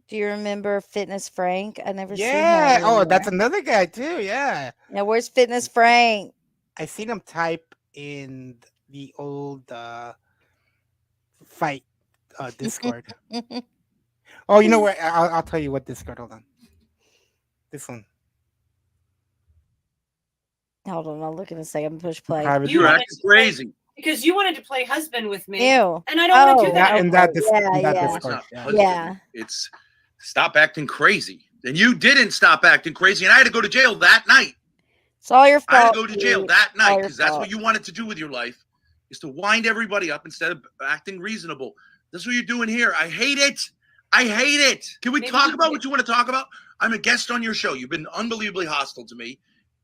Do you remember Fitness Frank? I never seen him Yeah. Oh, anymore. that's another guy too. Yeah. Now, where's Fitness Frank? I seen him type in the old fight Discord. Oh, you know what? I'll tell you what Discord. Hold on. This one. Hold on, I'll look in a second. Push play. Private You chat. wanted to play, because you wanted to play husband with me. Ew. And I don't want to do Oh, that. In that, yeah, in that yeah. No, it's Discord. not Yeah. husband. Yeah. It's stop acting crazy. And you didn't stop acting crazy, and I had to go to jail that night. It's all your I had fault. to go to jail Pete. that It's all night your because that's fault. what you wanted to do with your life, is to wind everybody up instead of acting reasonable. That's what you're doing here. I hate it. I hate it. Can we talk about what you want to talk about? I'm a guest on your show. You've been unbelievably hostile to me.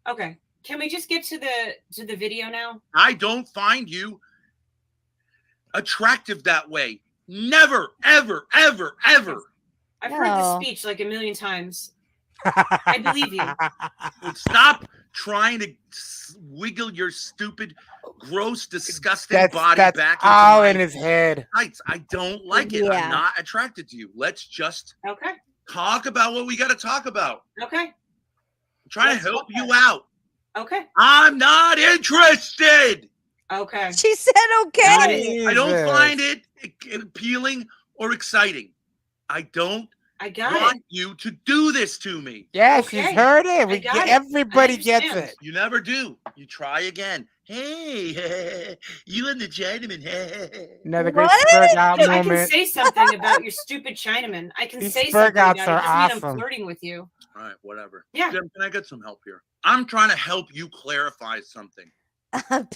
Okay. Can we just get to the video now? I don't find you attractive that way. Never, ever, ever, ever. I've heard this speech like a million times. I believe you. Stop trying to wiggle your stupid, gross, disgusting body That's back into all my in his head. tights. I don't like it. Yeah. I'm not attracted to you. Let's just Okay. talk about what we got to talk about. Okay. I'm trying to help you out. Okay. I'm not interested. Okay. She said okay. I don't find it appealing or exciting. I don't want you to do this to me. Yeah, she's heard it. We got it. everybody I gets understand. it. You never do. You try again. Hey, you and the Chinaman. Another great spurg out I can moment. say something about your stupid Chinaman. I can These say spurg something outs about it. are Doesn't mean I'm awesome. flirting with you. All right, whatever. Yeah. Jim, can I get some help here? I'm trying to help you clarify something.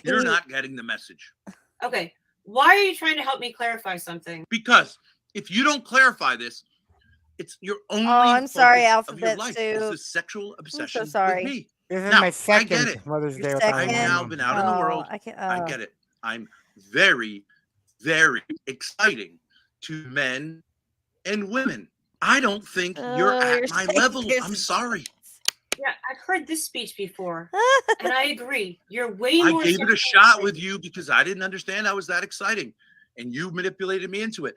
You're not getting the message. Okay. Why are you trying to help me clarify something? Because if you don't clarify this, it's your only I'm sorry, focus of your Alphabet life Soup. is the sexual obsession sorry. with me. This is Now, my I second get it. Mother's Day Your without I've my now mom. been out in the world. I get it. I'm very, very exciting to men and women. I don't think you're at my level. I'm sorry. Yeah, I've heard this speech before, and I agree. You're way I more. gave it a sexually shot with you because I didn't understand I was that exciting, and you manipulated me into it,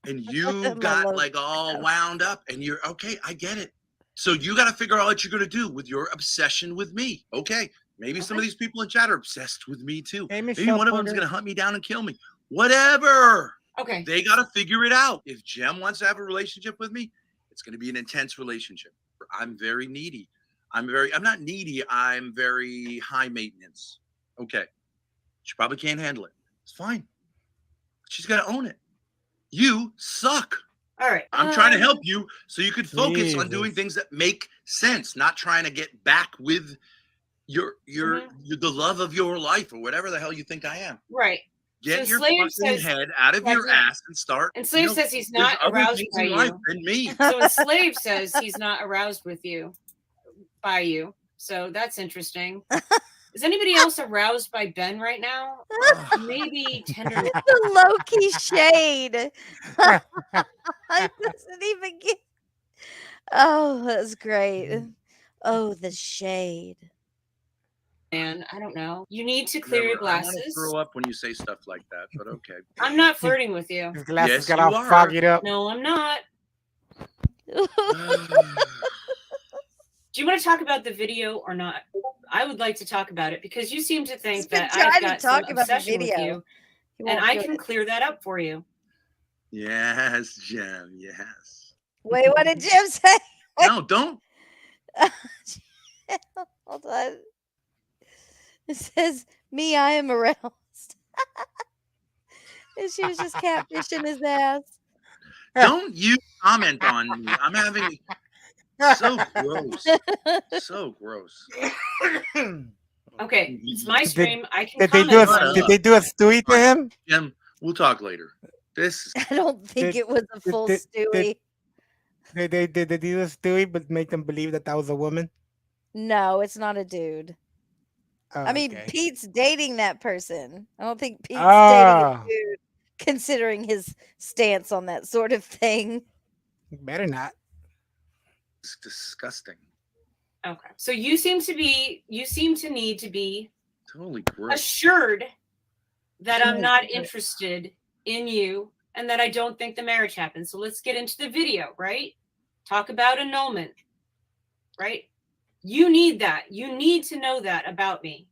and you got like all wound up. And you're okay. I get it. So you got to figure out what you're going to do with your obsession with me. Okay, maybe some of these people in chat are obsessed with me too. Hey, Maybe Michelle one of them's Porter. going to hunt me down and kill me. Whatever. Okay. They got to figure it out. If Jem wants to have a relationship with me, it's going to be an intense relationship. I'm very needy. I'm not needy. I'm very high maintenance. Okay. She probably can't handle it. It's fine. She's got to own it. You suck. All right. I'm trying to help you so you could focus on doing things that make sense, not trying to get back with your the love of your life or whatever the hell you think I am. Right. Get So your Slave fucking says- head out of your ass and start. And Slave says he's not there's other aroused things by in life you. than me. So and Slave says he's not aroused with you, by you. So that's interesting. Is anybody else aroused by Ben right now? Maybe tenderness. The low-key shade. I doesn't even get. Oh, that's great. Oh, the shade. Man, I don't know. You need to clear your Never. I want to glasses. throw up when you say stuff like that, but okay. I'm not flirting with you. His glasses Yes, got you all are. foggied up. No, I'm not. Do you want to talk about the video or not? I would like to talk about it because you seem to think He's been that trying I've to got talk some about the obsession with video. you, He and won't I do can it. clear that up for you. Yes, Jem. Yes. Wait, what did Jim say? No, don't. Hold on. It says, "Me, I am aroused." And she was just catfishing his ass. Don't you comment on me. I'm having so gross. So gross. Okay, it's my stream. I can Did they comment do on a you. Did they do a Stewie to him? Jim, we'll talk later. This I don't think it was a full Stewie. Did they do a Stewie, but make them believe that was a woman? No, it's not a dude. Oh, I mean, okay. Pete's dating that person. I don't think Pete's dating Oh. a dude, considering his stance on that sort of thing. Better not. is disgusting. Okay, so you seem to need to be Totally gross. assured that I'm not interested in you and that I don't think the marriage happened. So let's get into the video, right? talk about annulment, right? You need that. You need to know that about me.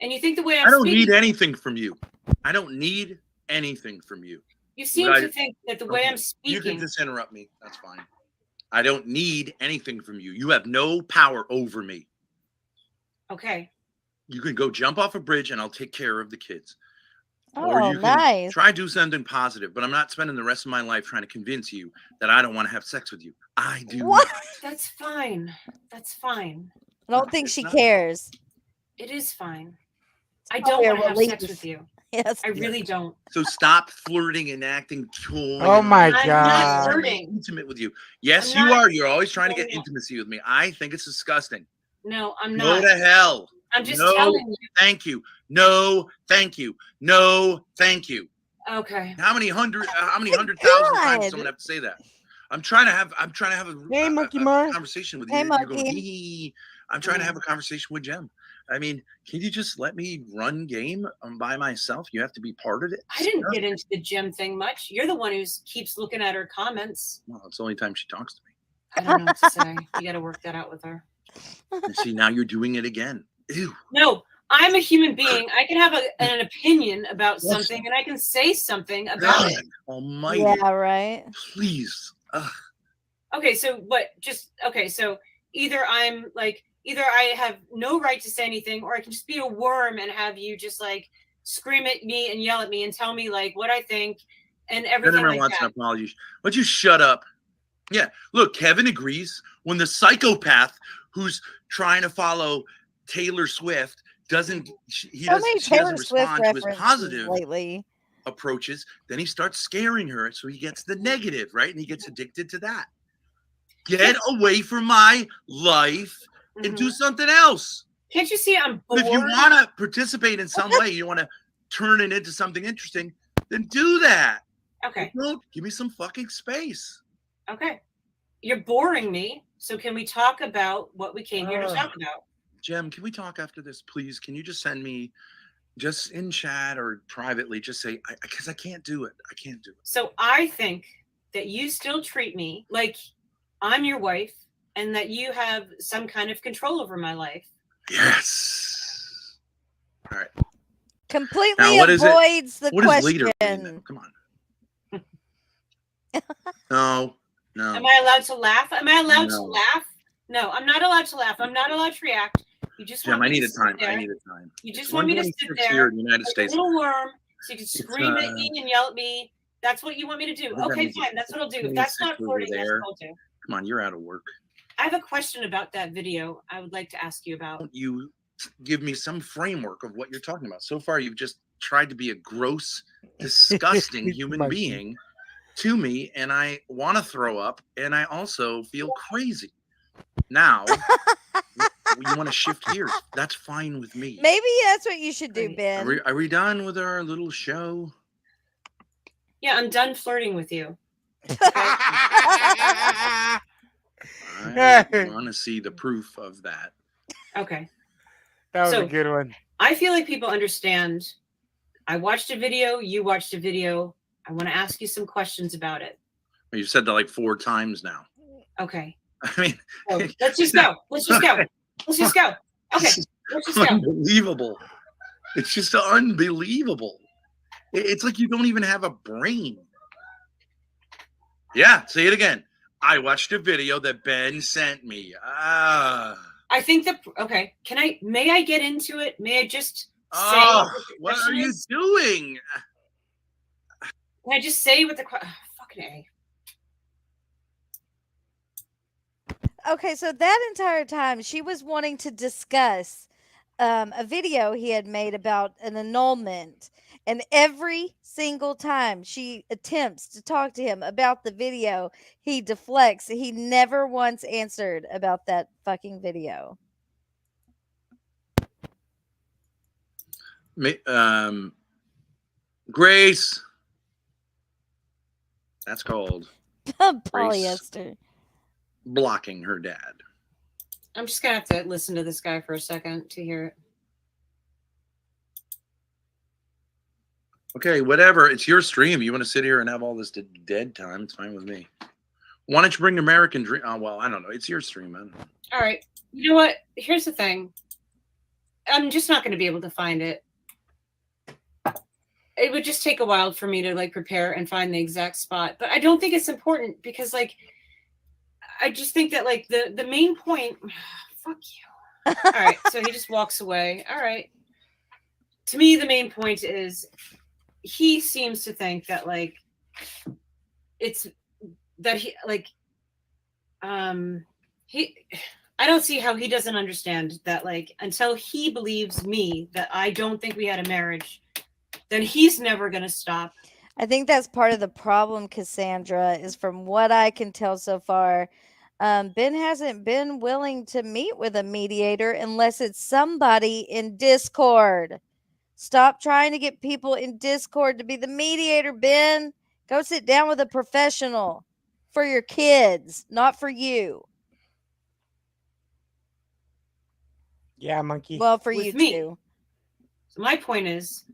And you think the way I'm I don't speaking, need anything from you. I don't need anything from you. you seem Would to I- think that the way Okay, I'm You can speaking, just interrupt me. That's fine. I don't need anything from you. You have no power over me. okay. You can go jump off a bridge and I'll take care of the kids. Or Oh, you can nice. try to do something positive, but I'm not spending the rest of my life trying to convince you that I don't want to have sex with you. I do. What? not. That's fine. That's fine. I don't think she not. cares. It is fine. I probably don't a want to have sex relief. with you. Yes. I really don't. So stop flirting and acting coy. Oh and my all that. I'm not God. flirting. Intimate with you. Yes, I'm you not- are. You're always trying to get No. intimacy with me. I think it's disgusting. No, I'm Go not. to hell. I'm just No, telling you. thank you. No, thank you. No, thank you. Okay. How many hundred thousand times God. someone have to say that? I'm trying to have Hey, Monkey a Mars. conversation with Hey, you. You're going, Monkey. hee. I'm trying to have a conversation with Jem. I mean, can you just let me run game by myself? You have to be part of it. I didn't get into the gym thing much. You're the one who keeps looking at her comments. Well, it's the only time she talks to me. I don't know what to say. You got to work that out with her. And see, now you're doing it again. Ew. No, I'm a human being. I can have an opinion about something, and I can say something about God it. almighty. Yeah, right. Please. Ugh. Okay, so what? Just okay. So either I have no right to say anything, or I can just be a worm and have you just like scream at me and yell at me and tell me like what I think and everything Everyone like wants that. an apology. Why don't you shut up? Yeah, look, Kevin agrees. When the psychopath who's trying to follow Taylor Swift doesn't, she So many doesn't Taylor Swift respond to his references positive lately. approaches, then he starts scaring her, so he gets the negative, right? And he gets addicted to that. Get away from my life and do something else. Can't you see I'm bored? If you want to participate in some way, you want to turn it into something interesting, then do that. Okay. Don't give me some fucking space. Okay. You're boring me. So can we talk about what we came here to talk about? Jem, can we talk after this, please? Can you just send me, just in chat or privately, just say, because I can't do it. I can't do it. So I think that you still treat me like I'm your wife and that you have some kind of control over my life. Yes. All right. Completely Now, what is it? avoids the What does question. later mean then? Come on. No. Am I allowed to laugh? Am I allowed to No. laugh? No, I'm not allowed to laugh. I'm not allowed to react. You just Jem, want me I need to a sit time. there. I need a time. You just It's want me to sit 1:26 there here in the United like States. a little worm so you can scream at me and yell at me. That's what you want me to do. I think that Okay, means fine. That's what I'll do. If that's 26 not over flirting, that's there. what I'll do. Come on, you're out of work. I have a question about that video I would like to ask you about. You give me some framework of what you're talking about. So far, you've just tried to be a gross, disgusting human Monkey. being to me, and I want to throw up, and I also feel crazy. Now, you want to shift gears. That's fine with me. Maybe that's what you should do, Ben. Are we done with our little show? Yeah, I'm done flirting with you. I want to see the proof of that. Okay. That was So- a good one. I feel like people understand. I watched a video. You watched a video. I want to ask you some questions about it. You've said that like 4 times now. Okay. I mean, So let's just go. Let's just go. Let's just go. Okay. Let's just go. Unbelievable. It's just unbelievable. It's like you don't even have a brain. Yeah, say it again. I watched a video that Ben sent me. I think that okay. May I get into it? May I just say What are question you is? doing? Can I just say what the fucking A? Okay, so that entire time she was wanting to discuss a video he had made about an annulment. And every single time she attempts to talk to him about the video, he deflects. He never once answered about that fucking video. Grace. That's called Polyester. blocking her dad. I'm just gonna have to listen to this guy for a second to hear it. Okay, whatever. It's your stream. You want to sit here and have all this dead time? It's fine with me. Why don't you bring American Dream? Oh, well, I don't know. It's your stream, man. All right. You know what? Here's the thing. I'm just not going to be able to find it. It would just take a while for me to like prepare and find the exact spot. But I don't think it's important because like I just think that like the main point fuck you. All right. So he just walks away. All right. To me, the main point is he seems to think that like it's that he like he I don't see how he doesn't understand that like until he believes me that I don't think we had a marriage, then he's never gonna stop. I think that's part of the problem, Cassandra, is from what I can tell so far, Ben hasn't been willing to meet with a mediator unless it's somebody in Discord. Stop trying to get people in Discord to be the mediator, Ben. Go sit down with a professional for your kids, not for you. Yeah, monkey. Well, for With you me. too. So my point is,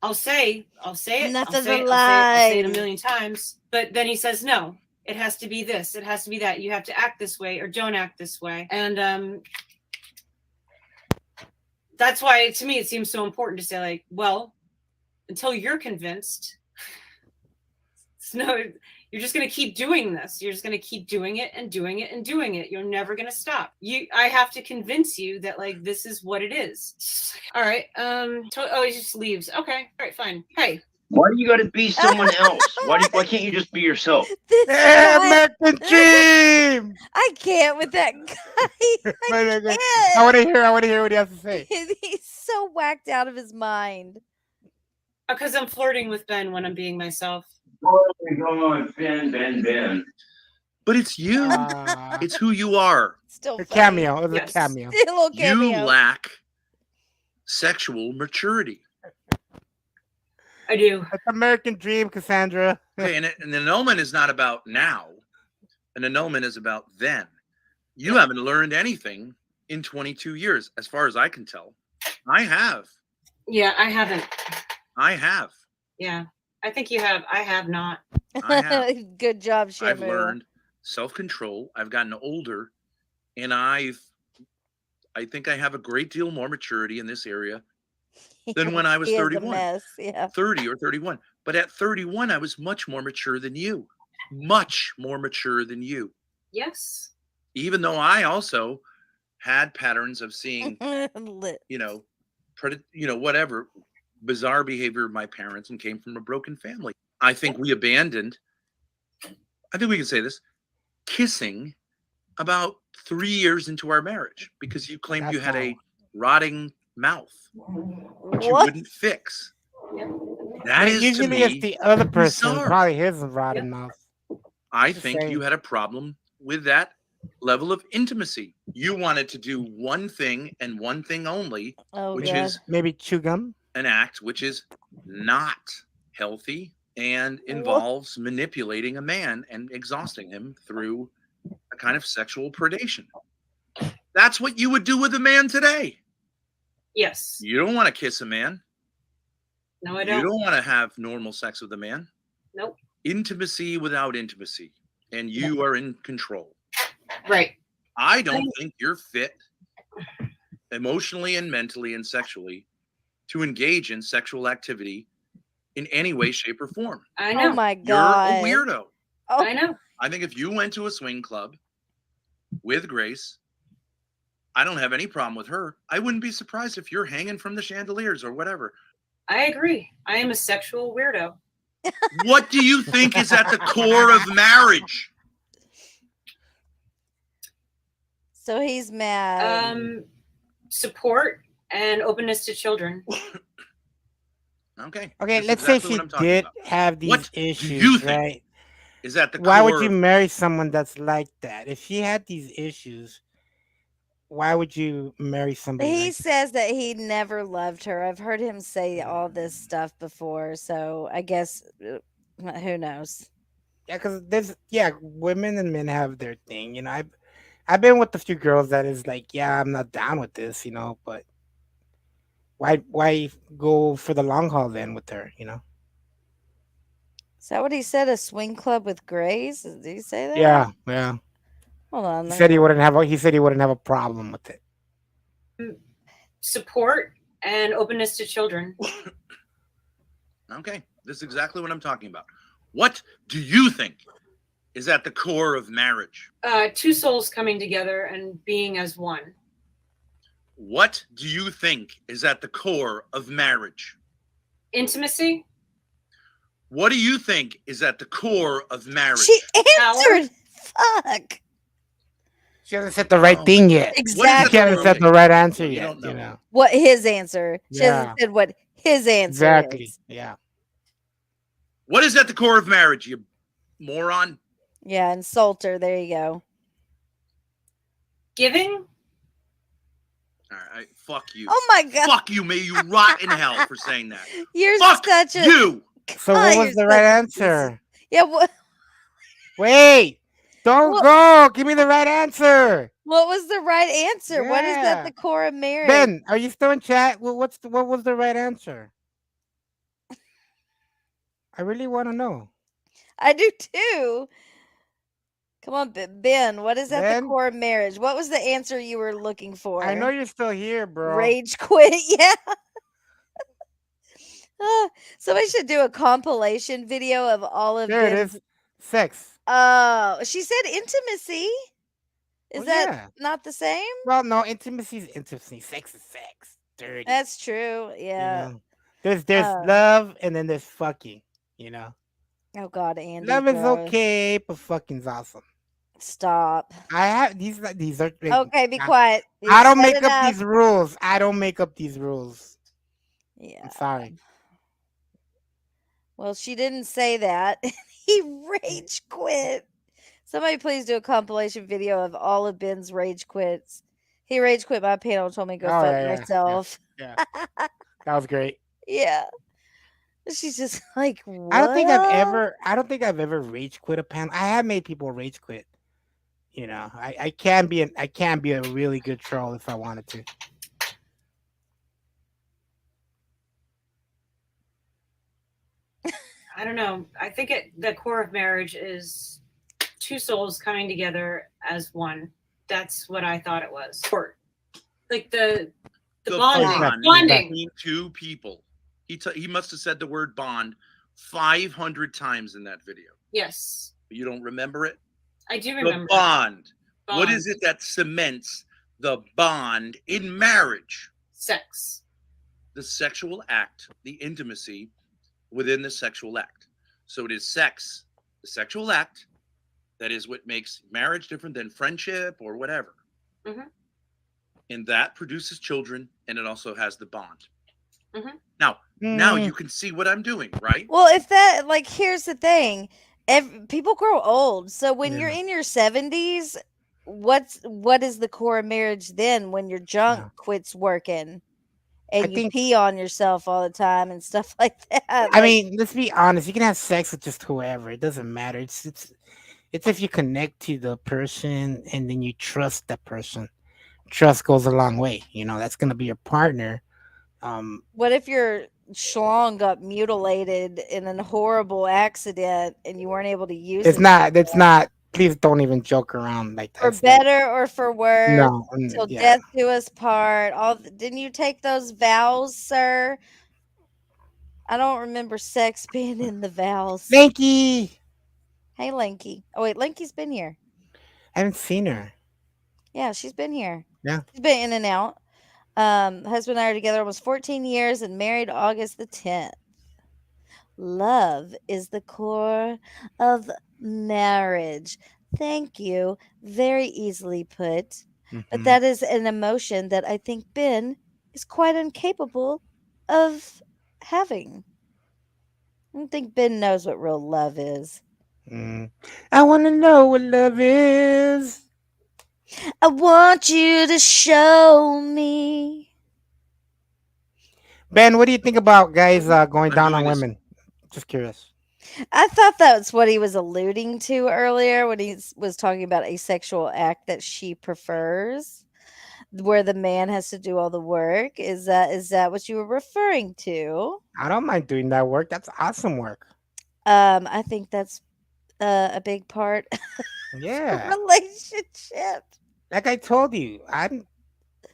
I'll say it. Nothing's I'll a say it a lie. million times. But then he says, no, it has to be this. It has to be that. You have to act this way or don't act this way. And that's why, to me, it seems so important to say, like, well, until you're convinced, no, you're just going to keep doing this. You're just going to keep doing it and doing it and doing it. You're never going to stop. I have to convince you that like this is what it is. All right. He just leaves. Okay. All right. Fine. Hey. Why do you got to be someone else? Why can't you just be yourself? American Dream. I can't with that guy. I want to hear what he has to say. He's so whacked out of his mind. Because I'm flirting with Ben when I'm being myself. Oh my God, Ben. But it's you. It's who you are. Still a cameo. It was a cameo. Still a cameo. You lack sexual maturity. I do. It's American Dream, Cassandra. Okay, and the annulment is not about now. An annulment is about then. You haven't learned anything in 22 years, as far as I can tell. I have. Yeah, I haven't. I have. Yeah, I think you have. I have not. I have. Good job, Shamoo. I've learned self-control. I've gotten older, and I think I have a great deal more maturity in this area than when I was 31. Mess, yeah. 30 or 31. But at 31, I was much more mature than you. Much more mature than you. Yes. Even though I also had patterns of seeing, whatever bizarre behavior of my parents and came from a broken family. I think we abandoned, I think we can say this, kissing about 3 years into our marriage because you claimed you had a rotting mouth, which you wouldn't fix. That is usually to me it's the other person, bizarre. probably his rotten mouth. I Just think saying. you had a problem with that level of intimacy. You wanted to do one thing and one thing only, which is maybe chew gum. an act which is not healthy and involves manipulating a man and exhausting him through a kind of sexual predation. That's what you would do with a man today. Yes. You don't want to kiss a man. No, I don't. You don't want to have normal sex with a man. Nope. Intimacy without intimacy. And you are in control. Right. I don't think you're fit emotionally and mentally and sexually to engage in sexual activity in any way, shape, or form. I know. Oh my God. You're a weirdo. Oh. I know. I think if you went to a swing club with Grace, I don't have any problem with her. I wouldn't be surprised if you're hanging from the chandeliers or whatever. I agree. I am a sexual weirdo. What do you think is at the core of marriage? So he's mad. Support and openness to children. Okay. Okay, That's let's exactly say she what I'm talking did about. have these What do issues, you think right? is at the Why core would you of- marry someone that's like that? If she had these issues, why would you marry somebody He like says that he never loved her. I've heard him say all this stuff before, so I guess who knows? Yeah, because women and men have their thing. I've been with a few girls that is like, yeah, I'm not down with this, but why go for the long haul then with her, Is that what he said? A swing club with Grays? Did he say that? Yeah, yeah. Hold on. He let said me- he said he wouldn't have a problem with it. Support and openness to children. Okay, this is exactly what I'm talking about. What do you think is at the core of marriage? Two souls coming together and being as one. What do you think is at the core of marriage? Intimacy. What do you think is at the core of marriage? She answered. Fuck. She hasn't said the right thing yet. Exactly. She hasn't said the right answer yet. You know. What his answer? She Yeah. hasn't said what his answer Exactly. is. Yeah. What is at the core of marriage, you moron? Yeah, insult her. There you go. Giving. All right, fuck you. Oh my god. Fuck you. May you rot in hell for saying that. You're Fuck such a you. So what was the right answer? Yeah, what Wait. Don't go. Give me the right answer. what was the right answer? What is at the core of marriage? Ben, are you still in chat? What was the right answer? I really want to know. I do too. Come on, Ben. What is at the Ben? core of marriage? What was the answer you were looking for? I know you're still here, bro. Rage quit. Yeah. Somebody should do a compilation video of all of There it Ben's- is. Sex. Oh, she said intimacy. Is Well, that yeah. not the same? Well, no, intimacy is intimacy. Sex is sex. Dirty. That's true. Yeah. know. There's love and then there's fucking, you know. Oh God, Andy. Love is gross. okay, but fucking's awesome. Stop. I have these are Okay, be quiet. I You've don't said make up enough. these rules. I don't make up these rules. Yeah. I'm sorry. Well, she didn't say that. He rage quit. Somebody please do a compilation video of all of Ben's rage quits. He rage quit my panel and told me to go Oh, fuck yeah, yeah, myself. Yeah. That was great. Yeah. She's just like, what? I don't think I've ever rage quit a panel. I have made people rage quit. You know, I can be a really good troll if I wanted to. I don't know. I think the core of marriage is two souls coming together as one. That's what I thought it was. Like the bonding. Bonding. between two people. He must have said the word bond 500 times in that video. Yes. You don't remember it? I do The remember. bond. What Bond. is it that cements the bond in marriage? Sex. The sexual act, the intimacy within the sexual act. So it is sex, the sexual act, that is what makes marriage different than friendship or whatever. Mhm. And that produces children, and it also has the bond. Mhm. Now Mm. you can see what I'm doing, right? Well, if that, like, here's the thing. People grow old. So when you're in your 70s, what is the core of marriage then when your junk quits working and you pee on yourself all the time and stuff like that? I Like, mean, let's be honest. You can have sex with just whoever. It doesn't matter. It's if you connect to the person and then you trust that person. Trust goes a long way. You know, that's gonna be your partner. what if your schlong got mutilated in a horrible accident and you weren't able to use it? It's not. Please don't even joke around like that. For better or for worse, No, till yeah. death do us part. Didn't you take those vows, sir? I don't remember sex being in the vows. Lanky. Hey, Lanky. Oh wait, Lanky's been here. I haven't seen her. Yeah, she's been here. Yeah. She's been in and out. Husband and I are together almost 14 years and married August the 10th. Love is the core of marriage. Thank you. Very easily put. But Mhm. that is an emotion that I think Ben is quite incapable of having. I don't think Ben knows what real love is. I want to know what love is. I want you to show me. Ben, what do you think about guys going down on women? Just curious. I thought that's what he was alluding to earlier when he was talking about a sexual act that she prefers, where the man has to do all the work. Is that what you were referring to? I don't mind doing that work. That's awesome work. I think that's a big part of Yeah. a relationship. Like I told you, I'm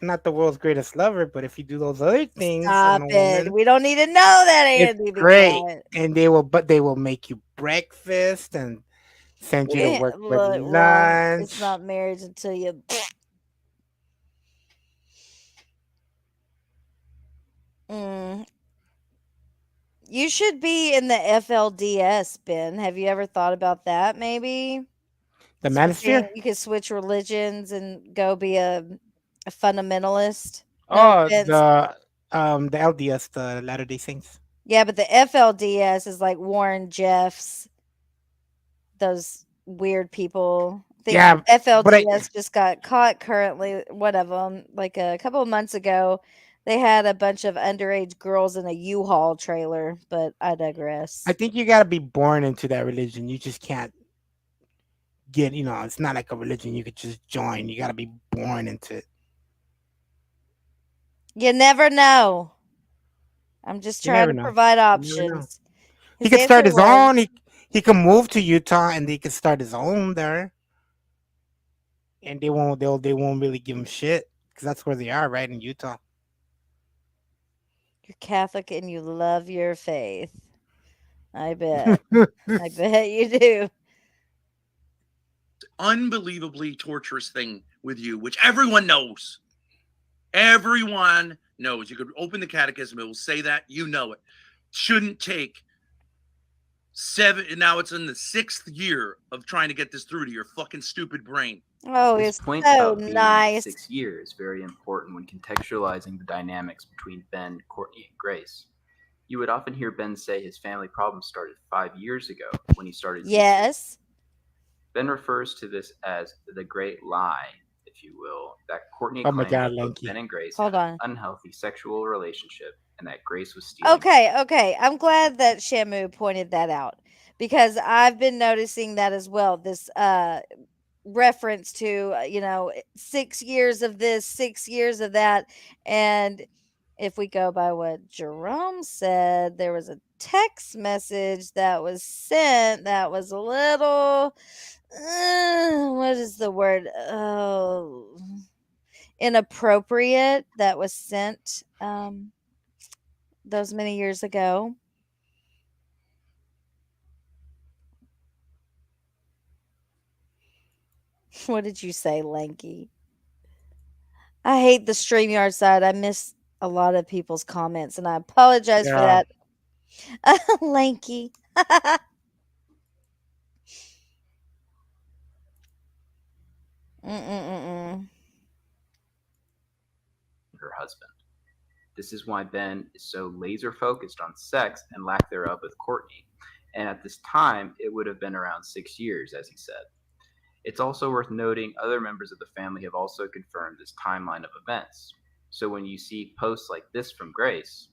not the world's greatest lover, but if you do those other things on Stop a it. woman, We don't need to know that, it's Andy. Be great. quiet. And they will make you breakfast and send you to We work with look, Ron, it's lunch. not marriage until you. Mm. You should be in the FLDS, Ben. Have you ever thought about that? Maybe The switching. manosphere? You could switch religions and go be a fundamentalist. No Oh, offense. the LDS, the Latter Day Saints. Yeah, but the FLDS is like Warren Jeffs, those weird people. I think Yeah, but FLDS just got caught currently, one of them, like a couple of months ago. They had a bunch of underage girls in a U-Haul trailer, but I digress. I think you got to be born into that religion. You just can't get, it's not like a religion you could just join. You got to be born into it. You never know. I'm just You trying never to know. provide You never know. options. He His could start answer his was, own. He can move to Utah and he could start his own there, and they won't really give him shit because that's where they are, right in Utah. "You're Catholic and you love your faith." I bet. I bet you do. Unbelievably torturous thing with you, which everyone knows. Everyone knows. You could open the catechism, it will say that. You know it. Shouldn't take 7. Now it's in the 6th year of trying to get this through to your fucking stupid brain. Oh, This it's point so about being nice. 6 years is very important when contextualizing the dynamics between Ben, Courtney, and Grace. You would often hear Ben say his family problems started 5 years ago when he started YouTube. Yes. Ben refers to this as the great lie, if you will, that Courtney Oh my claimed God, that both Lanky. Ben and Grace Hold had on. an unhealthy sexual relationship and that Grace was stealing. Okay. I'm glad that Shamu pointed that out because I've been noticing that as well. This reference to 6 years of this, 6 years of that, and if we go by what Jerome said, there was a text message that was sent that was a little what is the word? Oh, inappropriate that was sent those many years ago. What did you say, Lanky? I hate the StreamYard side. I miss a lot of people's comments, and I apologize for Yeah. that. Lanky. Mm-mm-mm-mm. Her husband. This is why Ben is so laser focused on sex and lack thereof with Courtney. And at this time, it would have been around 6 years, as he said. It's also worth noting other members of the family have also confirmed this timeline of events. So when you see posts like this from Grace,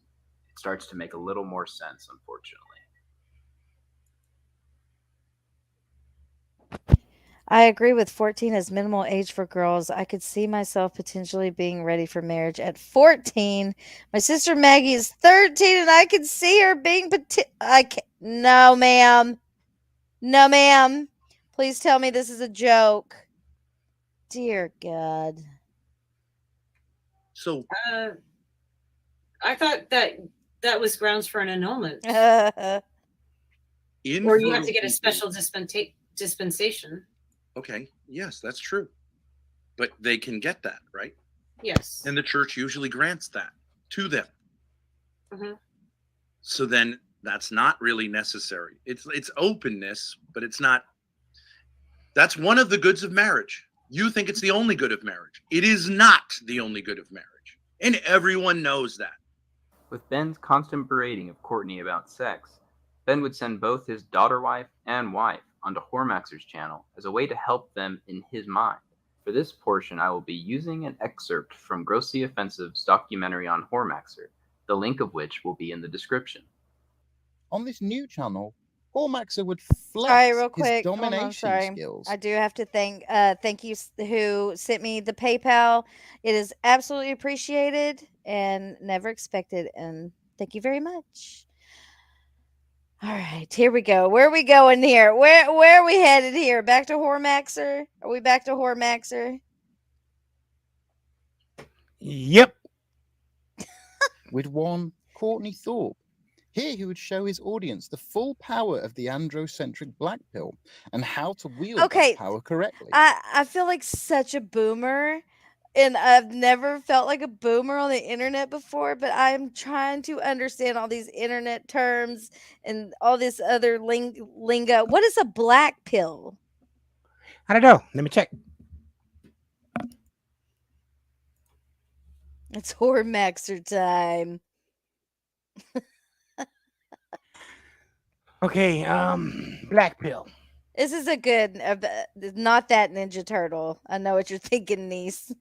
it starts to make a little more sense, unfortunately. I agree with 14 as minimal age for girls. I could see myself potentially being ready for marriage at 14. My sister Maggie is 13 and I can see her being I can't. No, ma'am. No, ma'am. Please tell me this is a joke. Dear God. So I thought that was grounds for an annulment. Uh, Or you have to get a special dispensation. Okay, yes, that's true. But they can get that, right? Yes. And the church usually grants that to them. Mm-hmm. So then that's not really necessary. It's openness, but it's not. That's one of the goods of marriage. You think it's the only good of marriage. It is not the only good of marriage. And everyone knows that. With Ben's constant berating of Courtney about sex, Ben would send both his daughter wife and wife onto Hormaxer's channel as a way to help them in his mind. For this portion, I will be using an excerpt from Grossly Offensive's documentary on Hormaxer, the link of which will be in the description. On this new channel, Hormaxer would Sorry, flex real his quick. Hold on, domination sorry. skills. I do have to thank you who sent me the PayPal. It is absolutely appreciated and never expected. And thank you very much. All right, here we go. Where are we going here? Where are we headed here? Back to Hormaxer? Are we back to Hormaxer? Yep. With one Cortney Thorp. Here he would show his audience the full power of the androcentric black pill and how to wield Okay, that power correctly. I feel like such a boomer, and I've never felt like a boomer on the internet before, but I'm trying to understand all these internet terms and all this other lingo. What is a black pill? I don't know. Let me check. It's Hormaxer time. Okay, black pill. This is a good, not that Ninja Turtle. I know what you're thinking, niece.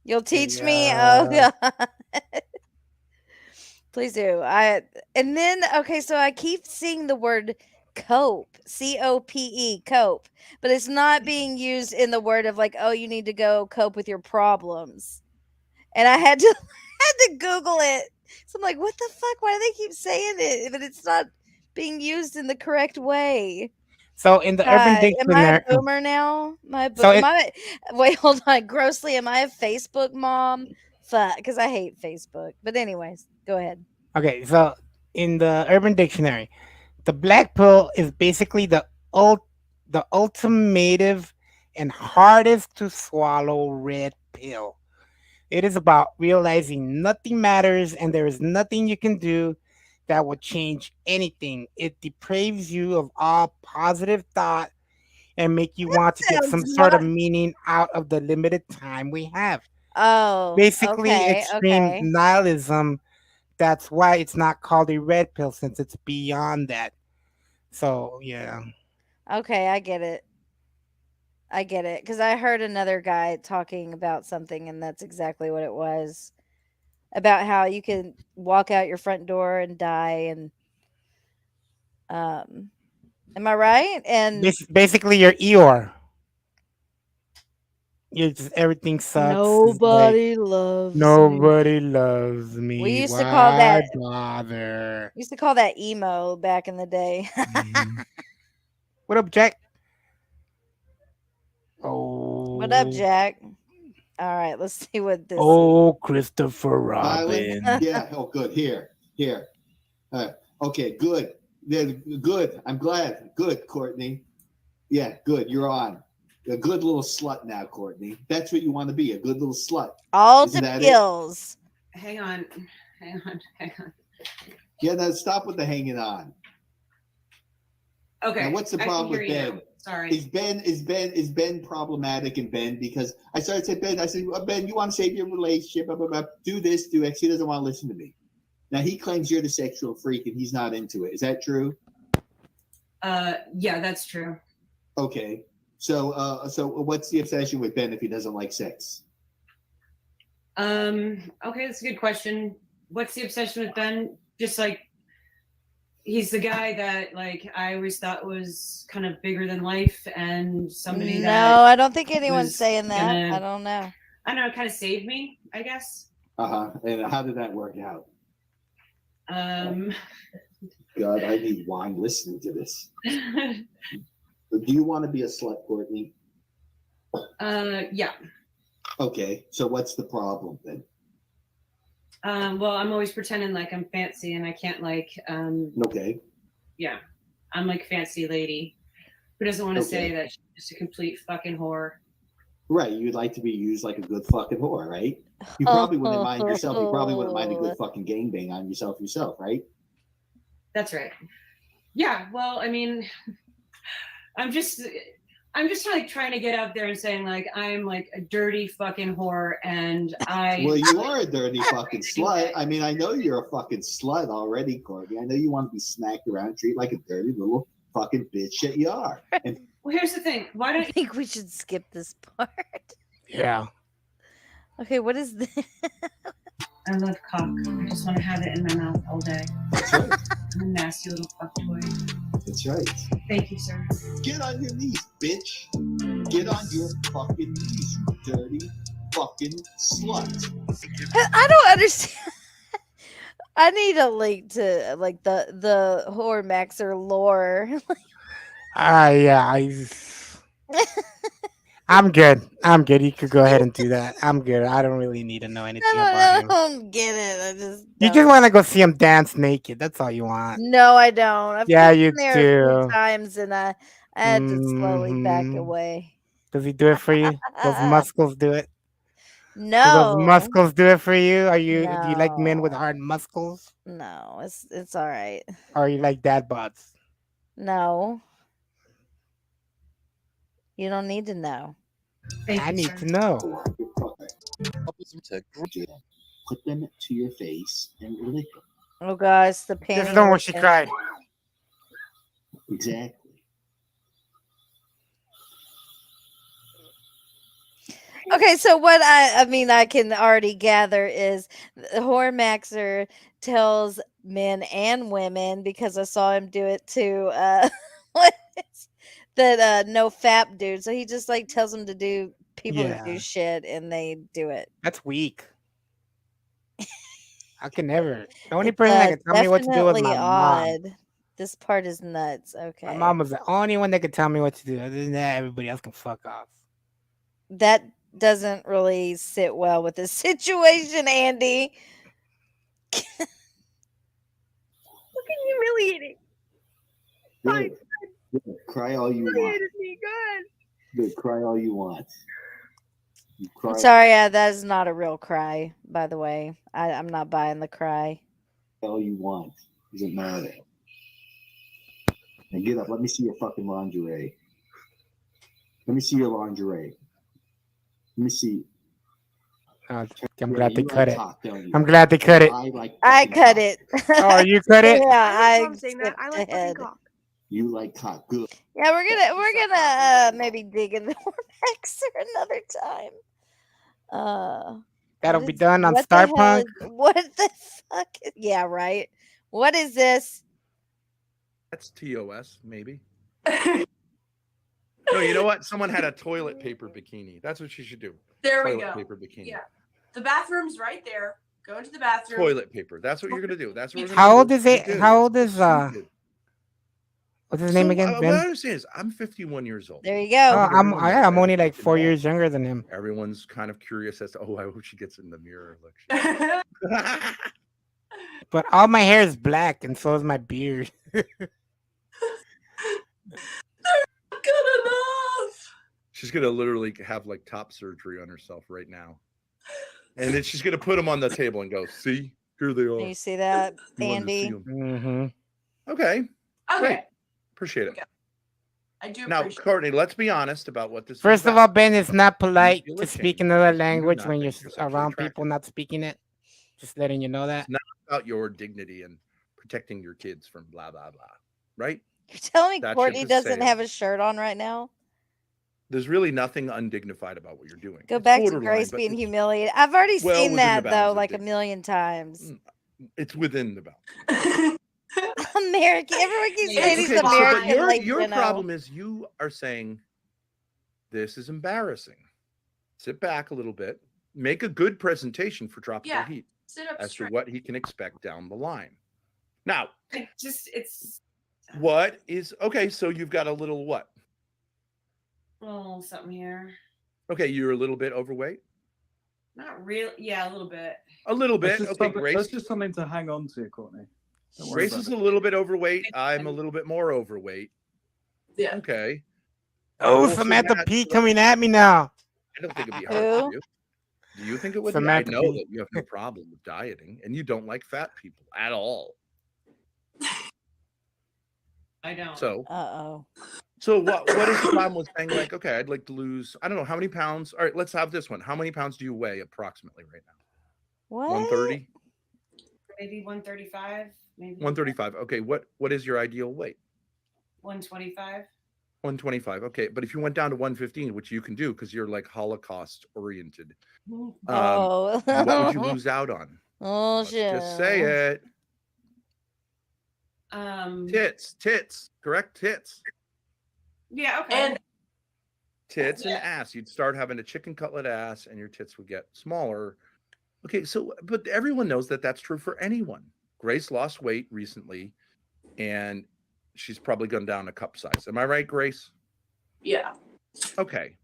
You'll teach me? Oh, God. Please do. And then, okay, so I keep seeing the word cope, COPE, cope, but it's not being used in the word of like, oh, you need to go cope with your problems. And I had to Google it. So I'm like, what the fuck? Why do they keep saying it? But it's not being used in the correct way. So in the Urban Am I Dictionary, a boomer now? So Am I? Wait, hold on. Grossly, am I a Facebook mom? Fuck, because I hate Facebook. But anyways, go ahead. okay, so in the Urban Dictionary, the black pill is basically the ultimative and hardest to swallow red pill. It is about realizing nothing matters and there is nothing you can do that will change anything. It depraves you of all positive thought and make you want to get some Sounds sort of not. meaning out of the limited time we have. Oh, Basically, okay, extreme okay. nihilism. That's why it's not called a red pill since it's beyond that. So, yeah. Okay, I get it. I get it. Because I heard another guy talking about something, and that's exactly what it was. About how you can walk out your front door and die, and am I right? And Basically, you're Eeyore. You're just everything sucks. It's like nobody loves me. nobody loves We me. used to call Why that bother? emo back in the day. What up, Jack? What up, Oh, Jack? All right, let's see what this is. oh, Christopher Island? Robin. Yeah. Oh, good. Here. Okay. Good. Yeah, good. I'm glad. Good, Courtney. Yeah. Good. You're on. A good little slut now, Courtney. That's what you want to be. A good little slut. All Isn't to that pills. Hang on. Yeah. Now stop with the hanging on. Okay. Now, what's the I can problem with hear you Ben? now. Sorry. Is Ben problematic in Ben? Because I started to say, Ben, I said, well, Ben, you want to save your relationship, blah, blah, blah. Do this, do X. He doesn't want to listen to me. Now he claims you're the sexual freak and he's not into it. Is that true? Yeah, that's true. Okay. So what's the obsession with Ben if he doesn't like sex? Okay, that's a good question. What's the obsession with Ben? Just like he's the guy that like I always thought was kind of bigger than life and somebody No, that I don't think anyone's was saying that. gonna- I don't know. I don't know, kind of saved me, I guess. And how did that work out? Um God, I need wine listening to this. Do you want to be a slut, Courtney? yeah. Okay, so what's the problem then? Well, I'm always pretending like I'm fancy and I can't like Okay. yeah. I'm like fancy lady who doesn't want to say Okay. that she's just a complete fucking whore. Right, you'd like to be used like a good fucking whore, right? You probably wouldn't mind yourself. You probably wouldn't mind a good fucking gangbang on yourself, right? That's right. Yeah, well, I mean, I'm just like trying to get out there and saying like I'm like a dirty fucking whore and I Well, you are a dirty fucking slut. I mean, I know you're a fucking slut already, Courtney. I know you want to be smacked around, treated like a dirty little fucking bitch that you are. And Well, here's the thing. Why don't I think we should skip this part. Yeah. Okay, what is this? I love cock. I just want to have it in my mouth all day. That's right. I'm a nasty little fuck toy. That's right. Thank you, sir. Get on your knees, bitch. Get on your fucking knees, you dirty fucking slut. I don't understand. I need a link to like the horror maxer lore. Yeah, I'm good. I'm good. You could go ahead and do that. I'm good. I don't really need to know anything about I him. don't get it. I just You just don't. want to go see him dance naked. That's all you want. No, I don't. I've Yeah, been you there a few do. times, and I had to slowly back Hmm. away. Does he do it for you? Those muscles do it. Do those No, muscles do it for you? Do you like men with no, hard muscles, no. It's all right. or you like dad bods? No, you don't need to know. I need to know. Put them to your face and lick them. Oh gosh, the This is panty the one where she licking. cried. Exactly. Okay, so what I mean I can already gather is the horror maxer tells men and women, because I saw him do it to what is that no fap dude. So he just like tells them to do people to do Yeah, shit and they do it. that's weak. I can never. The only It's person that could tell me what to do was definitely my mom. odd. This part is nuts. My Okay. mom was the only one that could tell me what to do. Other than that, everybody else can fuck off. That doesn't really sit well with this situation, Andy. Fucking humiliating. Good. Good. Cry all you want. Me good. Good. Cry all you want. You cry I'm sorry, that is not a real cry, by the way. I'm not buying the cry. all you want. Doesn't matter. Now get up. Let me see your fucking lingerie. Let me see your lingerie. Let me see. I'm Yeah, glad they you cut like it. cock, don't you? I'm glad they cut it. I like I fucking cut cock. it. Oh, you cut it? Yeah, I I'm saying that. I like fucking ahead. cock. You like cock. Good. Yeah, we're gonna maybe dig into Maxer another time. That'll What be is done on what Star the hell Punk. is what the fuck? Yeah, right. What is this? That's TOS, maybe. No, you know what? Someone had a toilet paper bikini. That's what you should do. There we Toilet go. paper bikini. Yeah. The bathroom's right there. Go into the bathroom. Toilet paper. That's what you're gonna do. That's what we're gonna How do. old is You it? do. How old It's is stupid. what's his name again? What I Ben. understand is I'm 51 years old. There you Oh, go. I'm only like 4 years younger than him. Everyone's kind of curious as to, I hope she gets in the mirror. But all my hair is black, and so is my beard. Good enough. She's gonna literally have like top surgery on herself right now, and then she's gonna put them on the table and go, "See, here they are." You see that, You wanted to see Andy? 'em. Mm-hmm. Okay. Okay. Great. Appreciate it. I do Now, appreciate Courtney, let's be honest about what this First is of all, Ben, it's not polite feel to speak ashamed another because you do language not when you're think you're sexually around attractive. people not speaking it. Just letting you know that. It's not about your dignity and protecting your kids from blah blah blah, right? You're telling me That ship Courtney has doesn't sailed. have a shirt on right now? There's really nothing undignified about what you're doing. Go It's back to borderline, Grace but being it's humiliated. I've already well seen within the that bounds though, of like a dignity. million times. It's within the bounds. American. Everyone keeps saying he's Okay, but American. Like your you know. problem is you are saying this is embarrassing. Sit back a little bit. Make a good presentation for Tropical Heat Sit up as to straight. what he can expect down the line. Now, It's what is okay? So you've got a little what? Oh, something here. Okay, you're a little bit overweight. Not real. Yeah, a little bit. A little bit. That's just, Okay, something, Grace. that's just something to hang on to, Courtney. Don't worry Grace about is it. a little bit overweight. I'm a little bit more overweight. Yeah. Okay. Oh, Well, so Samantha that- P coming at me now. I don't think it'd be hard for you. Do you think it would Samantha be? I know P. that you have no problem with dieting and you don't like fat people at all. I don't. So, Uh-oh. so what is the problem with saying like, okay, I'd like to lose, I don't know, how many pounds? All right, let's have this one. How many pounds do you weigh approximately right now? What? 130? Maybe 135. Maybe 135. Okay, what is your ideal weight? 125. 125. Okay, but if you went down to 115, which you can do because you're like Holocaust oriented, Oh. what would you lose out on? Oh shit. Just say it. Tits, correct? Tits. Yeah, okay. And Tits and ass. You'd start having a chicken cutlet ass and your tits would get smaller. Okay, so, but everyone knows that that's true for anyone. Grace lost weight recently, and she's probably gone down a cup size. Am I right, Grace? Yeah. Okay.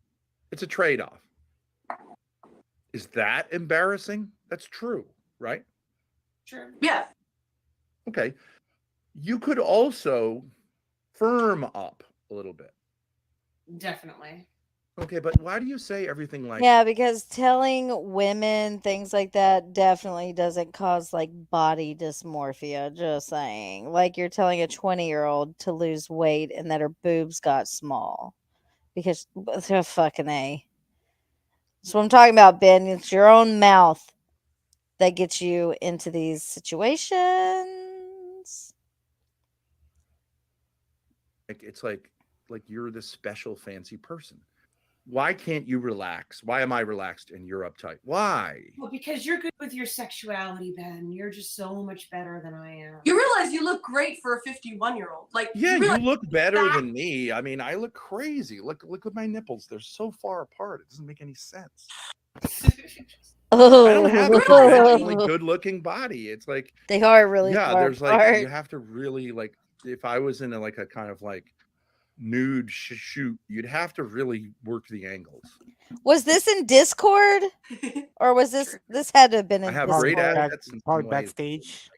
It's a trade-off. Is that embarrassing? That's true, right? Sure. Yeah. Okay. You could also firm up a little bit. Definitely. Okay, but why do you say everything like Yeah, because telling women things like that definitely doesn't cause like body dysmorphia. Just saying. Like you're telling a 20-year-old to lose weight and that her boobs got small. Because they're fucking A. That's what I'm talking about, Ben. It's your own mouth that gets you into these situations. it's like you're this special fancy person? Why can't you relax? Why am I relaxed and you're uptight? Why? Well, because you're good with your sexuality, Ben. You're just so much better than I am. You realize you look great for a 51-year-old. Like, Yeah, you realize look better than me. I mean, I look crazy. Look at my nipples. They're so far apart. It doesn't make any sense. I don't have a conventionally good-looking body. It's like They are really yeah. far There's like apart. you have to really like if I was in a kind of like nude shoot, you'd have to really work the angles. Was this in Discord? Or was this had to have been I in have Discord? great assets in Probably some ways. backstage.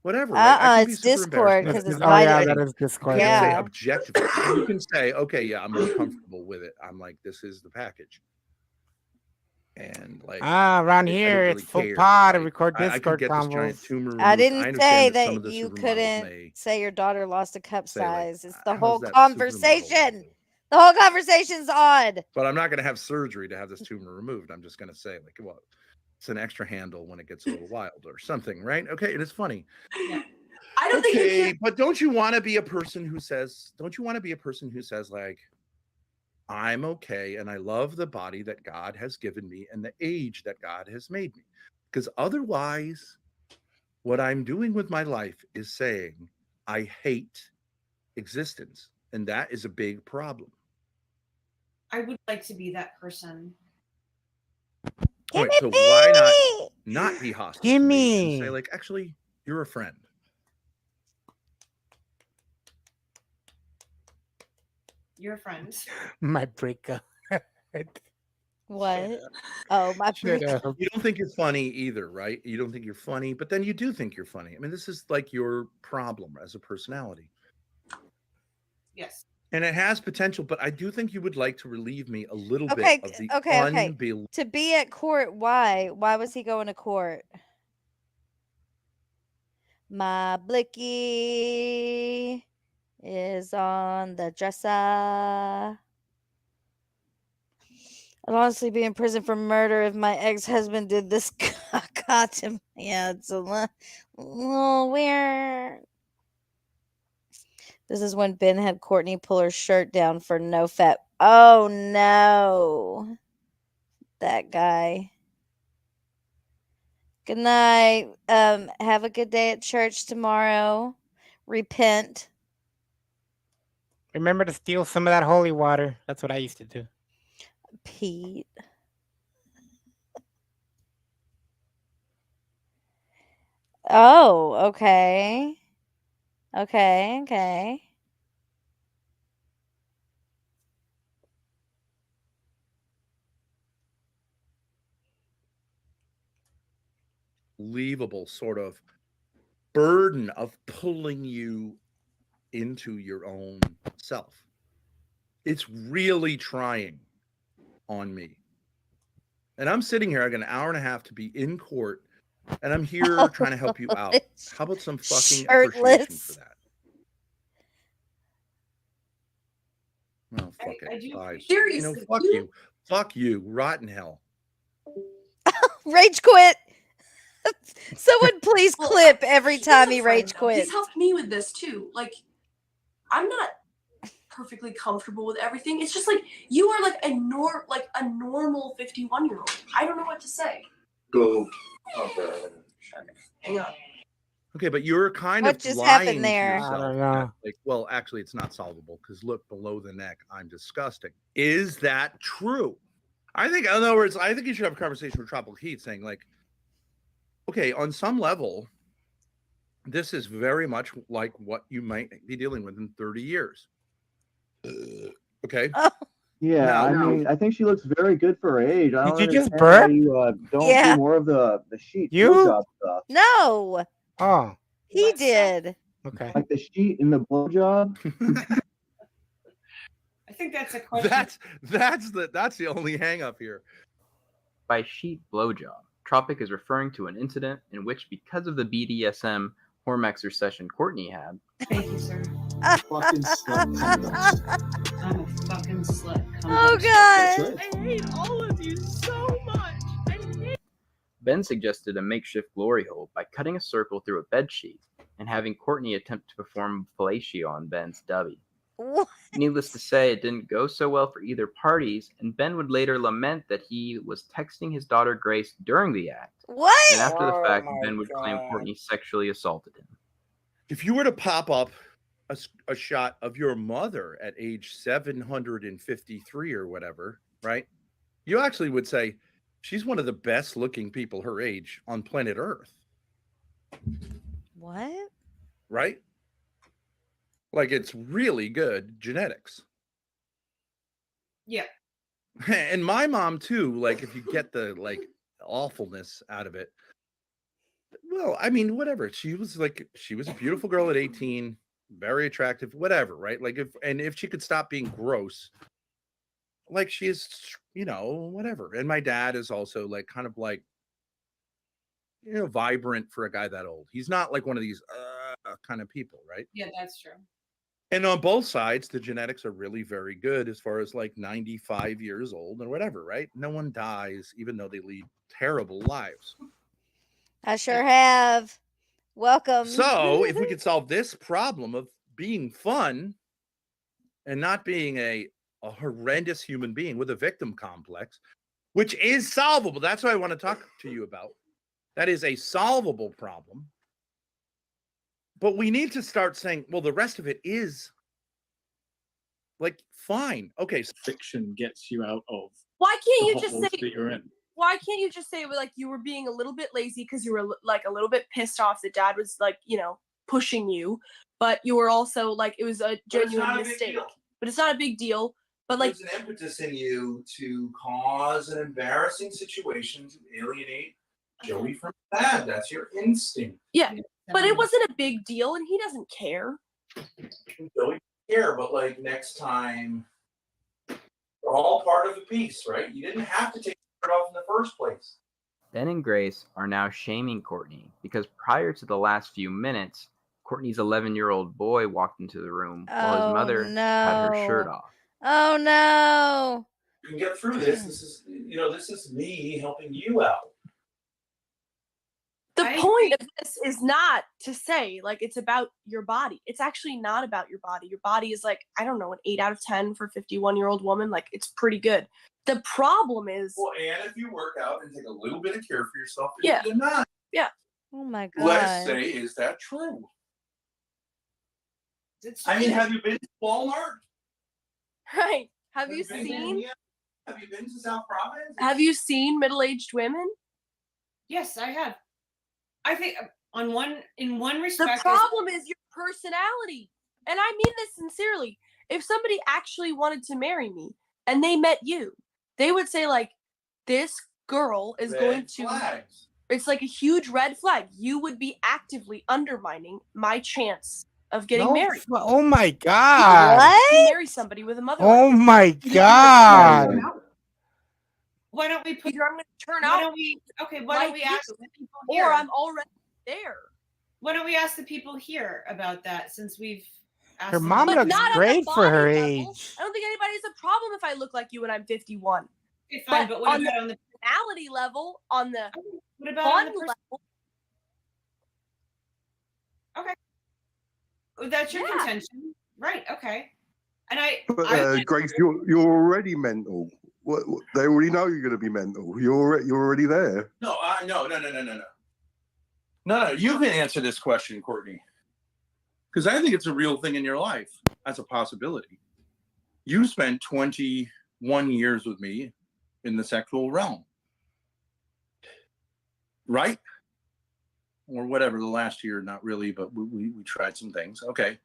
Whatever, right? I can be It's super Discord embarrassed. because it's Oh yeah, invited. that is Discord. You can't say Yeah. objectively. You can say, okay, yeah, I'm more comfortable with it. I'm like, this is the package. And like around I here don't it's really full care. pod and Like, record I could Discord get this giant combos. tumor removed. I didn't understand say that some of that the you supermodels couldn't may say your daughter lost a cup say, like, size. It's the how's whole that supermodel conversation. The whole conversation's on. But I'm not going to have surgery to have this tumor removed. I'm just going to say, like, well, it's an extra handle when it gets a little wild or something, right? Okay, and it's funny. I don't think you Okay, can. but don't you want to be a person who says, like, I'm okay and I love the body that God has given me and the age that God has made me? Because otherwise, what I'm doing with my life is saying I hate existence, and that is a big problem. I would like to be that person. All right, so why not be hostile to me and say, Gimme. like, actually, you're a friend. You're a friend. My breakup. What? Oh, my Shut up. You don't think you're funny either, right? You don't think you're funny, but then you do think you're funny. I mean, this is like your problem as a personality. Yes. And it has potential, but I do think you would like to relieve me a little Okay, bit of the okay. unbelievable. To be at court, why? Why was he going to court? My blicky is on the dresser. I'd honestly be in prison for murder if my ex-husband did this God to me. Yeah, it's a little weird. This is when Ben had Courtney pull her shirt down for no fat. Oh no. That guy. Good night. Have a good day at church tomorrow. Repent. Remember to steal some of that holy water. That's what I used to do. Pete. Oh, okay. Okay. Unbelievable sort of burden of pulling you into your own self. It's really trying on me. And I'm sitting here, I got an hour and a half to be in court, and I'm here trying to help you out. How about some fucking appreciation for that? Oh, fuck it. Bye. Seriously, Fuck you. Fuck you. Rotten hell. Rage quit. Someone please clip every time he rage quits. He's helped me with this too. Like, I'm not perfectly comfortable with everything. It's just like you are like a normal 51-year-old. I don't know what to say. Go. Hang on. Okay, but you're kind What of just lying happened to there? yourself. I don't know. Like, well, actually, it's not solvable because look below the neck. I'm disgusting. Is that true? I think, in other words, I think you should have a conversation with Tropical Heat saying, like, okay, on some level, this is very much like what you might be dealing with in 30 years. Okay. Yeah, Now- I mean, I think she looks very good for her age. I Did don't you just understand why burp? you don't Yeah. do more of the sheet You? blowjob stuff. No, Oh, he did. okay. Like the sheet and the blowjob. I think that's a question. That's the only hang up here. By sheet blowjob, Tropic is referring to an incident in which, because of the BDSM Hormexer session Courtney had, Thank you, sir. Fucking slut condoms. I'm a fucking slut. Oh That's God. right. I hate all of you so much. I hate. Ben suggested a makeshift glory hole by cutting a circle through a bed sheet and having Courtney attempt to perform fellatio on Ben's dubby. What? Needless to say, it didn't go so well for either parties, and Ben would later lament that he was texting his daughter Grace during the act. What? And after the Oh fact, my Ben would claim God. Courtney sexually assaulted him. If you were to pop up a shot of your mother at age 753 or whatever, right? You actually would say she's one of the best looking people her age on planet Earth, What? right? Like, it's really good genetics. Yeah. And my mom too, like, if you get the awfulness out of it. Well, I mean, whatever. She was a beautiful girl at 18, very attractive, whatever, right? Like, if she could stop being gross, like, she is, whatever. And my dad is also like kind of like, vibrant for a guy that old. He's not like one of these kind of people, right? Yeah, that's true. And on both sides, the genetics are really very good as far as like 95 years old or whatever, right? No one dies, even though they lead terrible lives. I sure have. Welcome. So if we could solve this problem of being fun and not being a horrendous human being with a victim complex, which is solvable. That's what I want to talk to you about. That is a solvable problem. But we need to start saying, well, the rest of it is like, fine. Okay. Fiction gets you out of Why can't the you hot just water say that you're in. why can't you just say like you were being a little bit lazy because you were like a little bit pissed off that dad was like, pushing you, but you were also like it was a genuine mistake. But it's not a big deal. But like there's an impetus in you to cause an embarrassing situation to alienate Joey from dad. That's your instinct. yeah, but it wasn't a big deal and he doesn't care. Joey doesn't care, but like next time, we're all part of the piece, right? You didn't have to take it off in the first place. Ben and Grace are now shaming Courtney because prior to the last few minutes, Courtney's 11-year-old boy walked into the room while his mother had her shirt no. off. Oh no. You can get through this. This is me helping you out. The point of this is not to say like it's about your body. It's actually not about your body. Your body is like, I don't know, an 8 out of 10 for a 51-year-old woman. Like it's pretty good. The problem is And if you work out and take a little bit of care for yourself, Yeah. you're not. Yeah. Oh my God. Let's say, is that true? I mean, have you been to Walmart? Right. Have you been seen there? Have you been to South Providence? have you seen middle-aged women? Yes, I have. I think in one The respect, problem is your personality. And I mean this sincerely. If somebody actually wanted to marry me and they met you, they would say like, this girl is Red going to flags. it's like a huge red flag. You would be actively undermining my chance of getting married. Oh my God. You marry somebody with a mother. Oh like this. my God. why don't we put? Either I'm going to turn Why out don't we? Okay, why don't like we ask you, the people here? or I'm already there. Why don't we ask the people here about that since we've asked Her them mom about looks not on the great for her body level. age. I don't think anybody has a problem if I look like you when I'm 51. Okay, fine, but what on about the on the personality level, on the what about fun on the level? Okay, that's your Yeah. contention, right? Okay, and But Grace, you're already mental. They already know you're going to be mental. You're already there. No. No, you can answer this question, Courtney. Because I think it's a real thing in your life as a possibility. You spent 21 years with me in the sexual realm. Right? or whatever. The last year, not really, but we tried some things. Okay.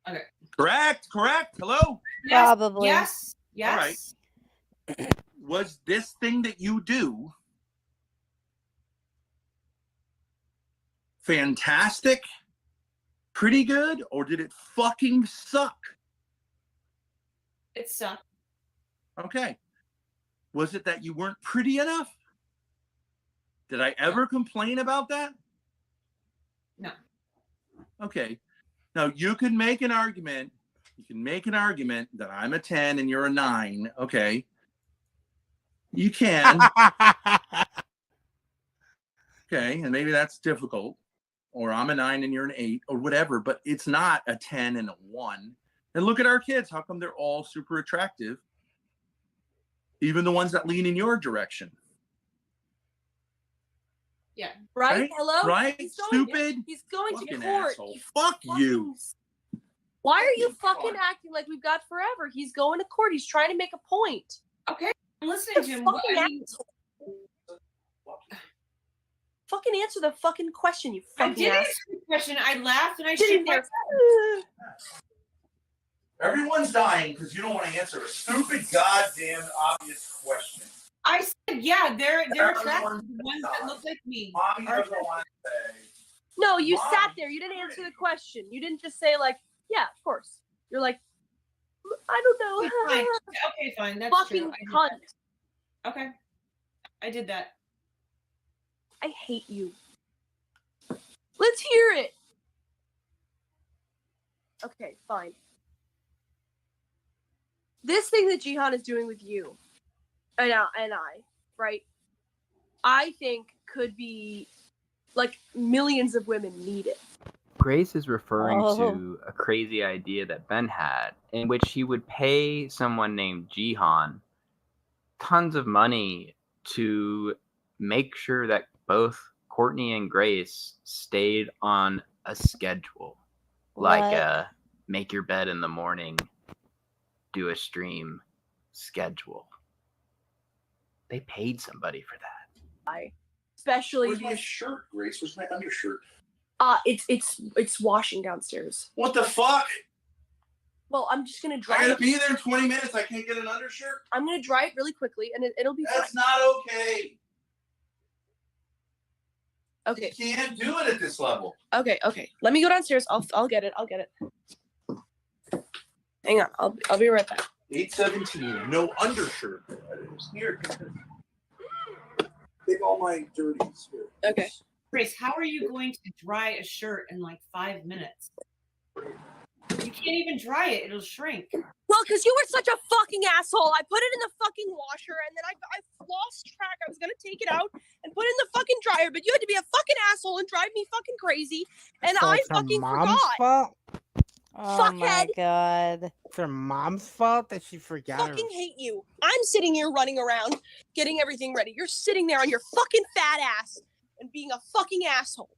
Okay. Correct. Hello. Yes, Probably. Yes. All right. Was this thing that you do fantastic, pretty good, or did it fucking suck? It sucked. Okay. Was it that you weren't pretty enough? Did I ever complain about that? No. Okay. Now you can make an argument. You can make an argument that I'm a 10 and you're a 9. Okay. You can. Okay. And maybe that's difficult. Or I'm a 9 and you're an 8 or whatever, but it's not a 10 and a 1. And look at our kids. How come they're all super attractive? Even the ones that lean in your direction. Yeah. Right? Right? Hello? Right? He's going, Stupid? He's going Fucking to court. asshole. Fuck you. Why are you fucking acting like we've got forever? He's going to court. He's trying to make a point. Okay. I'm listening to him. Fucking I mean, fucking answer the fucking question, you I fucking did ass. answer the question. I laughed and I Sitting shook my there. Everyone's dying because you don't want to answer a stupid, goddamn, obvious question. I said, yeah, they're attractive. Everyone's The ones that look like me. Mommy are doesn't want to say. No, you Mom. sat there. You didn't answer the question. You didn't just say like, yeah, of course. You're like, I don't know. Fine. Okay, fine. That's Fucking true. cunt. Okay. I did that. I hate you. Let's hear it. Okay, fine. This thing that Jihan is doing with you and I, right? I think could be like millions of women need it. Grace is referring Oh. to a crazy idea that Ben had, in which he would pay someone named Jihan tons of money to make sure that both Courtney and Grace stayed on a schedule. Like What? make your bed in the morning, do a stream schedule. They paid somebody for that. Especially Where's my shirt, Grace? Where's my undershirt? it's washing downstairs. What the fuck? Well, I'm just gonna dry I gotta it. be there in 20 minutes. I can't get an undershirt. I'm gonna dry it really quickly, and it'll be That's fine. not okay. Okay. You can't do it at this level. Okay. Let me go downstairs. I'll get it. Hang on. I'll be right back. 817. No undershirt. Here. Take all my dirties here. Okay. Grace, how are you going to dry a shirt in like 5 minutes? You can't even dry it. It'll shrink. Well, because you were such a fucking asshole. I put it in the fucking washer, and then I lost track. I was gonna take it out and put it in the fucking dryer, but you had to be a fucking asshole and drive me fucking crazy, and So I it's her fucking mom's forgot. fault? Oh my Fuckhead. god. It's her mom's fault that she forgot her. Fucking hate you. I'm sitting here running around, getting everything ready. You're sitting there on your fucking fat ass and being a fucking asshole.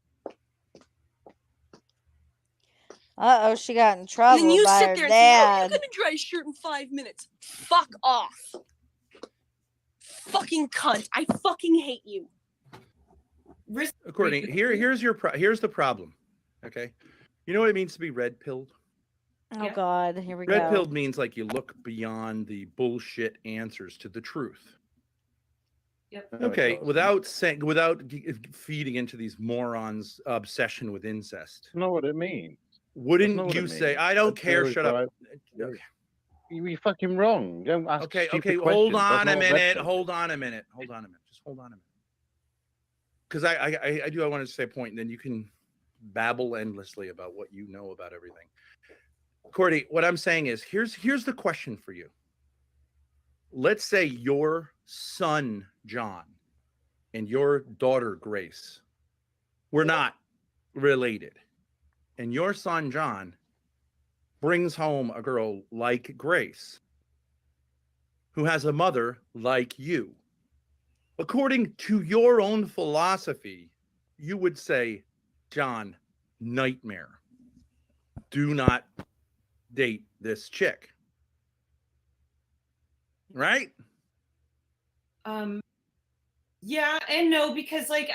Uh-oh, she got in And trouble then you by sit her there and say, "Oh, dad. you're gonna dry a shirt in 5 minutes." Fuck off. Fucking cunt. I fucking hate you. Courtney, here's the problem. Okay, you know what it means to be red pilled? Oh god, here we Red go. pilled means like you look beyond the bullshit answers to the truth. Yep. Okay, without feeding into these morons' obsession with incest. Know what it means? Wouldn't That's not what you it say, means. I don't That's care, very shut up. right. You're fucking wrong. Don't ask Okay, stupid hold questions. on That's a not red minute. pill. Hold on a minute. Just hold on a minute. Because I wanted to say a point, and then you can babble endlessly about what you know about everything. Courtney, what I'm saying is, here's the question for you. Let's say your son, John, and your daughter, Grace, were not related. And your son, John, brings home a girl like Grace, who has a mother like you. According to your own philosophy, you would say, John, nightmare. Do not date this chick. Right? Yeah and no, because like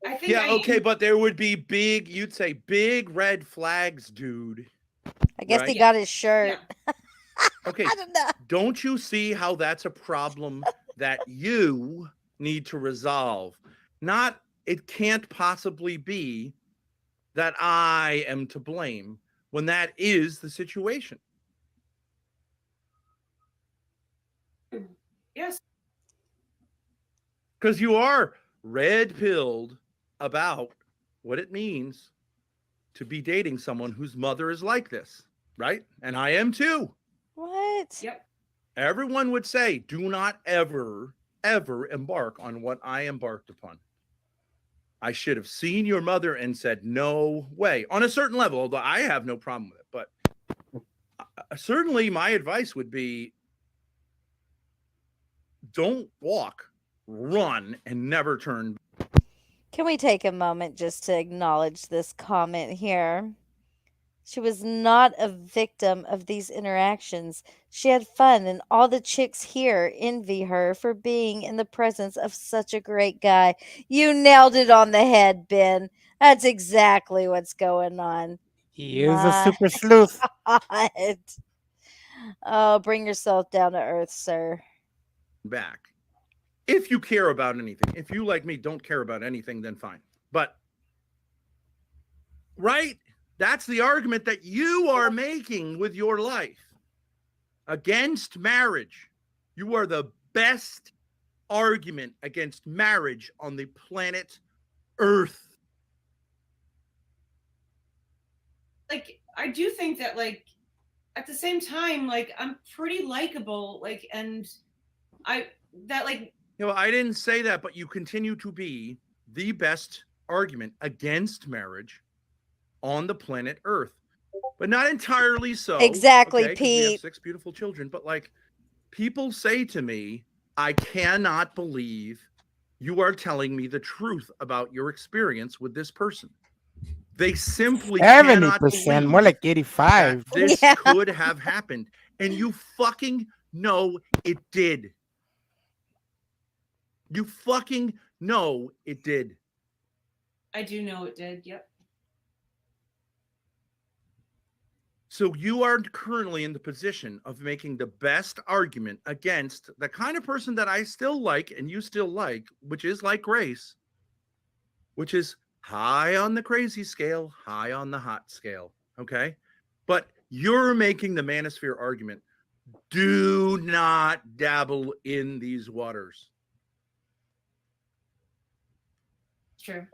I think Yeah, I okay, am. but there would be you'd say big red flags, dude. I guess he right? got his shirt. Okay, don't you see how that's a problem that you need to resolve? Not, it can't possibly be that I am to blame when that is the situation. Yes. Because you are red-pilled about what it means to be dating someone whose mother is like this, right? And I am too. What? Yep. Everyone would say, do not ever, ever embark on what I embarked upon. I should have seen your mother and said, no way, on a certain level, although I have no problem with it. But certainly my advice would be, don't walk, run, and never turn. Can we take a moment just to acknowledge this comment here? She was not a victim of these interactions. She had fun, and all the chicks here envy her for being in the presence of such a great guy. You nailed it on the head, Ben. That's exactly what's going on. He is a super sleuth. God. Oh, bring yourself down to earth, sir. Back. If you care about anything, if you, like me, don't care about anything, then fine. But, right? That's the argument that you are making with your life against marriage. You are the best argument against marriage on the planet Earth. Like, I do think that, like, at the same time, like, I'm pretty likable, like, and I didn't say that, but you continue to be the best argument against marriage on the planet Earth, but not entirely so. Exactly, okay, 'cause we have Pete. 6 beautiful children, but like, people say to me, I cannot believe you are telling me the truth about your experience with this person. They simply cannot 70%, believe more like 85. that this could have happened, and you fucking know it did. You fucking know it did. I do know it did. Yep. So you are currently in the position of making the best argument against the kind of person that I still like and you still like, which is like Grace, which is high on the crazy scale, high on the hot scale. Okay. But you're making the manosphere argument. Do not dabble in these waters. True.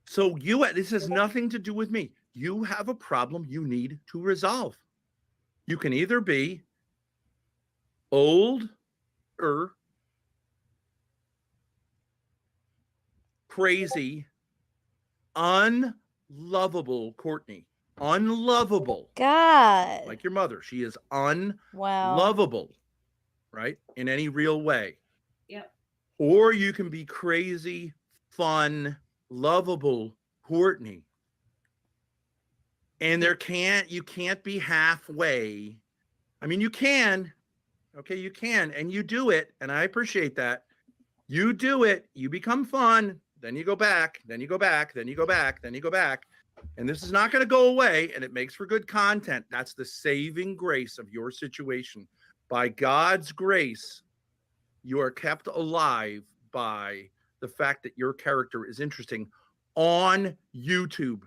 So this has nothing to do with me. You have a problem you need to resolve. You can either be old or crazy, unlovable Cortney. Unlovable. God. Like your mother. She is Wow. unlovable, right? In any real way. Yep. Or you can be crazy, fun, lovable Courtney. And you can't be halfway. I mean, you can. Okay, you can. And you do it. And I appreciate that. You do it. You become fun. Then you go back. Then you go back. Then you go back. Then you go back. And this is not going to go away. And it makes for good content. That's the saving grace of your situation. By God's grace, you are kept alive by the fact that your character is interesting on YouTube.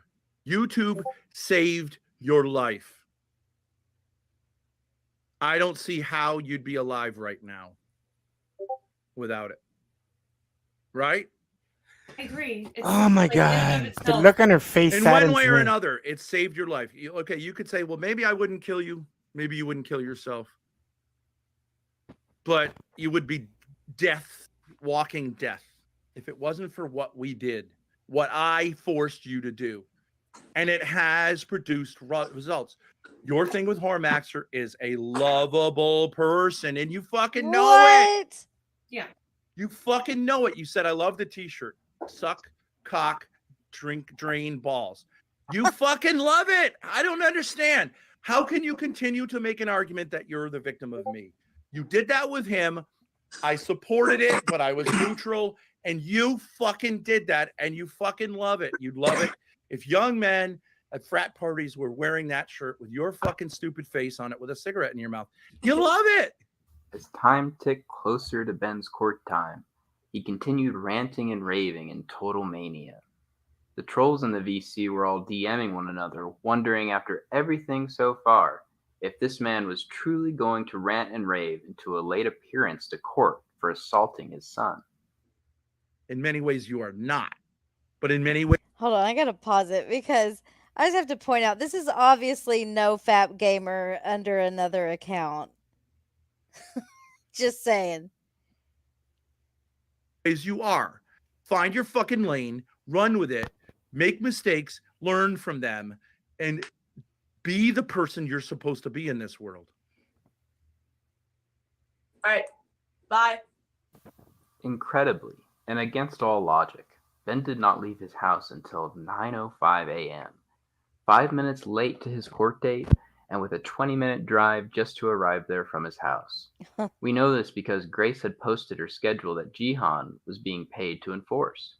YouTube saved your life. I don't see how you'd be alive right now without it. Right? I agree. It's, Oh my like, in and God. of The itself- look on her face In one saddens way or me. another, it saved your life. Okay, you could say, well, maybe I wouldn't kill you. Maybe you wouldn't kill yourself. But you would be walking death, if it wasn't for what we did, what I forced you to do. And it has produced results. Your thing with Hormaxer is a lovable person, and you fucking know it. Yeah. You fucking know it. You said, I love the t-shirt. Suck, cock, drink, drain, balls. You fucking love it. I don't understand. How can you continue to make an argument that you're the victim of me? You did that with him. I supported it, but I was neutral. And you fucking did that, and you fucking love it. You'd love it if young men at frat parties were wearing that shirt with your fucking stupid face on it with a cigarette in your mouth. You love it. As time ticked closer to Ben's court time, he continued ranting and raving in total mania. The trolls in the VC were all DMing one another, wondering after everything so far if this man was truly going to rant and rave into a late appearance to court for assaulting his son. In many ways, you are not. But in many ways... Hold on, I gotta pause it because I just have to point out this is obviously no Fap Gamer under another account. Just saying. As you are. Find your fucking lane, run with it, make mistakes, learn from them, and be the person you're supposed to be in this world. All right. Bye. Incredibly, and against all logic, Ben did not leave his house until 9:05 a.m., 5 minutes late to his court date, and with a 20-minute drive just to arrive there from his house. We know this because Grace had posted her schedule that Jihan was being paid to enforce.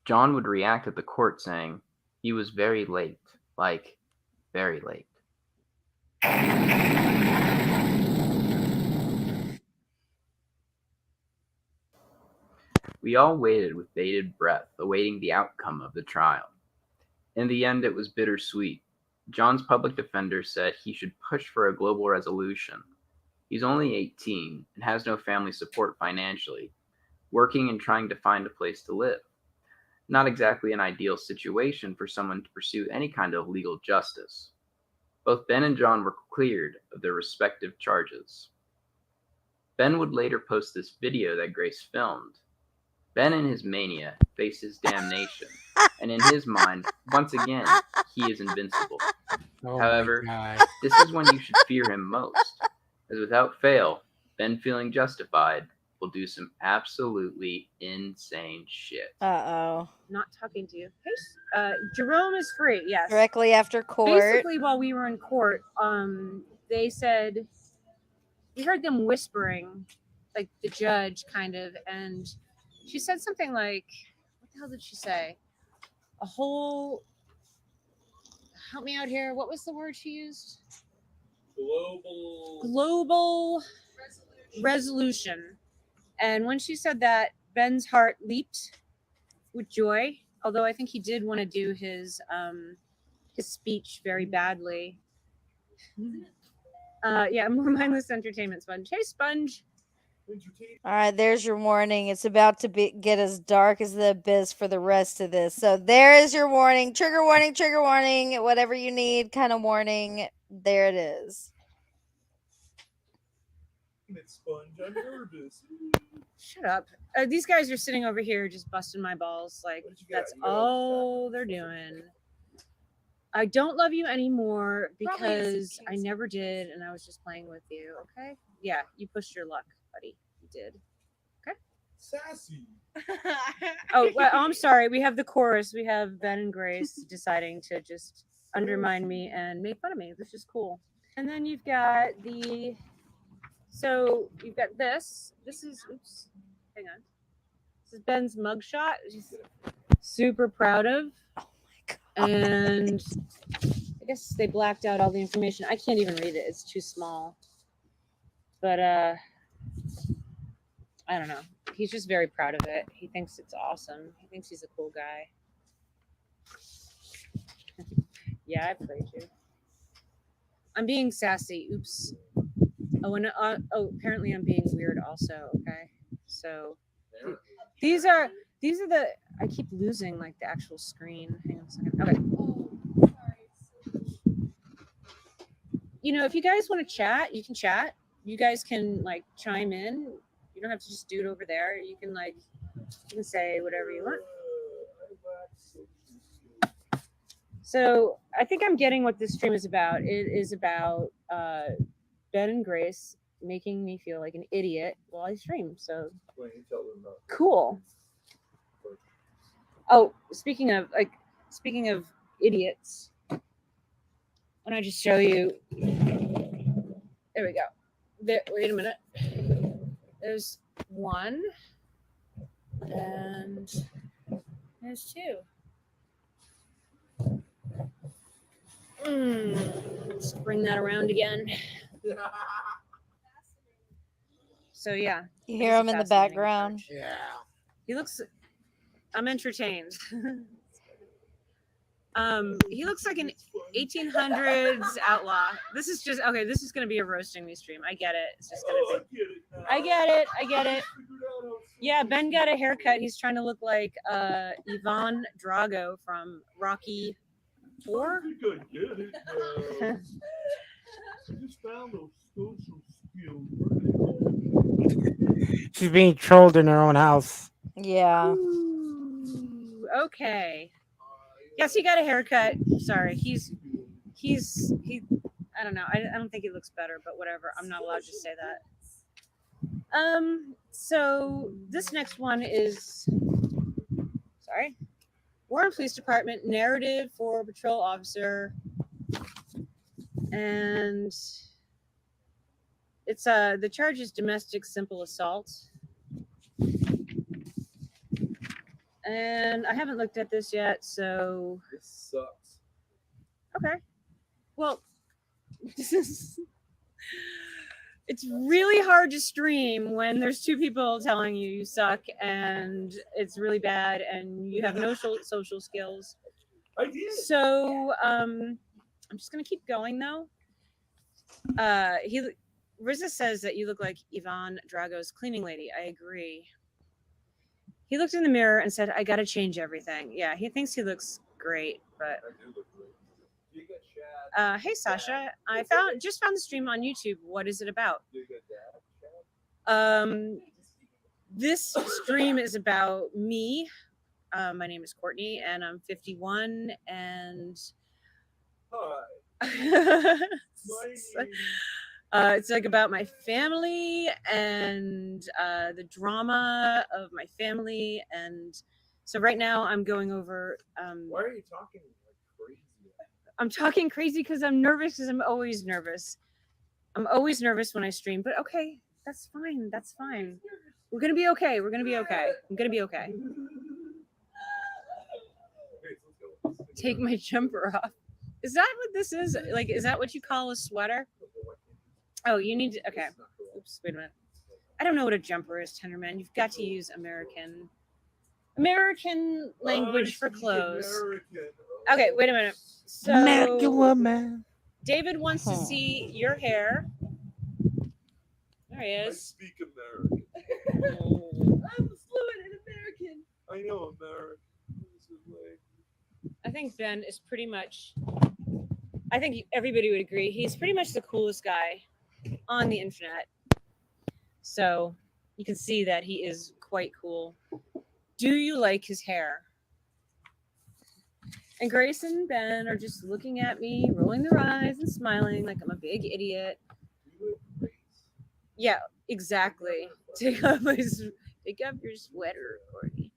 John would react at the court saying, he was very late, like, very late. We all waited with bated breath, awaiting the outcome of the trial. In the end, it was bittersweet. John's public defender said he should push for a global resolution. He's only 18 and has no family support financially, working and trying to find a place to live. Not exactly an ideal situation for someone to pursue any kind of legal justice. Both Ben and John were cleared of their respective charges. Ben would later post this video that Grace filmed. Ben in his mania faces damnation, and in his mind, once again, he is invincible. Oh However, my this is when you should fear him most, as without fail, Ben feeling justified will do some absolutely insane shit. Uh-oh. Not talking to you. Hey, Jerome is free. Yes. Directly after court. Basically, while we were in court, they said we heard them whispering, like the judge kind of, and she said something like, "What the hell did she say? A whole." Help me out here. What was the word she used? Global resolution. And when she said that, Ben's heart leaped with joy. Although I think he did want to do his speech very badly. Yeah, more mindless entertainment, Sponge. Hey, Sponge. All right, there's your warning. It's about to get as dark as the abyss for the rest of this. So there is your warning. Trigger warning, whatever you need, kind of warning. There it is. Sponge, I'm nervous. Shut up. These guys are sitting over here just busting my balls. Like, that's all they're doing. I don't love you anymore because I never did, and I was just playing with you, okay? Yeah, you pushed your luck, buddy. You did. Okay? Sassy. Oh, well, I'm sorry. We have the chorus. We have Ben and Grace deciding to just undermine me and make fun of me, which is cool. And then you've got the... So you've got this. This is... Oops. Hang on. This is Ben's mugshot. He's super proud of. Oh my God. And I guess they blacked out all the information. I can't even read it. It's too small. But I don't know. He's just very proud of it. He thinks it's awesome. He thinks he's a cool guy. Yeah, I played you. I'm being sassy. Oops. Oh, and apparently I'm being weird also. Okay. So these are the, I keep losing like the actual screen. Hang on a second. Okay. You know, if you guys want to chat, you can chat. You guys can like chime in. You don't have to just do it over there. You can say whatever you want. So I think I'm getting what this stream is about. It is about Ben and Grace making me feel like an idiot while I stream. So cool. Oh, speaking of idiots, why don't I just show you? There we go. There. Wait a minute. There's one. And there's two. Let's bring that around again. So yeah, You it hear is a him in the fascinating background. approach. He looks. I'm entertained. He looks like an 1800s outlaw. This is just okay. This is gonna be a roasting me stream. I get it. It's just gonna be. I get it. I get it. Yeah, Ben got a haircut. He's trying to look like Ivan Drago from Rocky 4. Just found those social skills. She's being trolled in her own house. Yeah. Ooh, okay. Yes, he got a haircut. Sorry, he. I don't know. I don't think he looks better, but whatever. I'm not allowed to say that. So this next one is. Sorry. Warren Police Department narrative for patrol officer, and it's the charge is domestic simple assault. And I haven't looked at this yet, so This sucks. okay. Well, it's really hard to stream when there's two people telling you suck and it's really bad and you have no social skills. I did. So I'm just gonna keep going though. Riza says that you look like Ivan Drago's cleaning lady. I agree. He looked in the mirror and said, I gotta change everything. Yeah, he thinks he looks great, but hey Sasha, I just found the stream on YouTube. What is it about? This stream is about me. My name is Courtney and I'm 51 and it's like about my family and the drama of my family. And so right now I'm going over. Why are you talking like crazy? I'm talking crazy because I'm nervous because I'm always nervous. I'm always nervous when I stream, but okay, that's fine. That's fine. We're going to be okay. We're going to be okay. I'm going to be okay. Take my jumper off. Is that what this is? Like, is that what you call a sweater? Oh, you need to, okay. Oops, wait a minute. I don't know what a jumper is, Tenderman. You've got to use American language for clothes. Okay, wait a minute. So, American woman. David wants to see your hair. There he I is. speak American. I'm fluent in American. I know American. I think Ben is pretty much, I think everybody would agree, he's pretty much the coolest guy on the internet. So you can see that he is quite cool. Do you like his hair? And Grace and Ben are just looking at me, rolling their eyes and smiling like I'm a big idiot. Yeah, exactly. Take off your sweater, Courtney.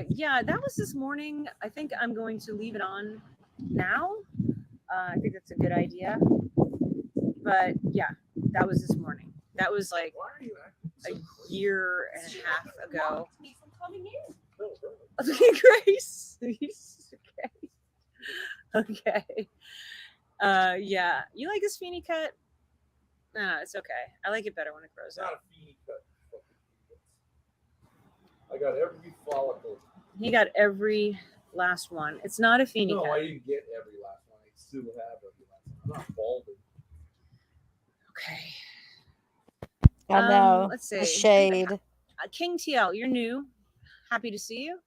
Yeah, that was this morning. I think I'm going to leave it on now. I think that's a good idea. But yeah, that was this morning. That was like a year and a half ago. Okay, Grace. Okay. Yeah. You like his Feeny cut? No, it's okay. I like it better when it grows out. I got every follicle. He got every last one. It's not a Feeny cut. No, I didn't get every last one. I still have every last one. I'm not balding. Okay. I know. Let's The see. shade. King TL, you're new. Happy to see you.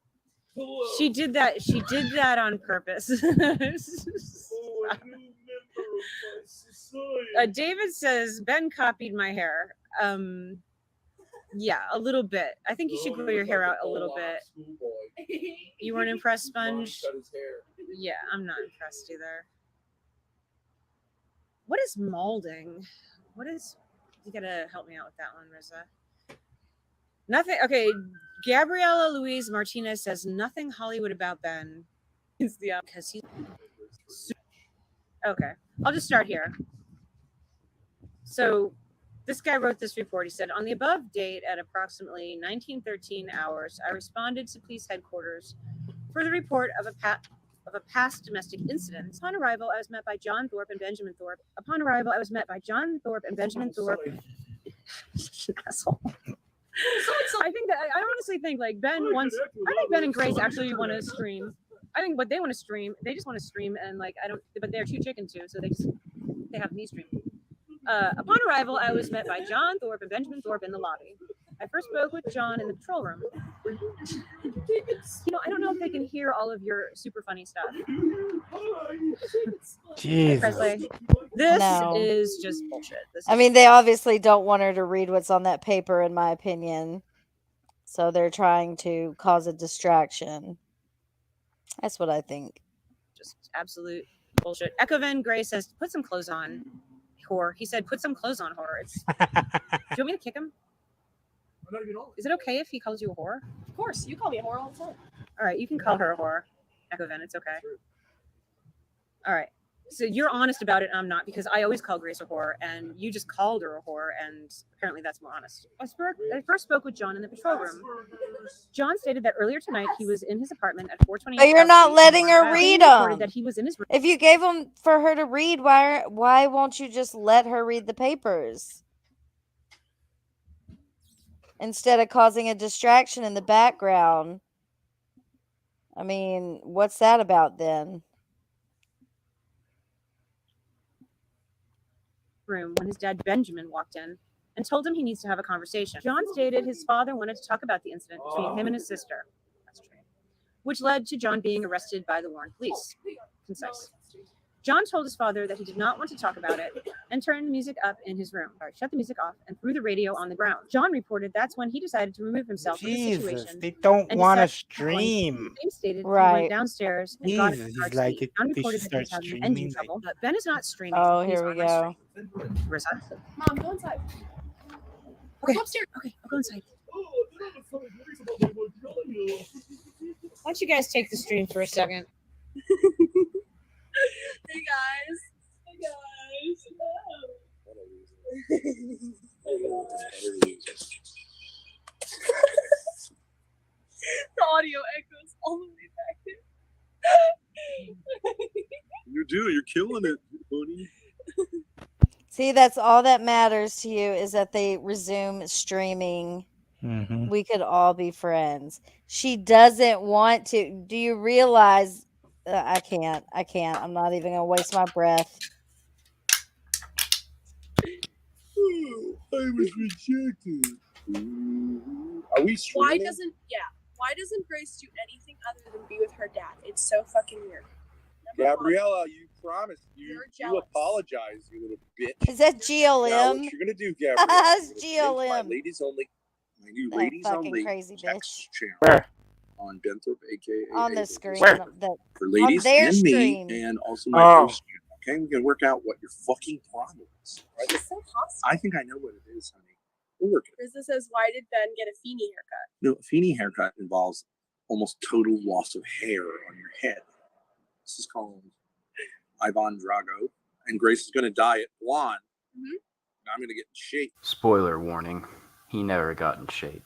Hello. She did that on purpose. Oh, a new member of my society. David says Ben copied my hair. Yeah, a little bit. I think you should grow your hair out a little bit. You weren't impressed, Sponge? Cut his hair. Yeah, I'm not impressed either. What is molding? You gotta help me out with that one, Riza. Nothing. Okay, Gabriela Louise Martinez says nothing Hollywood about Ben. It's the because he's okay. I'll just start here. So This guy wrote this report. He said, on the above date at approximately 1913 hours, I responded to police headquarters for the report of a past domestic incident. Upon arrival, I was met by John Thorpe and Benjamin Thorpe. Asshole. So I think that I honestly think like Ben wants. I think Ben and Grace actually want to stream. I think what they want to stream, they just want to stream, and like I don't. But they're too chicken too, so they have me stream. Upon arrival, I was met by John Thorpe and Benjamin Thorpe in the lobby. I first spoke with John in the patrol room. I don't know if they can hear all of your super funny stuff. Jesus. Presley, this No. is just bullshit. I mean, they obviously don't want her to read what's on that paper, in my opinion. So they're trying to cause a distraction. That's what I think. Just absolute bullshit. Echo Van Gray says, put some clothes on, whore. He said, put some clothes on, whore. Do you want me to kick him? Is it okay if he calls you a whore? Of course, you call me a whore all the time. All right, you can call her a whore. Echo Van, it's okay. All right. So you're honest about it, and I'm not, because I always call Grace a whore, and you just called her a whore, and apparently that's more honest. I first spoke with John in the patrol room. John stated that earlier tonight he was in his apartment at 428. But you're not letting her read them. That he was in his room. If you gave them for her to read, why won't you just let her read the papers? Instead of causing a distraction in the background. I mean, what's that about then? Room when his dad Benjamin walked in and told him he needs to have a conversation. John stated his father wanted to talk about the incident between him and his sister. That's true. Which led to John being arrested by the Warren police. Concise. John told his father that he did not want to talk about it and turned the music up in his room. Shut the music off and threw the radio on the ground. John reported that's when he decided to remove himself from the Jesus, situation. they don't and want to decided to go on. stream. James stated he Right. went downstairs and got in Jesus, the car he's like, seat. it- John they reported should that he was start having engine streaming, trouble, but Ben is not streaming. Oh, He's here we on my go. stream. Marissa? Mom, go inside. Okay. Go upstairs. Okay, I'll go inside. Why don't you guys take the stream for a second? Hey guys. Hey guys. The audio echoes all the way back there. You do. You're killing it, buddy. See, that's all that matters to you is that they resume streaming. Mhm. We could all be friends. She doesn't want to. Do you realize? I can't. I'm not even going to waste my breath. I was rejected. Are we streaming? Why doesn't Grace do anything other than be with her dad? It's so fucking weird. Gabriella, you promised. You jealous. apologize, you little bitch. Is that Now, GLM? what you're gonna do, Gabriella? It's you're gonna link GLM. My ladies only. My new That ladies fucking only crazy text channel Where? on Benthorpe, aka On the screen. Where? for ladies their and me, stream. and also my Oh. host channel. Okay, we can work out what your fucking problem is. Right? It's so hostile. I think I know what it is, honey. We'll work it. Krista says, why did Ben get a Feeny haircut? No, a Feeny haircut involves almost total loss of hair on your head. This is called Ivan Drago, and Grace is going to dye it blonde. Mm-hmm. And I'm going to get in shape. Spoiler warning, he never got in shape.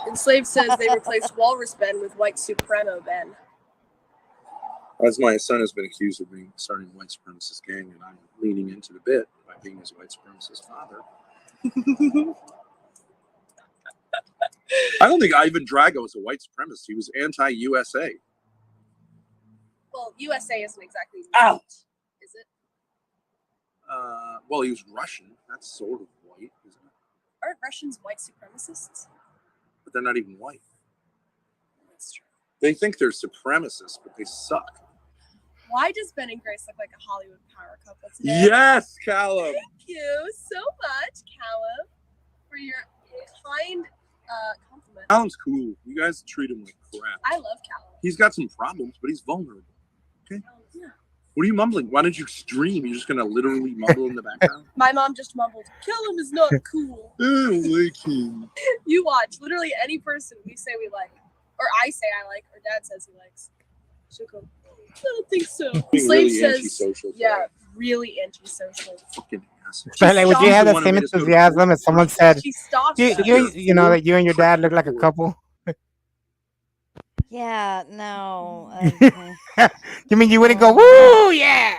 Enslaved says they replaced Walrus Ben with White Supremo Ben. As my son has been accused of being starting a white supremacist gang, and I'm leaning into the bit by being his white supremacist father. I don't think Ivan Drago was a white supremacist. He was anti-USA. Well, USA isn't exactly Out. Is it? Well, he was Russian. That's sort of white, isn't it? Aren't Russians white supremacists? But they're not even white. That's true. They think they're supremacists, but they suck. Why does Ben and Grace look like a Hollywood power couple today? Yes, Callum. Thank you so much, Callum, for your kind compliment. Callum's cool. You guys treat him like crap. I love Callum. He's got some problems, but he's vulnerable. Okay? Yeah. What are you mumbling? Why don't you stream? You're just going to literally mumble in the background? My mom just mumbled, Callum is not cool. I don't like him. You watch. Literally any person we say we like, or I say I like, or Dad says he likes. She'll go, I don't think so. Being Slave really says, antisocial. yeah, really antisocial. Fucking asshole. But like, would you She's have the the one who same made us go to enthusiasm if someone said, She stalked you, us. you know, that you and your dad look like a couple? Yeah, no. You mean you wouldn't go, woo, yeah?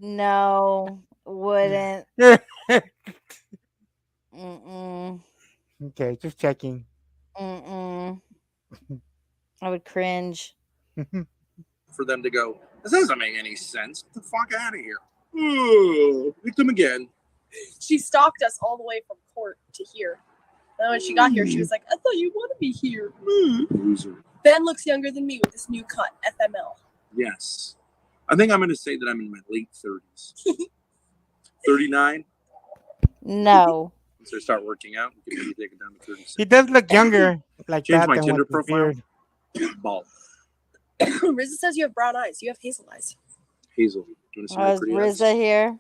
No, wouldn't. Mm-mm. Okay, just checking. Mm-mm. I would cringe. for them to go, this doesn't make any sense. Get the fuck out of here. Ugh, pick them again. She stalked us all the way from court to here. And when she got here, she was like, I thought you want to be here. Loser. Ben looks younger than me with this new cut, FML. Yes. I think I'm going to say that I'm in my late 30s. 39. No. Once I start working out, we can maybe take it down to 36. He does look younger like Change that my than Tinder with the profile. beard. Bald. Riza says you have brown eyes. You have hazel eyes. Hazel. Do you want to see my Is pretty eyes? Riza here?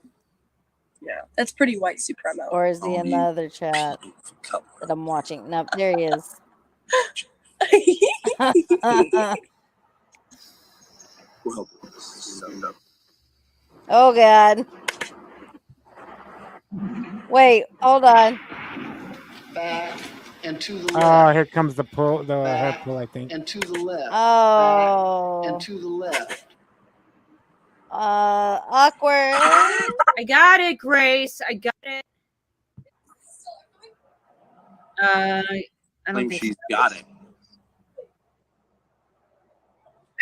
Yeah, that's pretty white supremo. Or is he in the other chat that I'm watching? No, there he is. Well, summed up. Oh, God. Wait, hold on. Back and to the Oh, left. here comes the pull, the hair Back pull, I think. and to the left. Oh. Back and to the left. Awkward. I got it, Grace. I got it. I don't Claim think she's so. got it.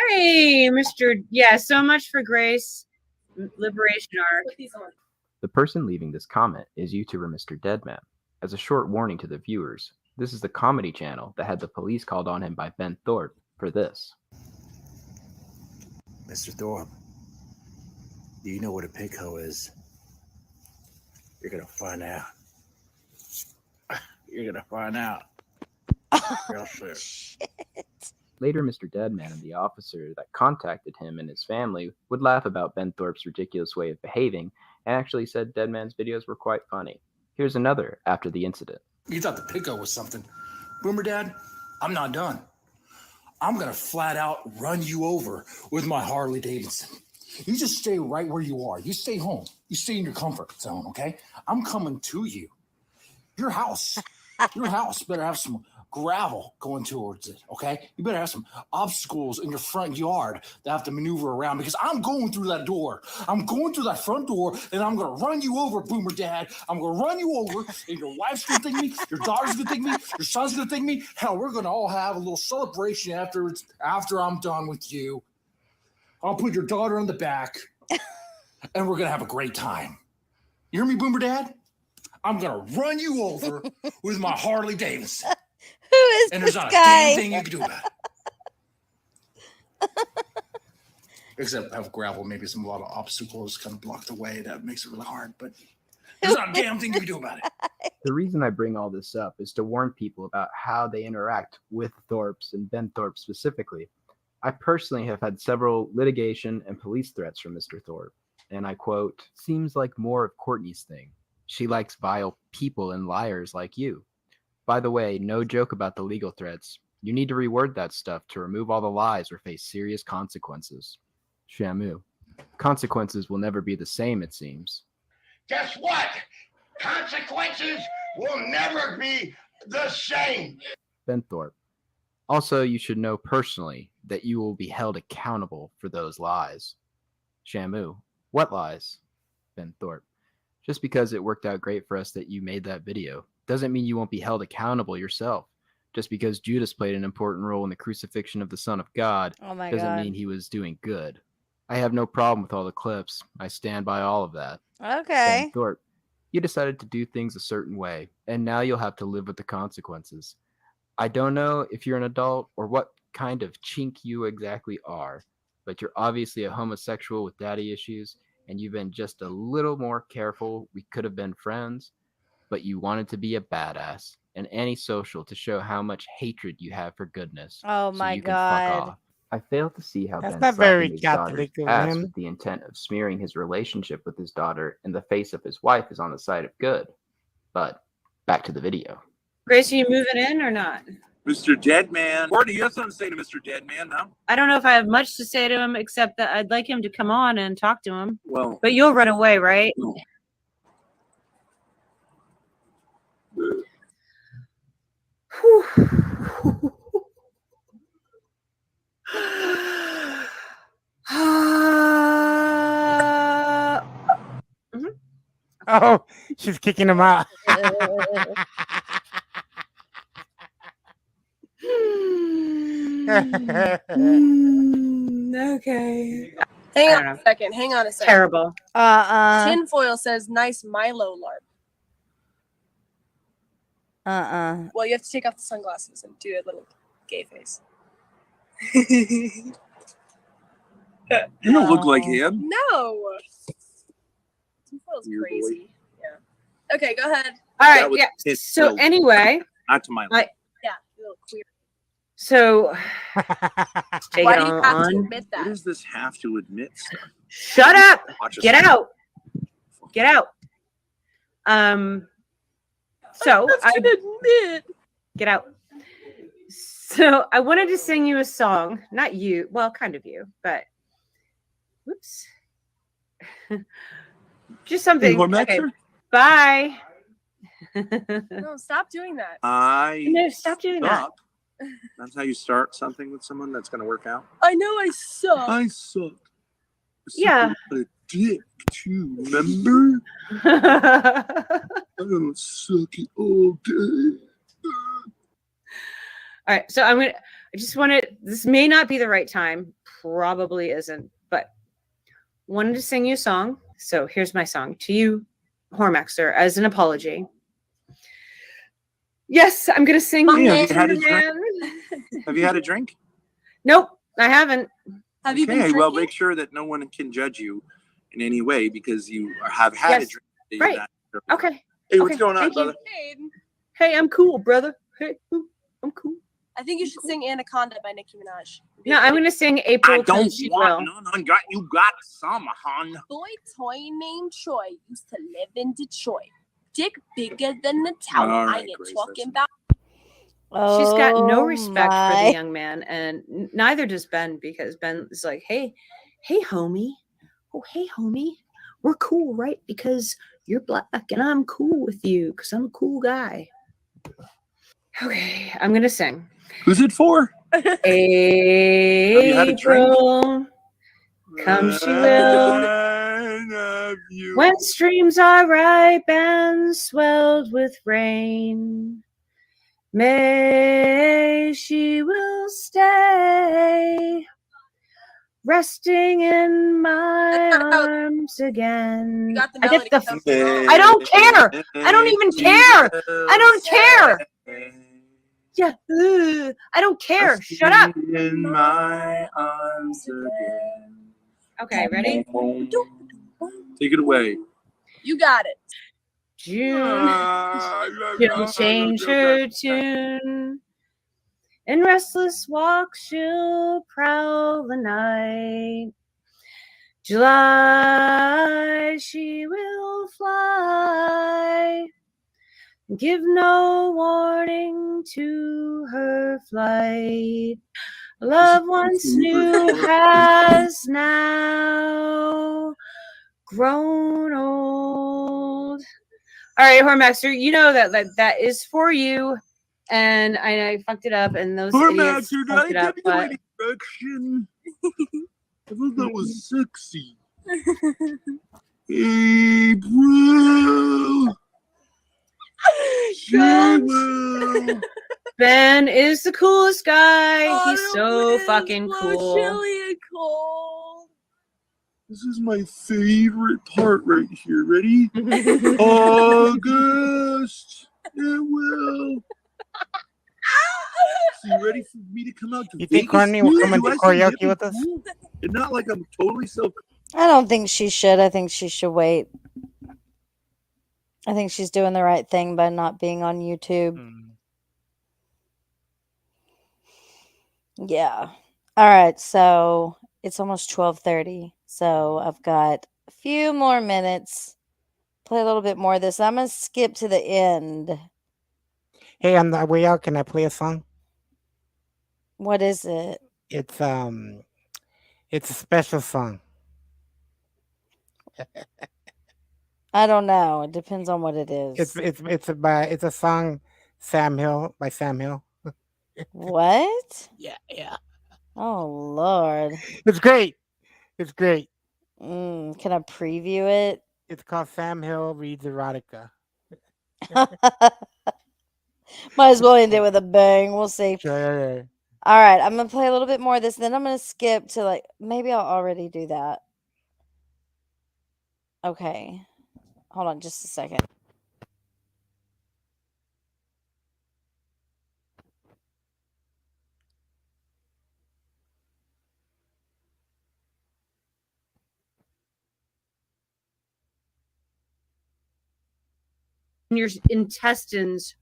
Hey, Mr. Yeah, so much for Grace. Liberation arc. The person leaving this comment is YouTuber Mr. Deadman. As a short warning to the viewers, this is the comedy channel that had the police called on him by Ben Thorpe for this. Mr. Thorpe, do you know what a pig hoe is? You're gonna find out. You're gonna find out. Real soon. Later, Mr. Deadman and the officer that contacted him and his family would laugh about Ben Thorpe's ridiculous way of behaving and actually said Deadman's videos were quite funny. Here's another after the incident. You thought the pick was something. Boomer Dad, I'm not done. I'm gonna flat out run you over with my Harley Davidson. You just stay right where you are. You stay home. You stay in your comfort zone, okay? I'm coming to you. Your house better have some gravel going towards it, okay? You better have some obstacles in your front yard that have to maneuver around because I'm going through that door. I'm going through that front door and I'm going to run you over, Boomer Dad. I'm going to run you over and your wife's going to think me, your daughter's going to think me, your son's going to think me. Hell, we're going to all have a little celebration after I'm done with you. I'll put your daughter on the back and we're going to have a great time. You hear me, Boomer Dad? I'm going to run you over with my Harley Davidson. Who is and this there's not guy? a damn thing you can do about it. Except have gravel, maybe a lot of obstacles kind of block the way. That makes it really hard, but there's not a damn thing you can do about it. The reason I bring all this up is to warn people about how they interact with Thorpes and Ben Thorpe specifically. I personally have had several litigation and police threats from Mr. Thorpe, and I quote, "Seems like more of Courtney's thing. She likes vile people and liars like you. By the way, no joke about the legal threats. You need to reword that stuff to remove all the lies or face serious consequences. Shamoo. Consequences will never be the same, it seems." Guess what? Consequences will never be the same. Ben Thorpe. Also, you should know personally that you will be held accountable for those lies. Shamoo. What lies? Ben Thorpe. Just because it worked out great for us that you made that video doesn't mean you won't be held accountable yourself. Just because Judas played an important role in the crucifixion of the Son of God Oh my doesn't God. mean he was doing good. I have no problem with all the clips. I stand by all of that. Okay. Ben Thorpe, you decided to do things a certain way, and now you'll have to live with the consequences. I don't know if you're an adult or what kind of chink you exactly are, but you're obviously a homosexual with daddy issues, and you've been just a little more careful. We could have been friends, but you wanted to be a badass and antisocial to show how much hatred you have for goodness. Oh so my you can fuck God. off. I fail to see how That's Ben not slapping very his daughter's Catholic of ass him. with the intent of smearing his relationship with his daughter in the face of his wife is on the side of good. But back to the video. Grace, are you moving in or not? Mr. Deadman. Courtney, you have something to say to Mr. Deadman now? I don't know if I have much to say to him except that I'd like him to come on and talk to him. Well, but you'll run away, right? Oh, she's kicking him out. Okay. Hang on a second. Hang on a second. Terrible. Tinfoil says nice Milo LARP. Well, you have to take off the sunglasses and do a little gay face. You don't look like him. No. Tinfoil's crazy. Yeah. Okay, go ahead. All That right. was Yeah. his So film. anyway, Not to my I, Yeah, a little queer. so take Why it do you have to on. admit that? What does this have to admit stuff? Shut up. Watch us. Get out. Get out. So I have to admit. get out. So I wanted to sing you a song. Not you. Well, kind of you, but whoops. Just something. More Okay. Maxer? Bye. No, stop doing that. No, stop doing that. suck. That's how you start something with someone that's going to work out. I know I suck. I suck. Yeah. A dick too, remember? I don't suck it all day. All right, so I just wanted, this may not be the right time, probably isn't, but wanted to sing you a song. So here's my song to you, Hormaxer, as an apology. Yes, I'm gonna sing. Hey, you have you had a to drink? man. Have you had a drink? Nope, I haven't. Have you been Okay, drinking? well, make sure that no one can judge you in any way because you have had a Yes, drink. that you're right. not- Okay. Hey, what's okay, going on, thank you. brother? Hey, I'm cool, brother. Hey, I'm cool. I think you should sing Anaconda by Nicki Minaj. No, I'm gonna sing April. I don't 'cause she want will. none. You got some, hon. Boy toy named Troy used to live in Detroit. Dick bigger than the tower. All I right, ain't Grace, talking about. She's got no Oh respect for my. the young man, and neither does Ben, because Ben is like, hey, homie. Oh, hey, homie. We're cool, right? Because you're black and I'm cool with you because I'm a cool guy. Okay, I'm going to sing. Who's it for? April, you had a drink? come she will. When streams are ripe and swelled with rain, May she will stay, resting in my arms again. Got the I get melody. the. I don't care. I don't even care. I don't care. Yeah, I don't care. Shut up. In my arms again. Okay, ready? Take it away. You got it. June, she'll change her tune. In restless walks, she'll prowl the night. July, she will fly. Give no warning to her flight. Love once new has now grown old. All right, Hormaxer, you know that is for you, and I fucked it up, and those idiots Hormaxer, fucked it up. give But me direction. I thought that was sexy. April. Shamoo. Ben is the coolest guy. Oh, He's so fucking cool. Chilly and cold. This is my favorite part right here. Ready? August. It will. So you ready for me to come out to You think Vegas? Cortney will too? come and Do do I seem hip karaoke and with us? cool? And not like I'm totally self. I don't think she should. I think she should wait. I think she's doing the right thing by not being on YouTube. Yeah. All right. So it's almost 12:30. So I've got a few more minutes. Play a little bit more of this. I'm gonna skip to the end. Hey, on the way out, can I play a song? What is it? It's a special song. I don't know. It depends on what it is. It's a song by Sam Hill. What? Yeah. Oh Lord. It's great. It's great. Can I preview it? It's called Sam Hill Reads Erotica. Might as well end it with a bang. We'll see. Sure. All right, I'm gonna play a little bit more of this, then I'm gonna skip to like maybe I'll already do that. Okay. Hold on just a second. Your intestines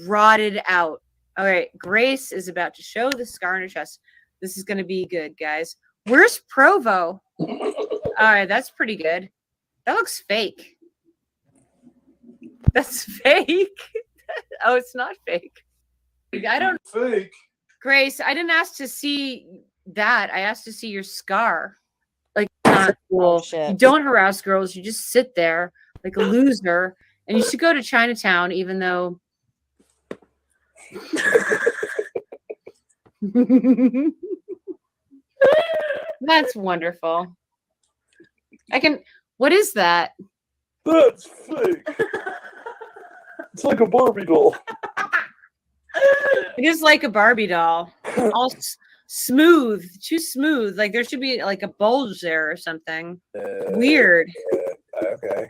rotted out. All right, Grace is about to show the scar on her chest. This is going to be good, guys. Where's Provo? All right, that's pretty good. That looks fake. That's fake. Oh, it's not fake. I don't fake. Grace, I didn't ask to see that. I asked to see your scar. Like, not cool. You don't harass girls. You just sit there like a loser. And you should go to Chinatown, even though. That's wonderful. What is that? That's fake. It's like a Barbie doll. It is like a Barbie doll. All smooth, too smooth. Like there should be like a bulge there or something. Weird. Okay.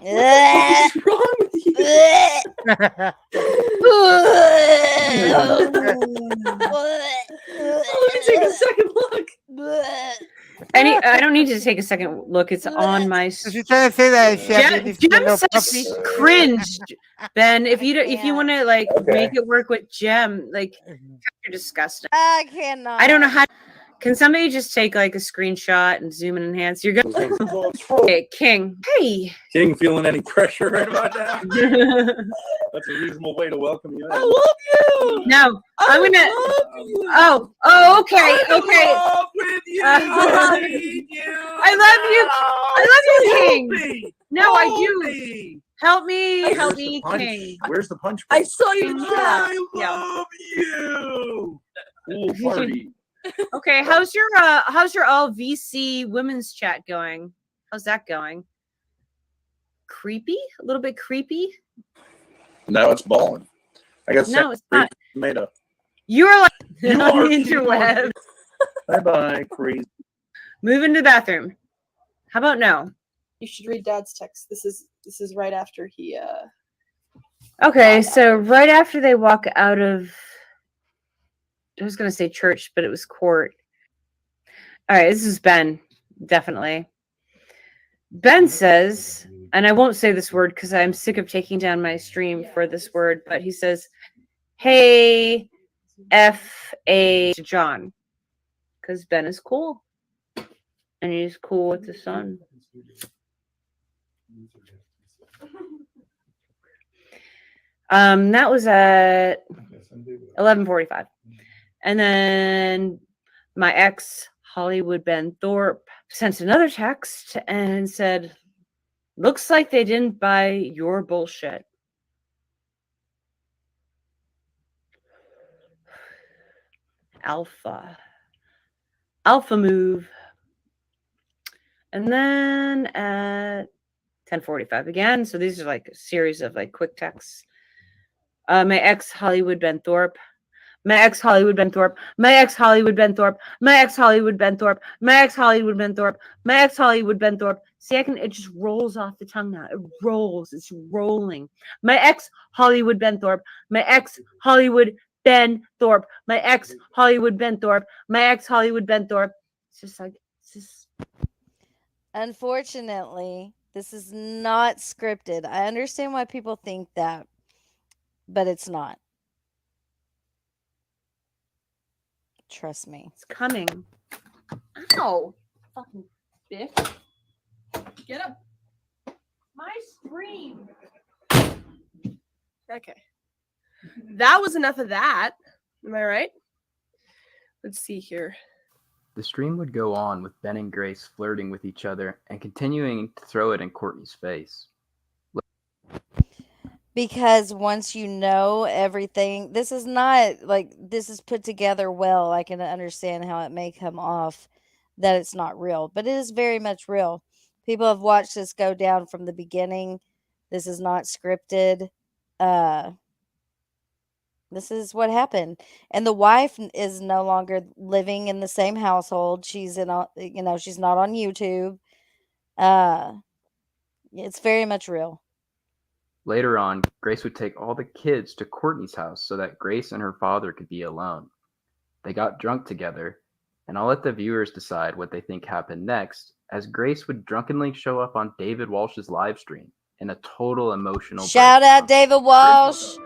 What's wrong with you? Let me take a second look. I don't need to take a second look. It's on my. She's trying to say that Jem says cringe, Ben. If you want to like make it work with Jem, like you're disgusting. I cannot. I don't know how. Can somebody just take like a screenshot and zoom and enhance? You're good. Okay, King. Hey. King, feeling any pressure right about now? That's a reasonable way to welcome you in. I love you. No, I'm gonna. Oh, okay. Love with you. I need you. I love you. I love you, King. Me. No, I Hold do. me. Help me, Where's help the me, punch? King. Where's the punch? I saw you in I chat. love you. Cool party. Okay, how's your all VC women's chat going? How's that going? Creepy? A little bit creepy? Now it's balling. I got No, it's not. Tomato. You are like You on are the interweb. Bye bye, crazy. Move into the bathroom. How about no? You should read Dad's text. This is right after he Okay, so right after they walk out of, I was going to say church, but it was court. All right, this is Ben, definitely. Ben says, and I won't say this word because I'm sick of taking down my stream for this word, but he says, hey, F.A. John, because Ben is cool. And he's cool with the sun. That was at 11:45. And then my ex, Hollywood Ben Thorp, sent another text and said, looks like they didn't buy your bullshit. Alpha move. And then at 10:45 again. So these are like a series of like quick texts. My ex Hollywood Ben Thorp. My ex Hollywood Ben Thorp. My ex Hollywood Ben Thorp. My ex Hollywood Ben Thorp. My ex Hollywood Ben Thorp. My ex Hollywood Ben Thorp. See, it just rolls off the tongue now. It rolls. It's rolling. My ex Hollywood Ben Thorp. My ex Hollywood Ben Thorp. My ex Hollywood Ben Thorp. My ex Hollywood Ben Thorp. It's just like, it's just. Unfortunately, this is not scripted. I understand why people think that, but it's not. Trust me. It's coming. Ow. Fucking bitch. get up. My stream. Okay. That was enough of that. Am I right? Let's see here. The stream would go on with Ben and Grace flirting with each other and continuing to throw it in Courtney's face. Because once you know everything, this is not like this is put together well. I can understand how it may come off that it's not real, but it is very much real. People have watched this go down from the beginning. This is not scripted. Uh, this is what happened. And the wife is no longer living in the same household. She's in, she's not on YouTube. It's very much real. Later on, Grace would take all the kids to Courtney's house so that Grace and her father could be alone. They got drunk together, and I'll let the viewers decide what they think happened next, as Grace would drunkenly show up on David Walsh's live stream in a total emotional Shout out David Walsh.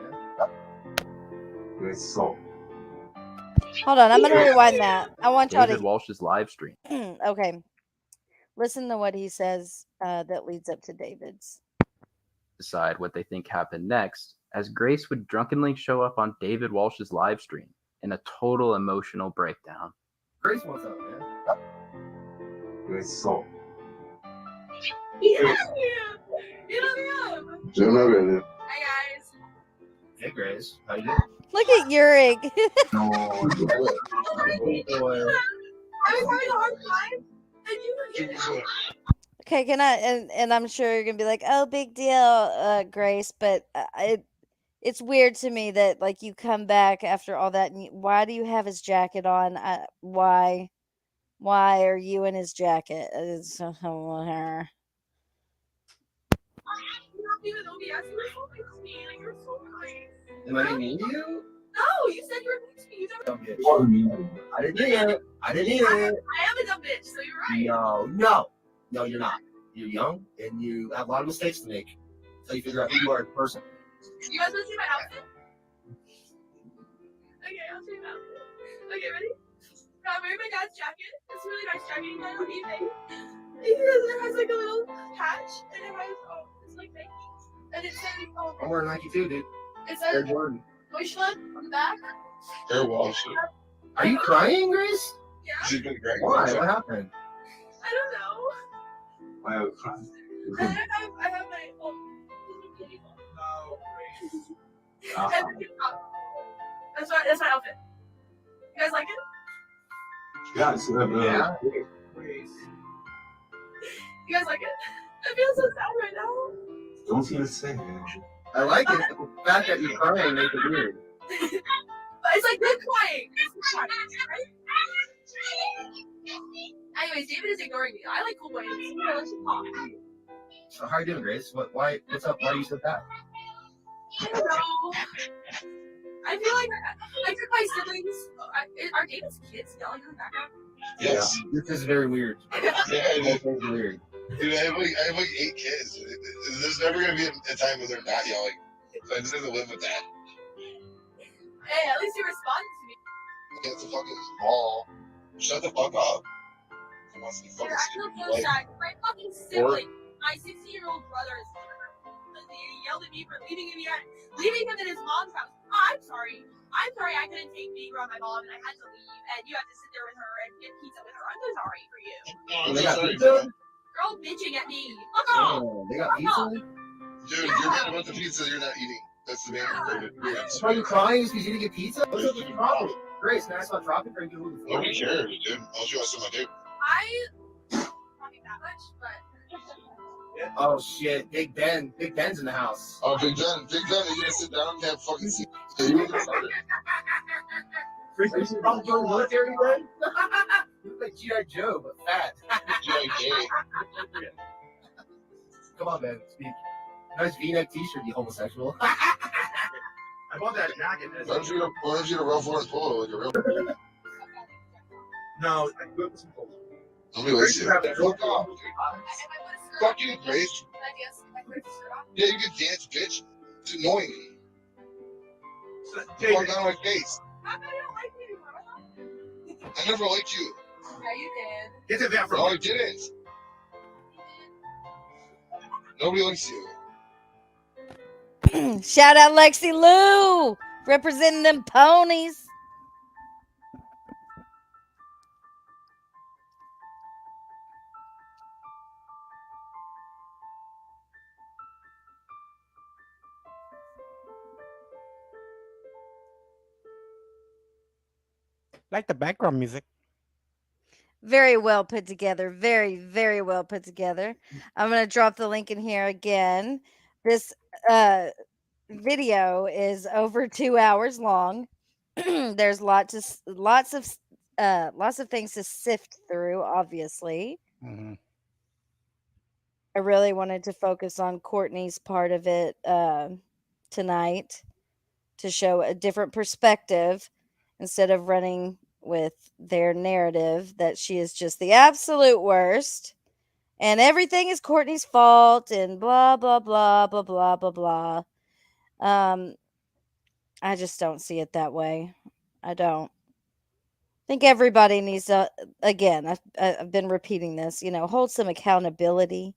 Hold on, I'm gonna rewind that. I want y'all David to Walsh's live stream. okay. Listen to what he says that leads up to David's. Decide what they think happened next, as Grace would drunkenly show up on David Walsh's live stream in a total emotional breakdown. Grace, what's up, man? Grace, so. Yeah. Hi, guys. Hey, Grace. How you doing? Look at Yurik. No. I was having a hard time. And you Okay, can I and I'm sure you're gonna be like, oh, big deal, Grace, but it's weird to me that like you come back after all that. And why do you have his jacket on? Why are you in his jacket? It's, her. Am I mean to you? No, you said you were mean to me. You never. I didn't hear it. I didn't hear it. I am a dumb bitch, so you're right. No, you're not. You're young and you have a lot of mistakes to make until you figure out who you are as a person. You guys want to see my outfit? Okay, I'll show you my outfit. Okay, ready? Now, I'm wearing my dad's jacket. It's a really nice jacket. You got it on eBay. It has like a little patch, and it has, it's like Nike. And it says, I'm wearing Nike too, dude. It Air says, Jordan. Deutschland on the back. Air Walsh. Are you crying, Grace? Yeah. She's been great. Why? What happened? I don't know. Why are you crying? I have my own. No. That's my outfit. You guys like it? Yes. Yeah. You guys like it? I feel so sad right now. Don't even say it. I like it. The fact that you're crying makes it weird. But it's like good crying. Anyways, David is ignoring me. I like cool boys. Let's talk. So how are you doing, Grace? What's up? Why are you so bad? I don't know. I feel like I took my siblings. Are David's kids yelling in the background? Yes. Yeah. This is very weird. Yeah, It's weird. Dude, I have like 8 kids. There's never gonna be a time when they're not yelling. So I just have to live with that. Hey, at least you responded to me. Get the fucking ball. Shut the fuck up. Dude, I feel so sad. My fucking sibling, my 16-year-old brother is here. He yelled at me for leaving him in his mom's house. I'm sorry I couldn't take being around my mom and I had to leave. And you had to sit there with her and get pizza with her. I'm so sorry for you. They got pizza? Girl bitching at me. Fuck off. They got pizza? Dude, you're mad about the pizza you're not eating. That's the main thing. Are you crying because you didn't get pizza? What's up with your problem? Grace, can I ask about tropic or you can move the Nobody cares, dude. Unless you want some of my dick. Not that much, but. Oh shit, Big Ben's in the house. Oh, Big Ben, you gonna sit down and have fucking seat. You get started. You should probably go to the military then? You look like G.I. Joe, but fat. G.I. Come on, man, speak. Nice V-neck t-shirt, you homosexual. I bought that jacket. Why don't you get a Ralph Lauren polo like a real No, I grew up with some polo. Nobody likes you. Fuck off. Fuck you, Grace. Yeah, you can dance, bitch. It's annoying. Fuck out of my face. How come you don't like me anymore? I never liked you. Yeah, you did. Get to that from No, I didn't. Nobody likes you. Shout out Lexi Lou representing them ponies. Like the background music. Very well put together. Very, very well put together. I'm going to drop the link in here again. This video is over 2 hours long. There's lots of things to sift through, obviously. Mhm. I really wanted to focus on Courtney's part of it tonight to show a different perspective instead of running with their narrative that she is just the absolute worst and everything is Courtney's fault and blah blah blah blah blah blah blah. I just don't see it that way. I don't. I think everybody needs to, again, I've been repeating this, hold some accountability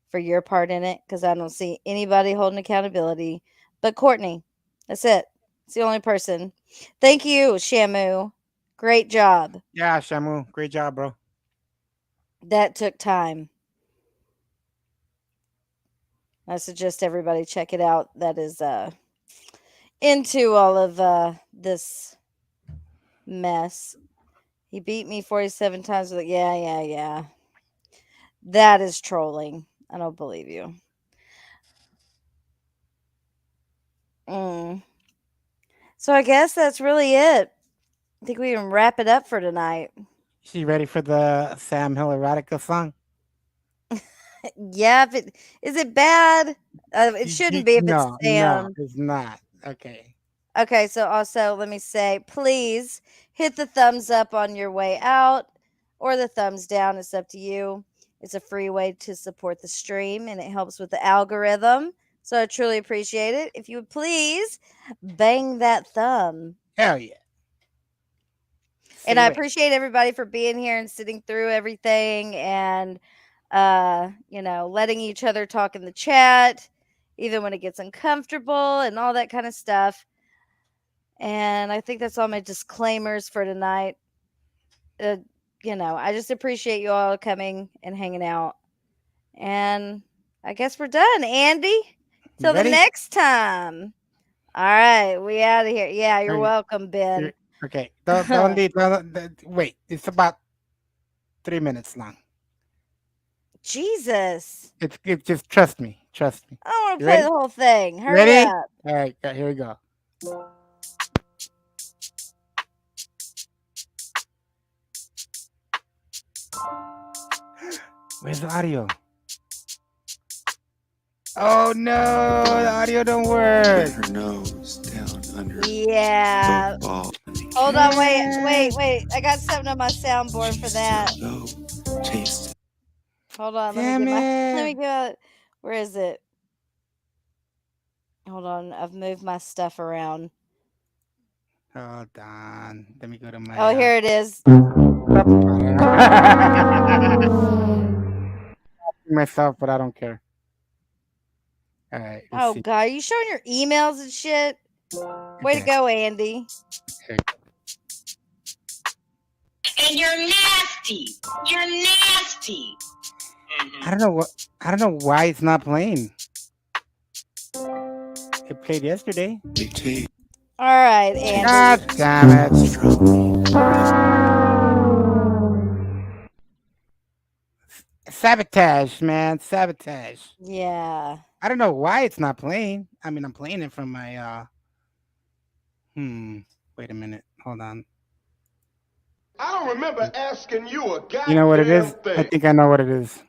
for your part in it because I don't see anybody holding accountability but Courtney. That's it. It's the only person. Thank you, Shamoo. Great job. Yeah, Shamu, great job, bro. That took time. I suggest everybody check it out. That is into all of this mess. He beat me 47 times. Yeah. That is trolling. I don't believe you. So I guess that's really it. I think we can wrap it up for tonight. She ready for the Sam Hill erotica song? Yeah, is it bad? It shouldn't be if it's No, Sam. it's not. Okay. Okay, so also let me say, please hit the thumbs up on your way out or the thumbs down. It's up to you. It's a free way to support the stream and it helps with the algorithm. So I truly appreciate it. If you would please bang that thumb. Hell yeah. And I appreciate everybody for being here and sitting through everything and letting each other talk in the chat, even when it gets uncomfortable and all that kind of stuff. And I think that's all my disclaimers for tonight. I just appreciate you all coming and hanging out. And I guess we're done, Andy. Till the next time. All right, we out of here. Yeah, you're welcome, Ben. Okay. Don't leave. Wait, it's about 3 minutes long. Jesus. It's just trust me. Trust me. I don't want to You play ready? the whole thing. Hurry Ready? up. All right, here we go. Where's the audio? Oh no, the audio don't work. Her nose down under Yeah. the ball. Hold on, wait. I got something on my soundboard for that. Taste. Hold on, Damn let me get where is it? Hold on, I've moved my stuff around. Hold on. Let me go to my. Oh, here it is. Myself, but I don't care. All right. Oh God, are you showing your emails and shit? Way to go, Andy. And you're nasty. You're nasty. I don't know why it's not playing. It played yesterday. All right, Andy. God damn it. Sabotage, man. Sabotage. Yeah. I don't know why it's not playing. I mean, I'm playing it from my wait a minute. Hold on. I don't remember asking you a goddamn You know what it is? thing. I think I know what it is.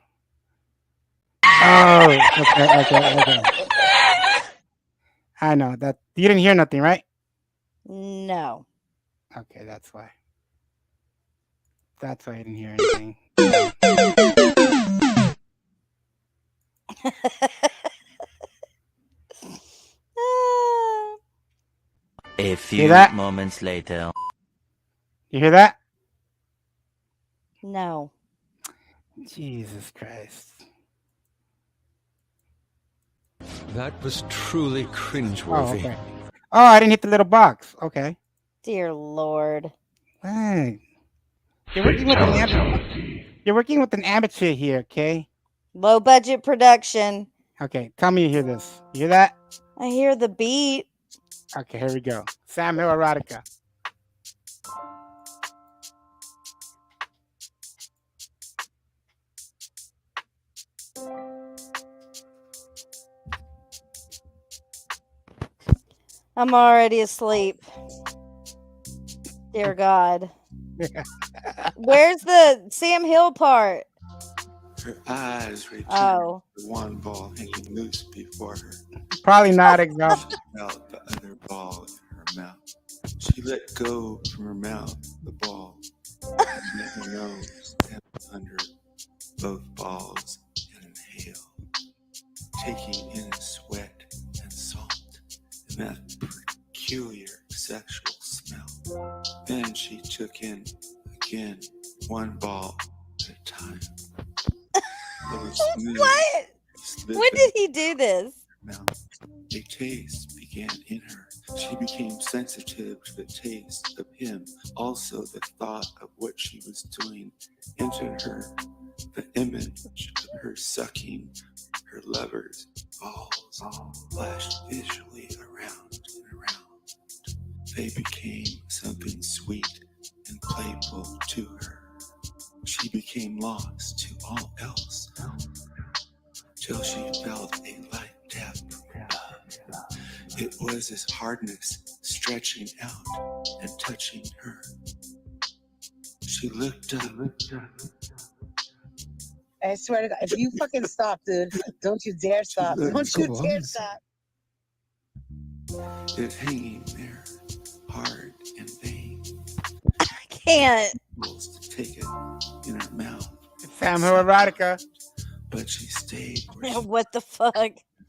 Oh, okay. I know that you didn't hear nothing, right? No. Okay, that's why. That's why I didn't hear anything. A few that? moments later. You hear that? No. Jesus Christ. That was truly Oh, cringeworthy. okay. Oh, I didn't hit the little box. Okay. Dear Lord. Hey. You're working with an amateur here, okay? Low budget production. Okay, tell me you hear this. You hear that? I hear the beat. Okay, here we go. Sam Hill erotica. I'm already asleep. Dear God. Where's the Sam Hill part? Her eyes returned Oh. to one ball hanging loose before her. Probably not exhausted. She felt the other ball in her mouth. She let go from her mouth the ball and let her nose step under both balls and inhale, taking in sweat and salt and that peculiar sexual smell. Then she took in again one ball at a time. What? When did he do this? Mouth. A taste began in her. She became sensitive to the taste of him. Also, the thought of what she was doing entered her. The image of her sucking her lover's balls flashed visually around and around. They became something sweet and playful to her. She became lost to all else till she felt a light tap from above. It was his hardness stretching out and touching her. She looked up. I swear to God, if you fucking stop, dude, don't you dare stop. Don't you dare stop. It hanging there, hard and vain. I can't. To take it in her mouth. Sam Hill erotica. But she stayed where she What the fuck?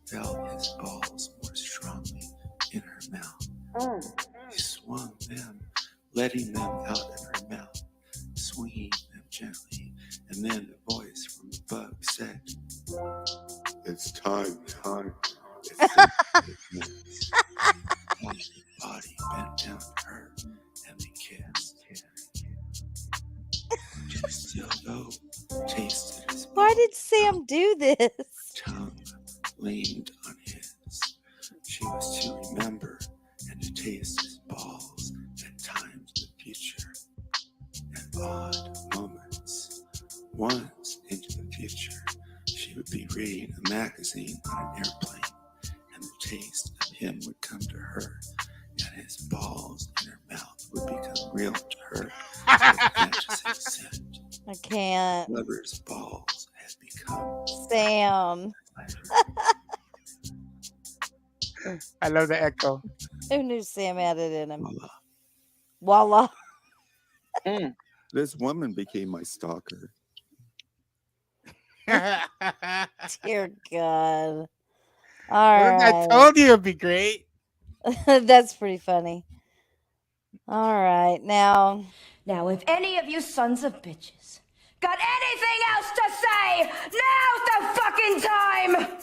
felt his balls more strongly in her mouth. He swung them, letting them out of her mouth, swinging them gently, and then the voice from above said, "It's time, time." His body bent down to her, and they kissed. She still, though, tasted his Why did Sam do this? tongue leaned on his. She was to remember and to taste his balls at times in the future, at odd moments. Once into the future, she would be reading a magazine on an airplane, and the taste of him would come to her, and his balls in her mouth would become real to her. Fantasy scent. I can't. Lover's balls had become Sam. I love the echo. Who knew Sam had it in him? Voila. This woman became my stalker. Dear God. All I right. told you it'd be great. That's pretty funny. All right. Now, if any of you sons of bitches got anything else to say, now's the fucking time!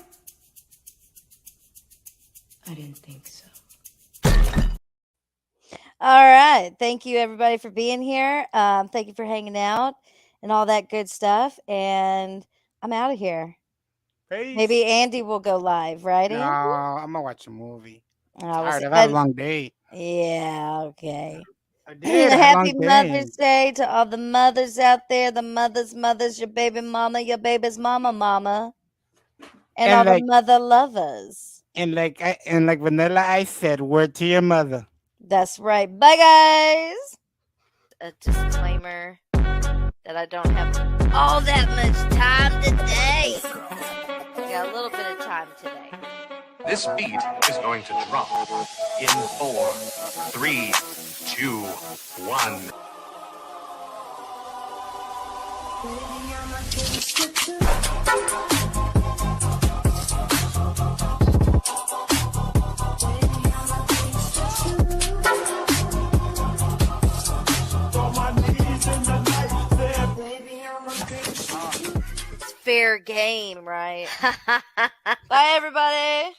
I didn't think so. all right. Thank you, everybody, for being here. Thank you for hanging out and all that good stuff. And I'm out of here. Peace. Maybe Andy will go live, right, No, Andy? I'm gonna watch a movie. Oh, Tired. we'll I've see. had a long day. Yeah, okay. I did. I had a Happy long day. Mother's Day to all the mothers out there, the mothers, your baby mama, your baby's mama, and all the mother lovers. And like Vanilla Ice said, word to your mother. That's right. Bye, guys. A disclaimer that I don't have all that much time today. Got a little bit of time today. This beat is going to drop in 4, 3, 2, 1. It's fair game, right? Bye, everybody.